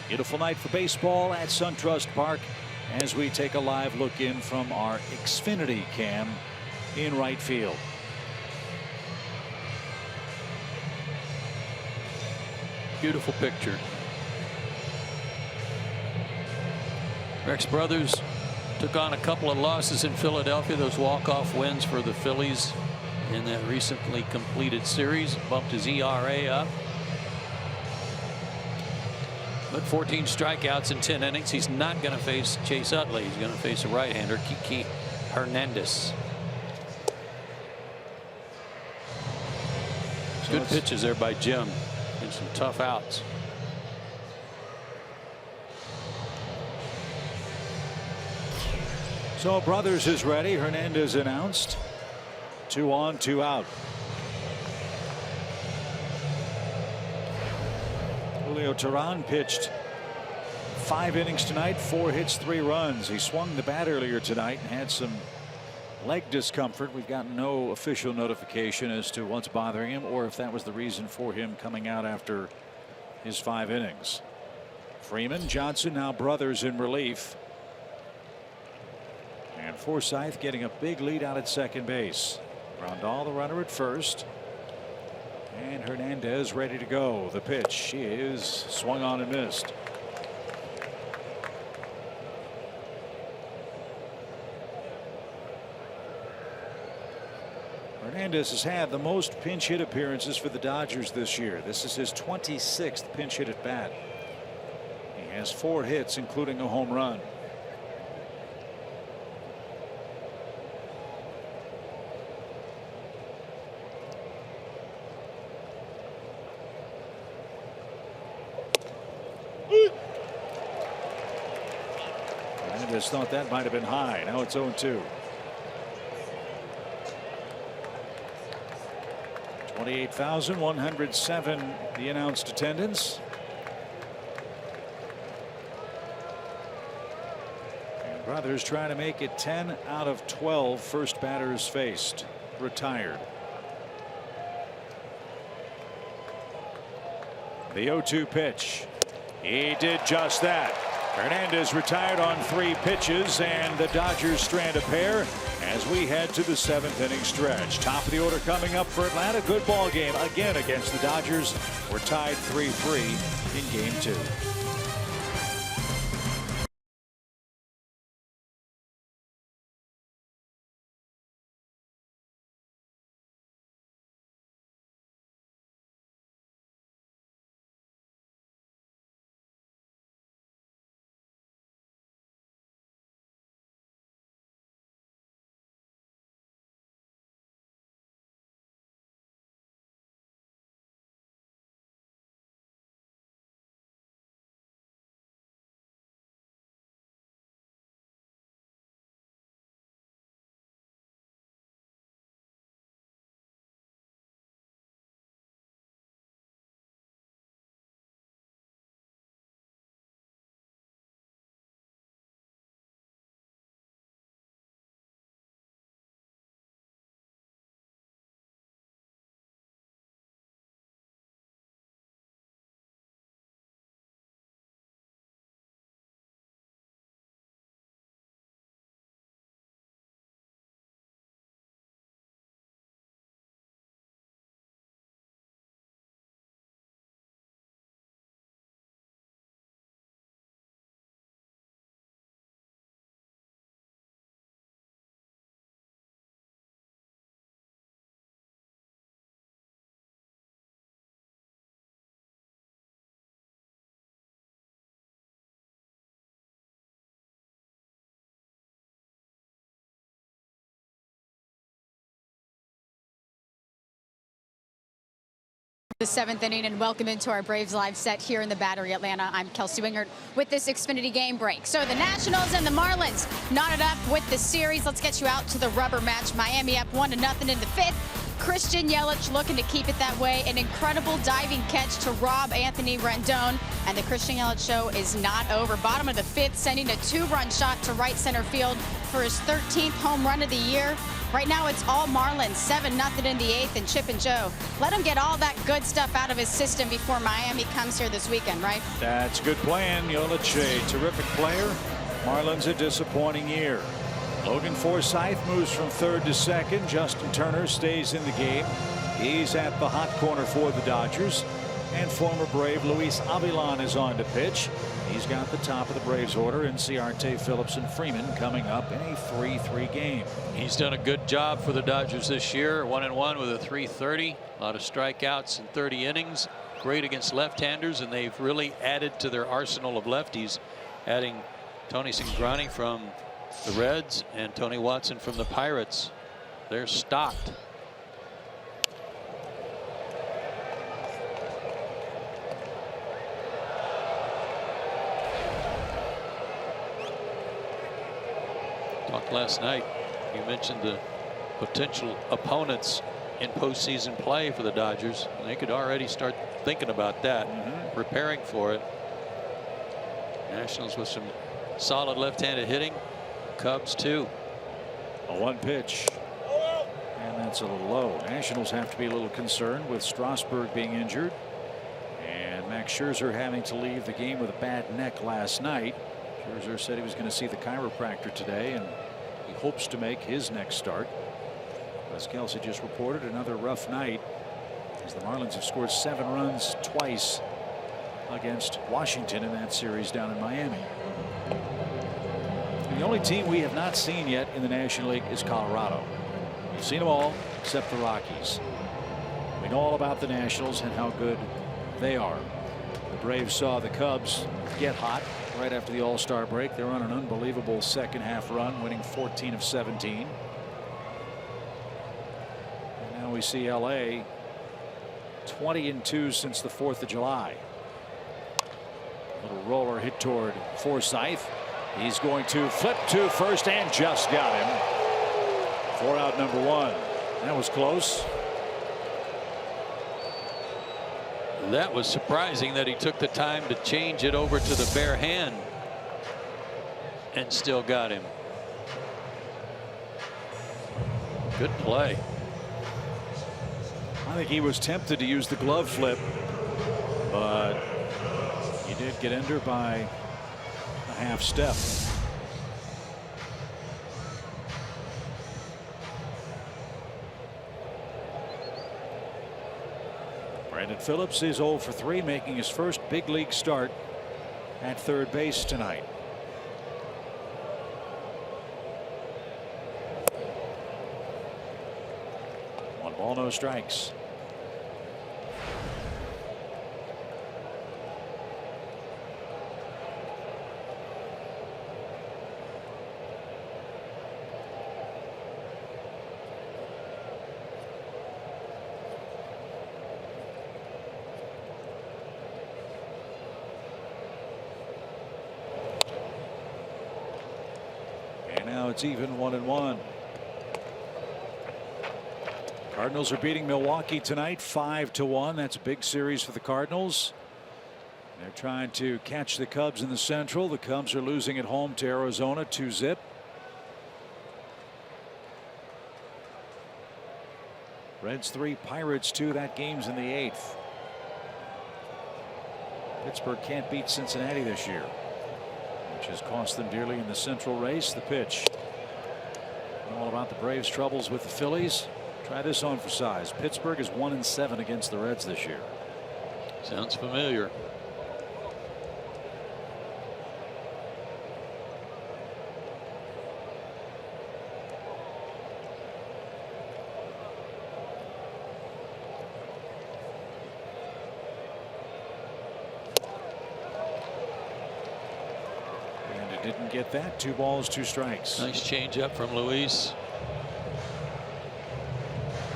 Speaker 7: Beautiful night for baseball at SunTrust Park as we take a live look in from our Xfinity cam in right field.
Speaker 8: Beautiful picture. Rex Brothers took on a couple of losses in Philadelphia, those walk-off wins for the Phillies in that recently completed series, bumped his ERA up. But 14 strikeouts in 10 innings. He's not going to face Chase Utley. He's going to face a right-hander, Kiki Hernandez. Good pitches there by Jim and some tough outs.
Speaker 7: So Brothers is ready. Hernandez announced. 2 on, 2 out. Julio Teheran pitched 5 innings tonight, 4 hits, 3 runs. He swung the bat earlier tonight and had some leg discomfort. We've gotten no official notification as to what's bothering him or if that was the reason for him coming out after his 5 innings. Freeman, Johnson, now Brothers in relief. And Forsythe getting a big lead out at second base. Grandal the runner at first. And Hernandez ready to go. The pitch. She is swung on and missed. Hernandez has had the most pinch hit appearances for the Dodgers this year. This is his 26th pinch hit at bat. He has 4 hits, including a home run. Hernandez thought that might have been high. Now it's 0-2. 28,107 the announced attendance. And Brothers trying to make it 10 out of 12 first batters faced retired. The 0-2 pitch. He did just that. Hernandez retired on 3 pitches, and the Dodgers strand a pair as we head to the 7th inning stretch. Top of the order coming up for Atlanta. Good ball game again against the Dodgers. We're tied 3-3 in game 2.
Speaker 11: The 7th inning, and welcome into our Braves live set here in the Battery, Atlanta. I'm Kelsey Wingert with this Xfinity game break. So the Nationals and the Marlins knotted up with the series. Let's get you out to the rubber match. Miami up 1-0 in the 5th. Christian Yelich looking to keep it that way. An incredible diving catch to rob Anthony Rendon. And the Christian Yelich show is not over. Bottom of the 5th, sending a 2-run shot to right center field for his 13th home run of the year. Right now it's all Marlins, 7-0 in the 8th, and Chip and Joe. Let him get all that good stuff out of his system before Miami comes here this weekend, right?
Speaker 7: That's a good plan. Yelich, a terrific player. Marlins a disappointing year. Logan Forsythe moves from 3rd to 2nd. Justin Turner stays in the game. He's at the hot corner for the Dodgers. And former Brave Luis Avilan is on to pitch. He's got the top of the Braves order, and Ciarte, Phillips, and Freeman coming up in a 3-3 game.
Speaker 8: He's done a good job for the Dodgers this year. 1-1 with a .330. A lot of strikeouts in 30 innings. Great against left-handers, and they've really added to their arsenal of lefties, adding Tony Cingrani from the Reds and Tony Watson from the Pirates. They're stocked. Talked last night. You mentioned the potential opponents in postseason play for the Dodgers. They could already start thinking about that, preparing for it. Nationals with some solid left-handed hitting. Cubs too.
Speaker 7: A 1 pitch. And that's a little low. Nationals have to be a little concerned with Strasburg being injured. And Max Scherzer having to leave the game with a bad neck last night. Scherzer said he was going to see the chiropractor today, and he hopes to make his next start. As Kelsey just reported, another rough night as the Marlins have scored 7 runs twice against Washington in that series down in Miami. The only team we have not seen yet in the National League is Colorado. We've seen them all except the Rockies. We know all about the Nationals and how good they are. The Braves saw the Cubs get hot right after the All-Star break. They're on an unbelievable second half run, winning 14 of 17. And now we see LA 20-2 since the 4th of July. Little roller hit toward Forsythe. He's going to flip to first and just got him. 4-out number 1. That was close.
Speaker 8: That was surprising that he took the time to change it over to the bare hand and still got him. Good play.
Speaker 7: I think he was tempted to use the glove flip, but he did get under by a half step. Brandon Phillips is 0 for 3, making his first big league start at third base tonight. One ball, no strikes. Now it's even 1-1. Cardinals are beating Milwaukee tonight 5-1. That's a big series for the Cardinals. They're trying to catch the Cubs in the Central. The Cubs are losing at home to Arizona 2-0. Reds 3, Pirates 2. That game's in the 8th. Pittsburgh can't beat Cincinnati this year, which has cost them dearly in the Central race. The pitch. All about the Braves' troubles with the Phillies. Try this on for size. Pittsburgh is 1-7 against the Reds this year.
Speaker 8: Sounds familiar.
Speaker 7: Didn't get that. 2 balls, 2 strikes.
Speaker 8: Nice change up from Luis.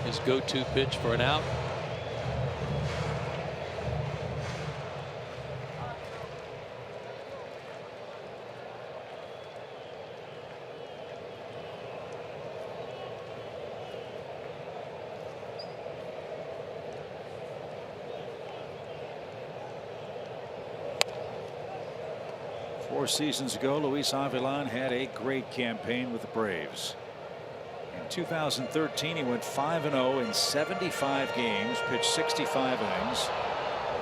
Speaker 8: His go-to pitch for an out.
Speaker 7: 4 seasons ago, Luis Avilan had a great campaign with the Braves. In 2013, he went 5-0 in 75 games, pitched 65 innings,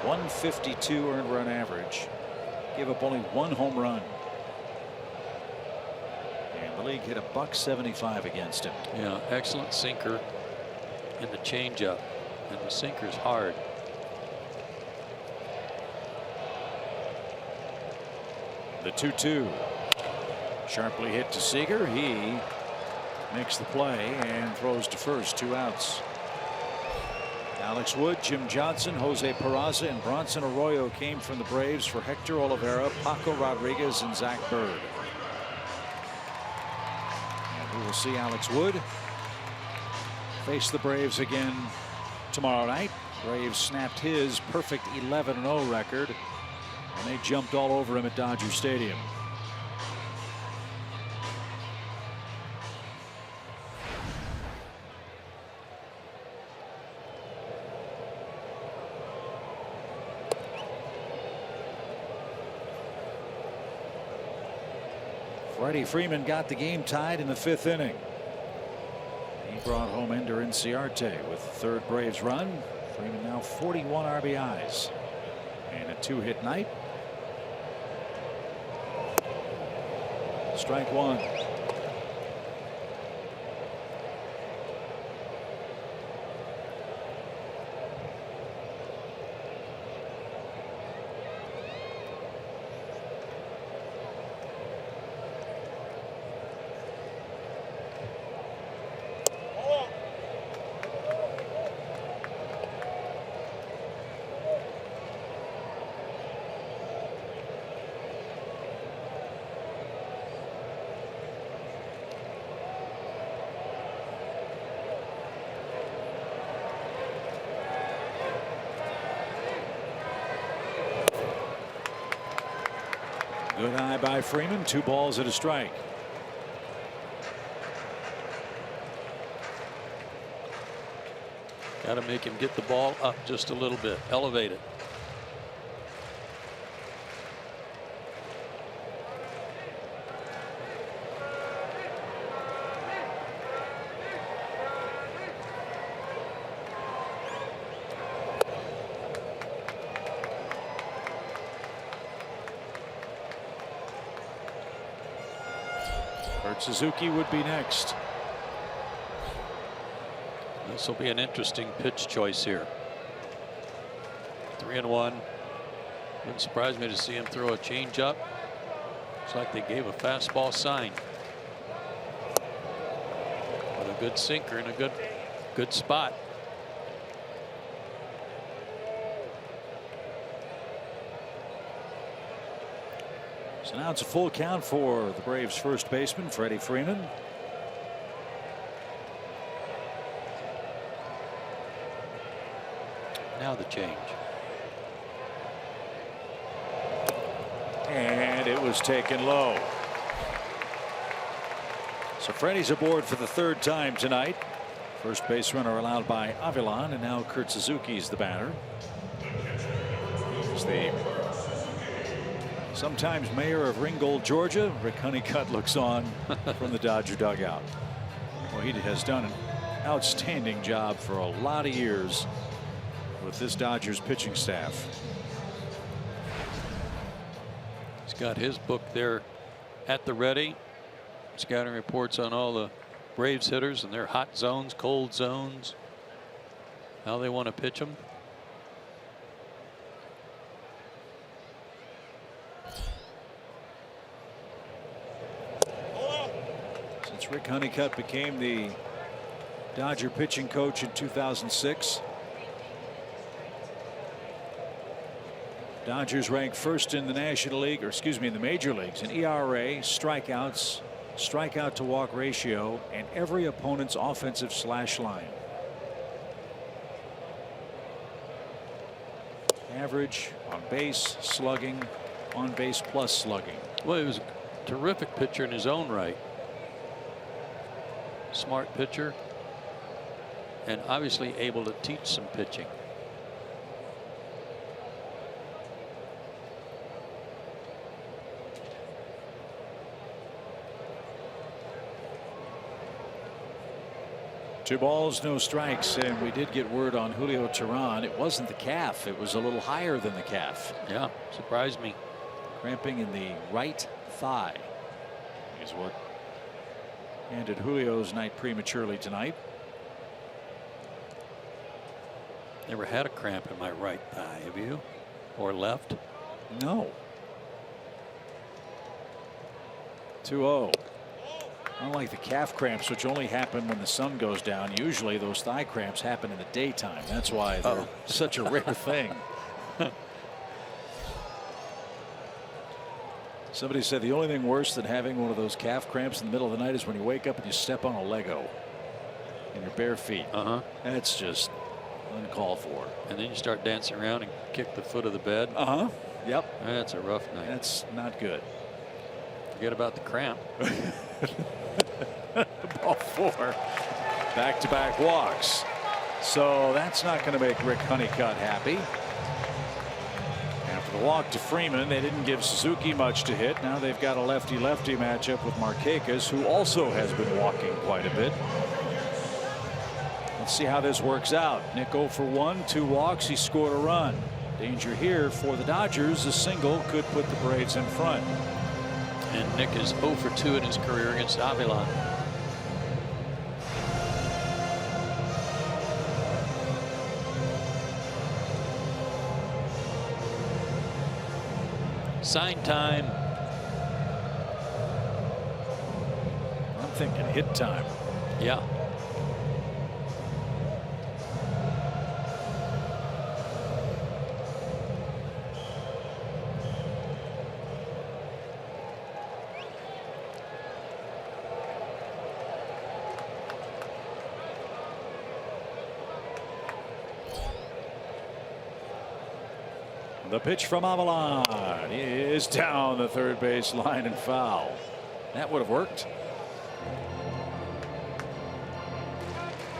Speaker 7: 152 earned run average, gave up only 1 home run. And the league hit $175 against him.
Speaker 8: Yeah, excellent sinker and the changeup, and the sinker's hard.
Speaker 7: The 2-2. Sharply hit to Seager. He makes the play and throws to first. 2 outs. Alex Wood, Jim Johnson, Jose Peraza, and Bronson Arroyo came from the Braves for Hector Oliveira, Paco Rodriguez, and Zach Bird. And we will see Alex Wood face the Braves again tomorrow night. Braves snapped his perfect 11-0 record, and they jumped all over him at Dodger Stadium. Freddie Freeman got the game tied in the 5th inning. He brought home Ender Inciarte with the 3rd Braves run. Freeman now 41 RBIs and a 2-hit night. Strike 1. Good eye by Freeman. 2 balls and a strike.
Speaker 8: Got to make him get the ball up just a little bit, elevate it.
Speaker 7: Suzuki would be next.
Speaker 8: This will be an interesting pitch choice here. 3-1. Wouldn't surprise me to see him throw a changeup. Looks like they gave a fastball sign. With a good sinker in a good spot.
Speaker 7: So now it's a full count for the Braves' first baseman, Freddie Freeman.
Speaker 8: Now the change.
Speaker 7: And it was taken low. So Freddie's aboard for the 3rd time tonight. First base runner allowed by Avilan, and now Kurt Suzuki's the batter. Here's the sometimes mayor of Ringgold, Georgia, Rick Honeycutt, looks on from the Dodger dugout. Well, he has done an outstanding job for a lot of years with this Dodgers pitching staff.
Speaker 8: He's got his book there at the ready. Scouting reports on all the Braves hitters and their hot zones, cold zones, how they want to pitch them.
Speaker 7: Rick Honeycutt became the Dodger pitching coach in 2006. Dodgers ranked 1st in the National League, or excuse me, in the major leagues in ERA, strikeouts, strikeout to walk ratio, and every opponent's offensive slash line. Average, on base, slugging, on base plus slugging.
Speaker 8: Well, he was a terrific pitcher in his own right. Smart pitcher, and obviously able to teach some pitching.
Speaker 7: 2 balls, no strikes, and we did get word on Julio Teheran. It wasn't the calf. It was a little higher than the calf.
Speaker 8: Yeah, surprised me.
Speaker 7: Cramping in the right thigh is what ended Julio's night prematurely tonight.
Speaker 8: Never had a cramp in my right thigh, have you? Or left?
Speaker 7: No. 2-0. Unlike the calf cramps, which only happen when the sun goes down, usually those thigh cramps happen in the daytime. That's why they're such a rare thing. Somebody said the only thing worse than having one of those calf cramps in the middle of the night is when you wake up and you step on a Lego in your bare feet. That's just uncalled for.
Speaker 8: And then you start dancing around and kick the foot of the bed.
Speaker 7: Yep.
Speaker 8: That's a rough night.
Speaker 7: That's not good.
Speaker 8: Forget about the cramp.
Speaker 7: Ball 4. Back-to-back walks. So that's not going to make Rick Honeycutt happy. After the walk to Freeman, they didn't give Suzuki much to hit. Now they've got a lefty-lefty matchup with Markakis, who also has been walking quite a bit. Let's see how this works out. Nick 0 for 1, 2 walks. He scored a run. Danger here for the Dodgers. A single could put the Braves in front.
Speaker 8: And Nick is 0 for 2 in his career against Avila. Sign time.
Speaker 7: I'm thinking hit time.
Speaker 8: Yeah.
Speaker 7: The pitch from Avalon is down the third base line and foul. That would have worked.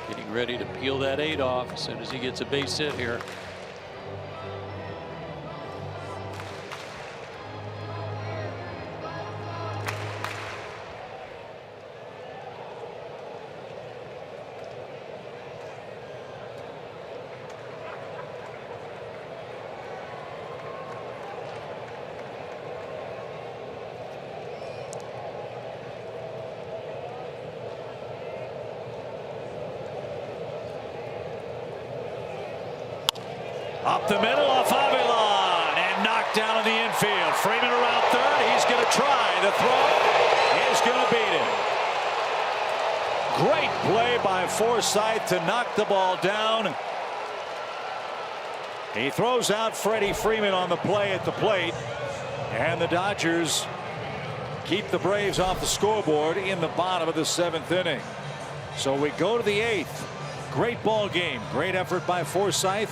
Speaker 8: Getting ready to peel that 8 off as soon as he gets a base hit here.
Speaker 7: Up the middle off Avalon and knocked down in the infield. Freeman around third. He's going to try. The throw is going to beat it. Great play by Forsythe to knock the ball down. He throws out Freddie Freeman on the play at the plate. And the Dodgers keep the Braves off the scoreboard in the bottom of the 7th inning. So we go to the 8th. Great ball game. Great effort by Forsythe.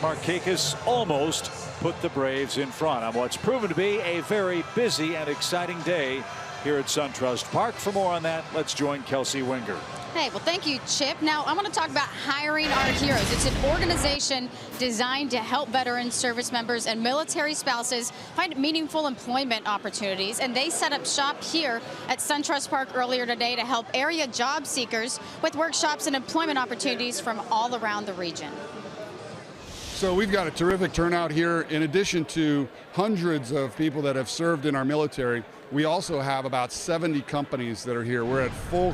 Speaker 7: Markakis almost put the Braves in front on what's proven to be a very busy and exciting day here at SunTrust Park. For more on that, let's join Kelsey Winger.
Speaker 11: Hey, well, thank you, Chip. Now, I want to talk about Hiring Our Heroes. It's an organization designed to help veterans, service members, and military spouses find meaningful employment opportunities. And they set up shop here at SunTrust Park earlier today to help area job seekers with workshops and employment opportunities from all around the region.
Speaker 9: So we've got a terrific turnout here. In addition to hundreds of people that have served in our military, we also have about 70 companies that are here. We're at full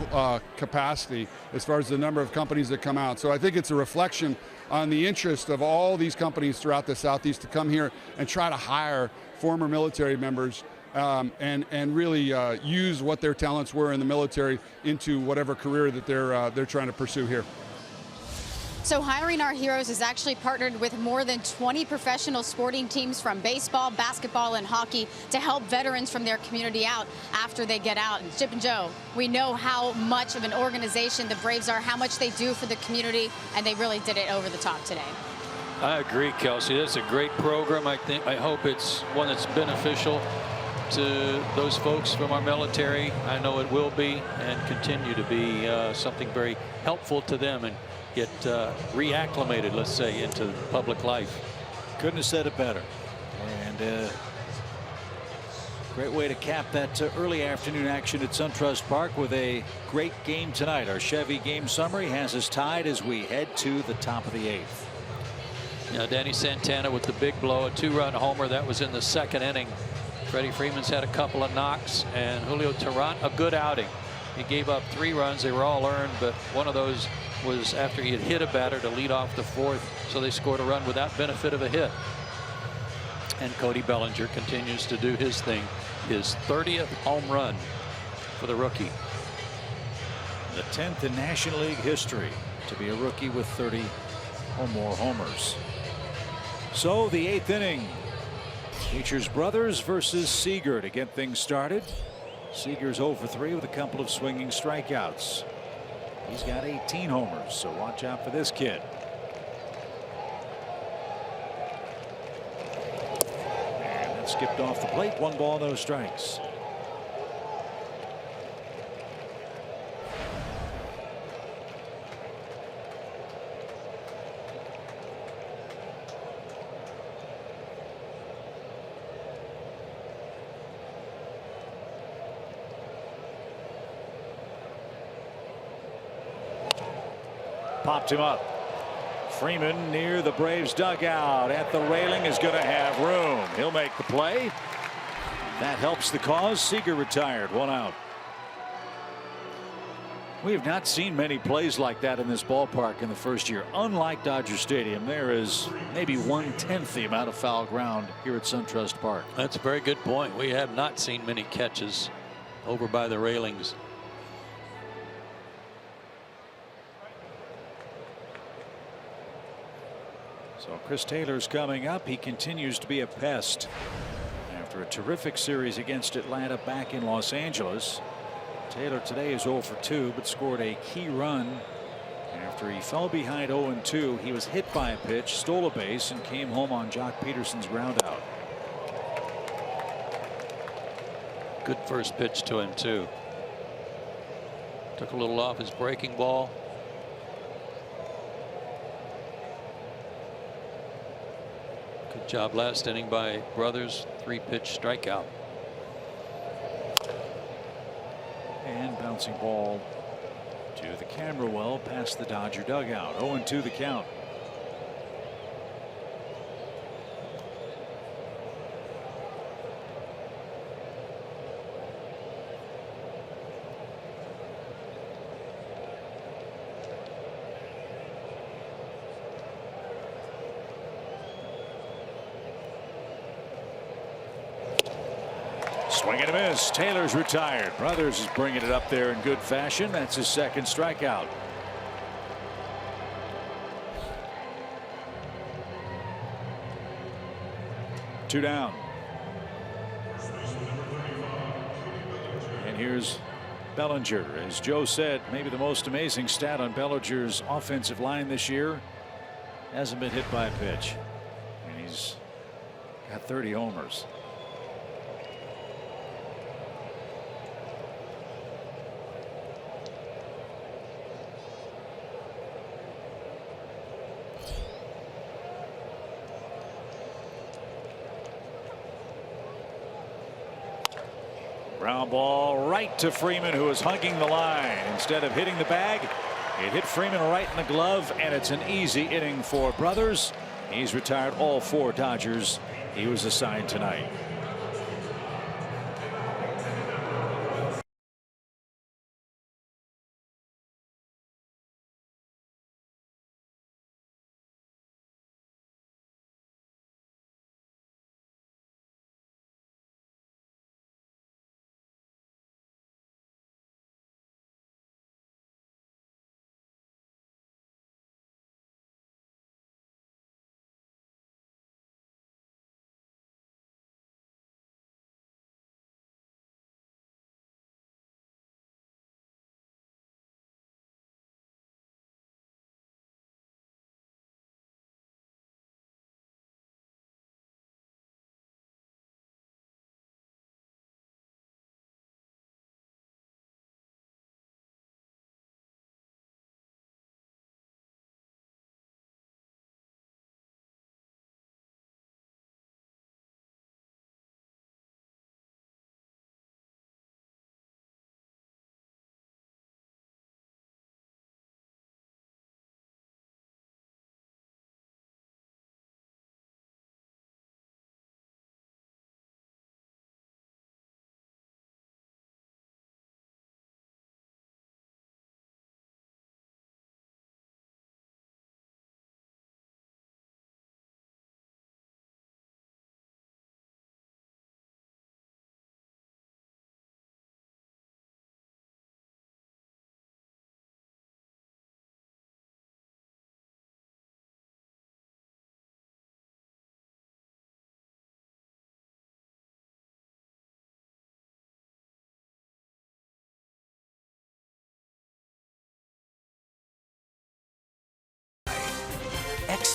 Speaker 9: capacity as far as the number of companies that come out. So I think it's a reflection on the interest of all these companies throughout the Southeast to come here and try to hire former military members and really use what their talents were in the military into whatever career that they're trying to pursue here.
Speaker 11: So Hiring Our Heroes has actually partnered with more than 20 professional sporting teams from baseball, basketball, and hockey to help veterans from their community out after they get out. And Chip and Joe, we know how much of an organization the Braves are, how much they do for the community, and they really did it over the top today.
Speaker 8: I agree, Kelsey. That's a great program. I hope it's one that's beneficial to those folks from our military. I know it will be and continue to be something very helpful to them and get reacclimated, let's say, into public life.
Speaker 7: Couldn't have said it better. And Great way to cap that early afternoon action at SunTrust Park with a great game tonight. Our Chevy game summary has us tied as we head to the top of the 8th.
Speaker 8: Yeah, Danny Santana with the big blow, a 2-run homer. That was in the 2nd inning. Freddie Freeman's had a couple of knocks, and Julio Teheran a good outing. He gave up 3 runs. They were all earned, but one of those was after he had hit a batter to lead off the 4th, so they scored a run without benefit of a hit. And Cody Bellinger continues to do his thing, his 30th home run for the rookie.
Speaker 7: The 10th in National League history to be a rookie with 30 or more homers. So the 8th inning features Brothers versus Seager to get things started. Seager's 0 for 3 with a couple of swinging strikeouts. He's got 18 homers, so watch out for this kid. And that skipped off the plate. 1 ball, no strikes. Popped him up. Freeman near the Braves dugout at the railing is going to have room. He'll make the play. That helps the cause. Seager retired, 1 out. We have not seen many plays like that in this ballpark in the first year. Unlike Dodger Stadium, there is maybe 1/10 the amount of foul ground here at SunTrust Park.
Speaker 8: That's a very good point. We have not seen many catches over by the railings.
Speaker 7: So Chris Taylor's coming up. He continues to be a pest after a terrific series against Atlanta back in Los Angeles. Taylor today is 0 for 2, but scored a key run after he fell behind 0-2. He was hit by a pitch, stole a base, and came home on Jock Peterson's groundout.
Speaker 8: Good first pitch to him too. Took a little off his breaking ball. Good job last inning by Brothers. 3-pitch strikeout.
Speaker 7: And bouncing ball to the camera well past the Dodger dugout. 0-2 the count. Swing and a miss. Taylor's retired. Brothers is bringing it up there in good fashion. That's his 2nd strikeout. Two down. And here's Bellinger. As Joe said, maybe the most amazing stat on Bellinger's offensive line this year. Hasn't been hit by a pitch. And he's got 30 homers. Ground ball right to Freeman, who is hugging the line. Instead of hitting the bag, it hit Freeman right in the glove, and it's an easy inning for Brothers. He's retired all 4 Dodgers he was assigned tonight.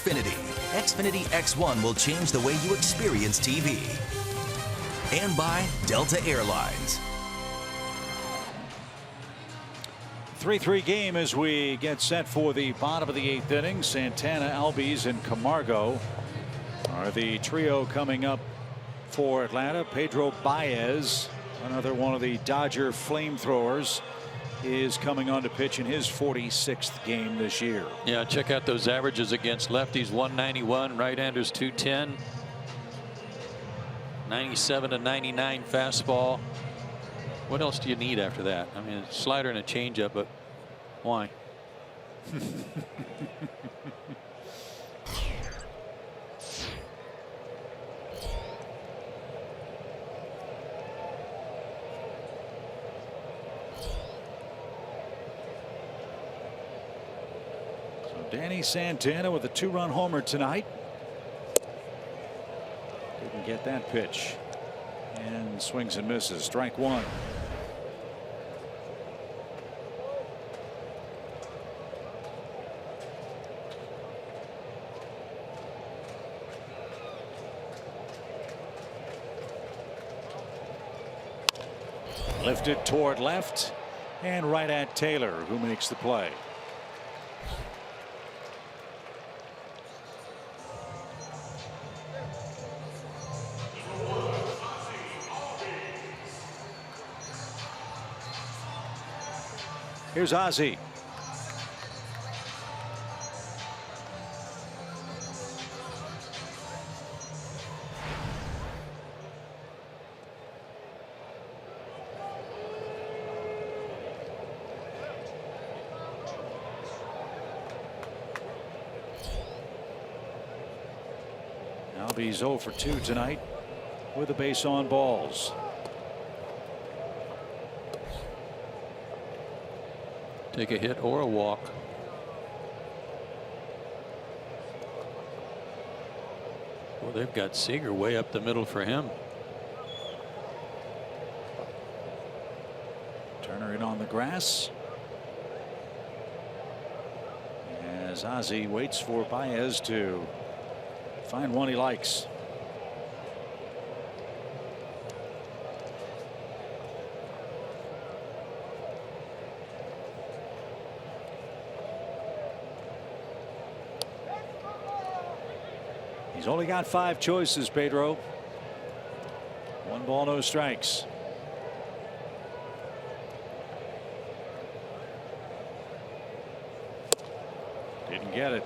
Speaker 1: Xfinity. Xfinity X1 will change the way you experience TV. And by Delta Airlines.
Speaker 7: 3-3 game as we get set for the bottom of the 8th inning. Santana, Albies, and Camargo are the trio coming up for Atlanta. Pedro Baez, another one of the Dodger flamethrowers, is coming on to pitch in his 46th game this year.
Speaker 8: Yeah, check out those averages against lefties. 191, right-handers 210, 97 to 99 fastball. What else do you need after that? I mean, a slider and a changeup, but why?
Speaker 7: Danny Santana with a 2-run homer tonight. Didn't get that pitch. And swings and misses. Strike one. Lifted toward left and right at Taylor, who makes the play. Here's Ozzie. Albies 0 for 2 tonight with a base on balls.
Speaker 8: Take a hit or a walk. Well, they've got Seager way up the middle for him.
Speaker 7: Turner in on the grass. As Ozzie waits for Baez to find one he likes. He's only got 5 choices, Pedro. 1 ball, no strikes. Didn't get it.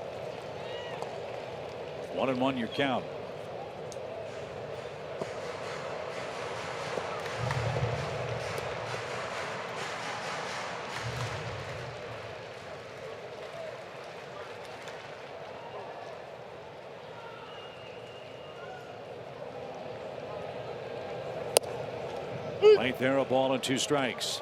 Speaker 7: 1-1 your count. Right there, a ball and 2 strikes.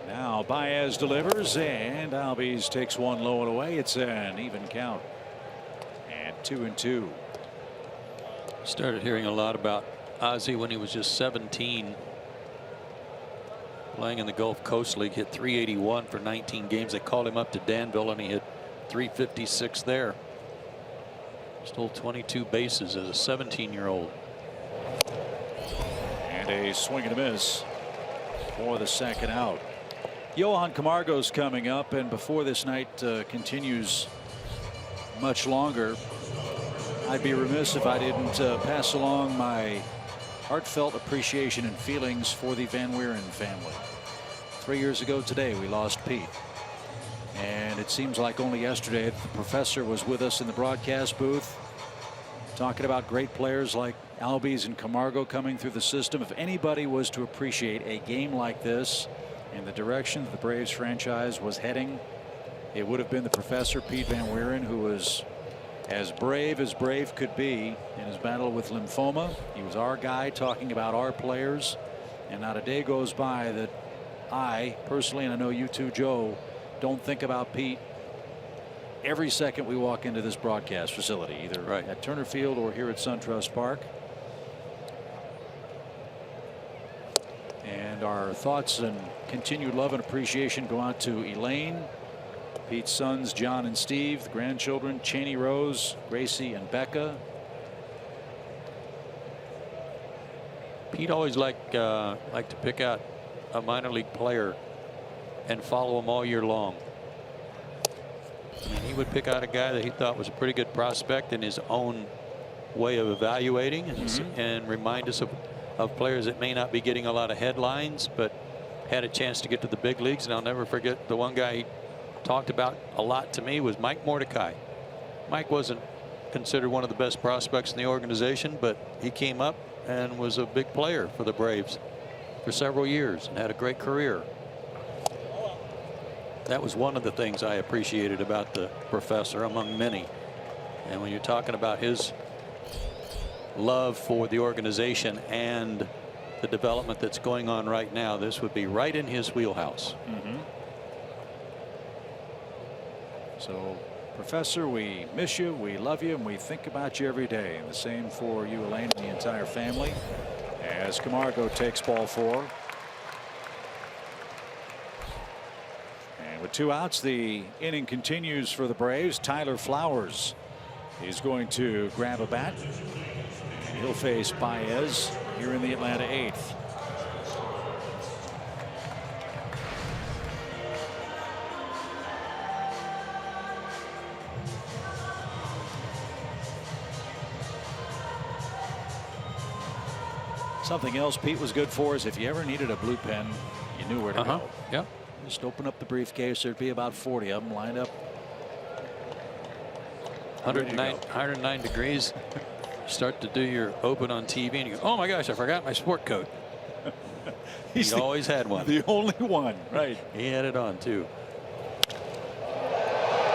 Speaker 7: Now Baez delivers, and Albies takes one low and away. It's an even count. 2-2.
Speaker 8: Started hearing a lot about Ozzie when he was just 17. Playing in the Gulf Coast League, hit .381 for 19 games. They called him up to Danville and he hit .356 there. Stole 22 bases as a 17-year-old.
Speaker 7: And a swing and a miss for the second out. Johan Camargo's coming up, and before this night continues much longer, I'd be remiss if I didn't pass along my heartfelt appreciation and feelings for the Van Wieren family. 3 years ago today, we lost Pete. And it seems like only yesterday the professor was with us in the broadcast booth talking about great players like Albies and Camargo coming through the system. If anybody was to appreciate a game like this and the direction that the Braves franchise was heading, it would have been the professor, Pete Van Wieren, who was as brave could be in his battle with lymphoma. He was our guy talking about our players, and not a day goes by that I personally, and I know you too, Joe, don't think about Pete every second we walk into this broadcast facility, either at Turner Field or here at SunTrust Park. And our thoughts and continued love and appreciation go out to Elaine, Pete's sons John and Steve, the grandchildren Cheney Rose, Gracie and Becca.
Speaker 8: Pete always liked to pick out a minor league player and follow him all year long. I mean, he would pick out a guy that he thought was a pretty good prospect in his own way of evaluating and remind us of players that may not be getting a lot of headlines but had a chance to get to the big leagues. And I'll never forget the one guy he talked about a lot to me was Mike Mordecai. Mike wasn't considered one of the best prospects in the organization, but he came up and was a big player for the Braves for several years and had a great career. That was one of the things I appreciated about the professor, among many. And when you're talking about his love for the organization and the development that's going on right now, this would be right in his wheelhouse.
Speaker 7: So, Professor, we miss you, we love you, and we think about you every day. And the same for you, Elaine, and the entire family. As Camargo takes ball 4. And with 2 outs, the inning continues for the Braves. Tyler Flowers is going to grab a bat. He'll face Baez here in the Atlanta 8th. Something else Pete was good for is if you ever needed a blue pen, you knew where to go.
Speaker 8: Yep.
Speaker 7: Just open up the briefcase. There'd be about 40 of them lined up.
Speaker 8: 109 degrees. Start to do your open on TV and you go, oh my gosh, I forgot my sport coat. He always had one.
Speaker 7: The only one. Right.
Speaker 8: He had it on too.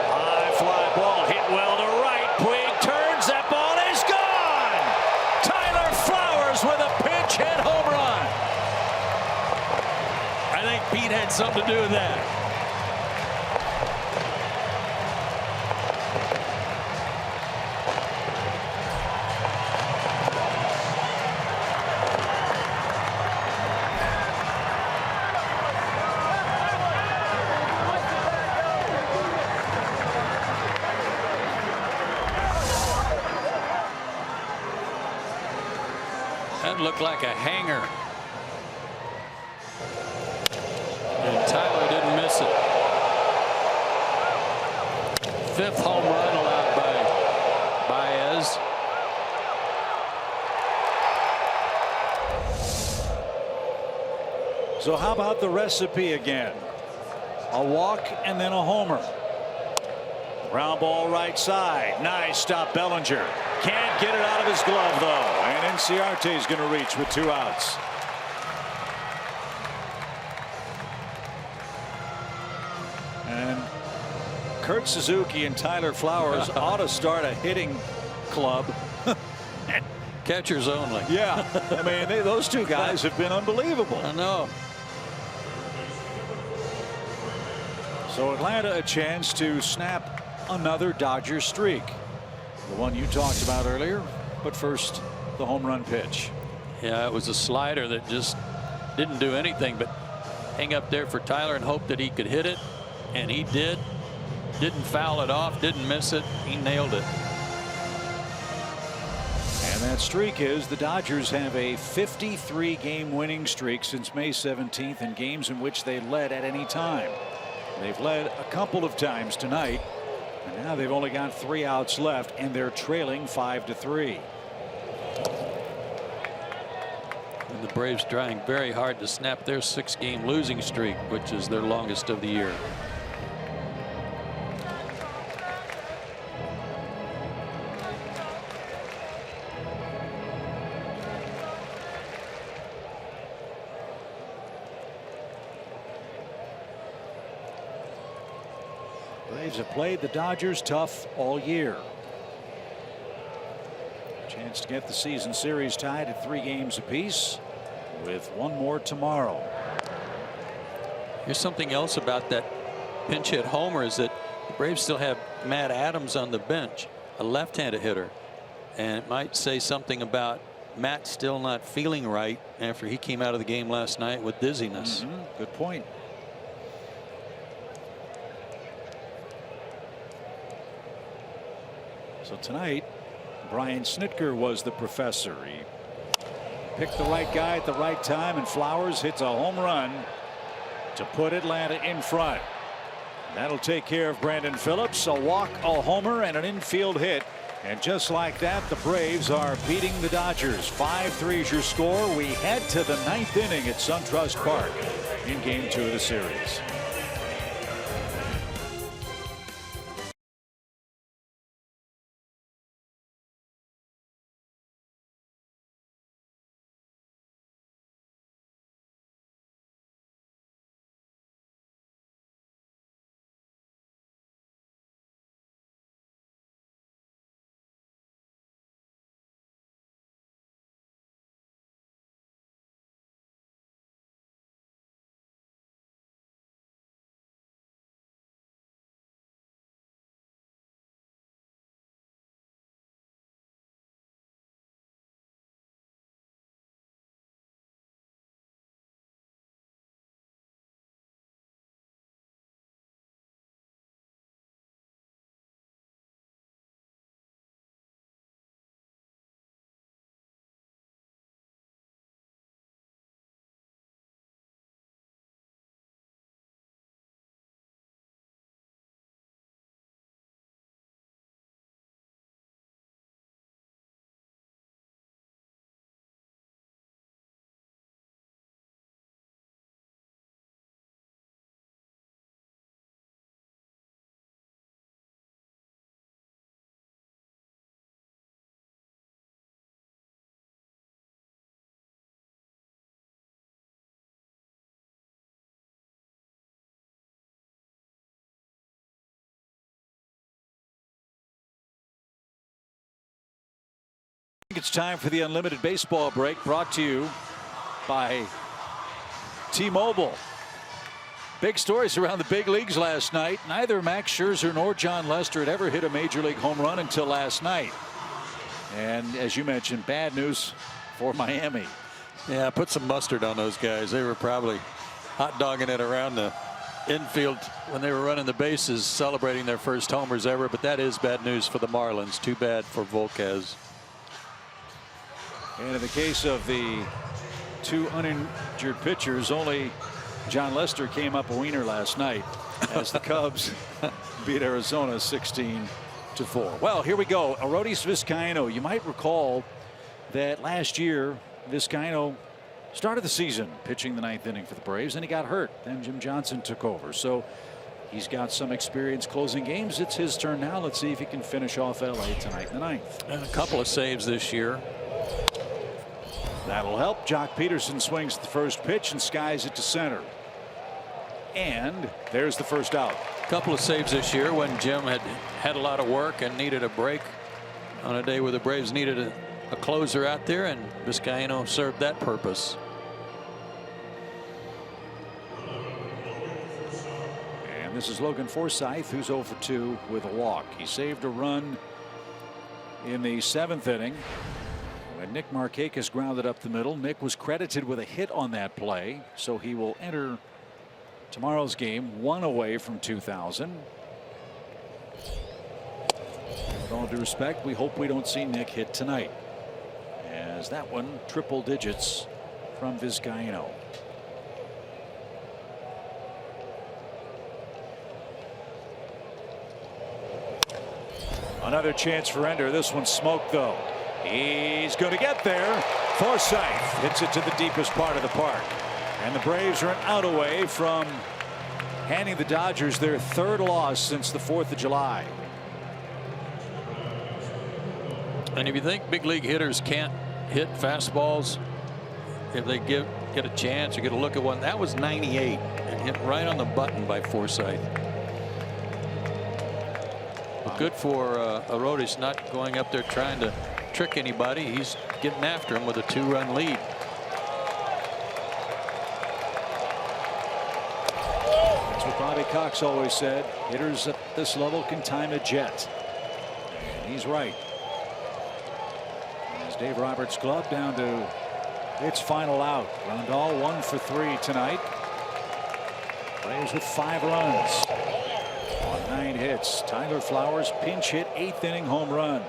Speaker 7: High fly ball hit well to right. Puig turns. That ball is gone. Tyler Flowers with a pinch hit home run.
Speaker 8: I think Pete had something to do with that. That looked like a hanger. And Tyler didn't miss it. 5th home run allowed by Baez.
Speaker 7: So how about the recipe again? A walk and then a homer. Ground ball right side. Nice stop, Bellinger. Can't get it out of his glove, though. And Inciarte is going to reach with 2 outs. And Kurt Suzuki and Tyler Flowers ought to start a hitting club.
Speaker 8: Catchers only.
Speaker 7: Yeah. I mean, those 2 guys have been unbelievable.
Speaker 8: I know.
Speaker 7: So Atlanta a chance to snap another Dodger streak. The one you talked about earlier. But first, the home run pitch.
Speaker 8: Yeah, it was a slider that just didn't do anything but hang up there for Tyler and hope that he could hit it. And he did. Didn't foul it off. Didn't miss it. He nailed it.
Speaker 7: And that streak is the Dodgers have a 53-game winning streak since May 17th in games in which they led at any time. They've led a couple of times tonight. And now they've only got 3 outs left, and they're trailing 5-3.
Speaker 8: And the Braves trying very hard to snap their 6-game losing streak, which is their longest of the year.
Speaker 7: Braves have played the Dodgers tough all year. Chance to get the season series tied at 3 games apiece with 1 more tomorrow.
Speaker 8: Here's something else about that pinch hit homer is that the Braves still have Matt Adams on the bench, a left-handed hitter, and it might say something about Matt still not feeling right after he came out of the game last night with dizziness.
Speaker 7: Good point. So tonight, Brian Snitker was the professor. He picked the right guy at the right time, and Flowers hits a home run to put Atlanta in front. That'll take care of Brandon Phillips. A walk, a homer, and an infield hit. And just like that, the Braves are beating the Dodgers. 5-3 is your score. We head to the 9th inning at SunTrust Park in Game 2 of the series. It's time for the Unlimited Baseball break, brought to you by T-Mobile. Big stories around the big leagues last night. Neither Max Scherzer nor John Lester had ever hit a major league home run until last night. And as you mentioned, bad news for Miami.
Speaker 8: Yeah, put some mustard on those guys. They were probably hot dogging it around the infield when they were running the bases, celebrating their first homers ever. But that is bad news for the Marlins. Too bad for Volquez.
Speaker 7: And in the case of the two uninjured pitchers, only John Lester came up a wiener last night as the Cubs beat Arizona 16-4. Well, here we go. Arodys Vizcaino. You might recall that last year Vizcaino started the season pitching the 9th inning for the Braves, and he got hurt. Then Jim Johnson took over. So he's got some experience closing games. It's his turn now. Let's see if he can finish off LA tonight in the 9th.
Speaker 8: And a couple of saves this year.
Speaker 7: That'll help. Jock Peterson swings the first pitch and skies it to center. And there's the first out.
Speaker 8: A couple of saves this year when Jim had a lot of work and needed a break on a day where the Braves needed a closer out there, and Vizcaino served that purpose.
Speaker 7: And this is Logan Forsythe, who's 0 for 2 with a walk. He saved a run in the 7th inning. When Nick Markakis grounded up the middle. Nick was credited with a hit on that play, so he will enter tomorrow's game 1 away from 2,000. With all due respect, we hope we don't see Nick hit tonight, as that one triple digits from Vizcaino. Another chance for Ender. This one's smoked though. He's going to get there. Forsythe hits it to the deepest part of the park. And the Braves are an out away from handing the Dodgers their 3rd loss since the 4th of July.
Speaker 8: And if you think big league hitters can't hit fastballs, if they get a chance or get a look at one, that was 98 and hit right on the button by Forsythe. But good for Arodys, not going up there trying to trick anybody. He's getting after him with a 2-run lead.
Speaker 7: Cox always said, hitters at this level can time a jet. And he's right. As Dave Roberts' glove down to its final out. Grandal 1 for 3 tonight. Braves with 5 runs on 9 hits. Tyler Flowers pinch hit 8th inning home run.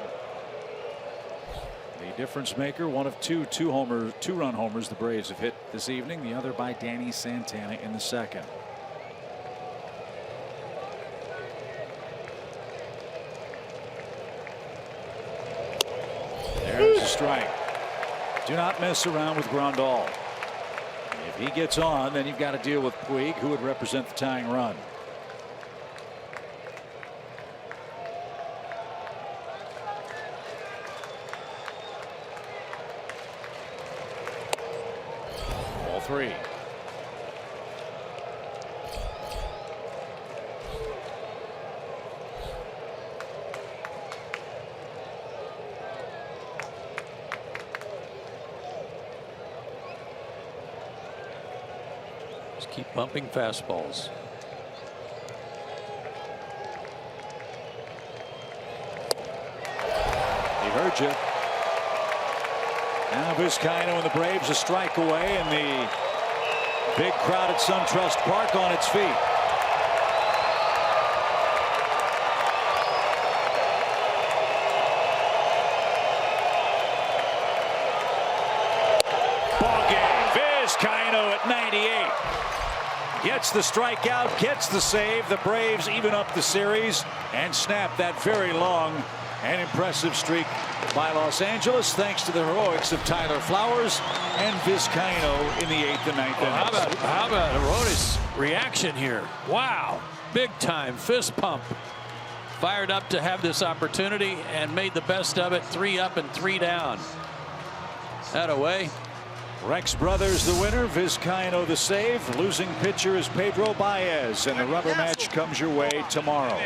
Speaker 7: The difference maker, one of two run homers the Braves have hit this evening, the other by Danny Santana in the second. There's a strike. Do not mess around with Grandal. If he gets on, then you've got to deal with Puig, who would represent the tying run. Ball 3.
Speaker 8: Just keep bumping fastballs.
Speaker 7: He heard you. Now Vizcaino and the Braves a strike away, and the big crowd at SunTrust Park on its feet. Ball game. Vizcaino at 98. Gets the strikeout, gets the save. The Braves even up the series and snap that very long and impressive streak by Los Angeles, thanks to the heroics of Tyler Flowers and Vizcaino in the 8th and 9th innings.
Speaker 8: How about Aroldis' reaction here? Wow, big time fist pump. Fired up to have this opportunity and made the best of it. 3 up and 3 down. That away.
Speaker 7: Rex Brothers the winner, Vizcaino the save. Losing pitcher is Pedro Baez, and the rubber match comes your way tomorrow.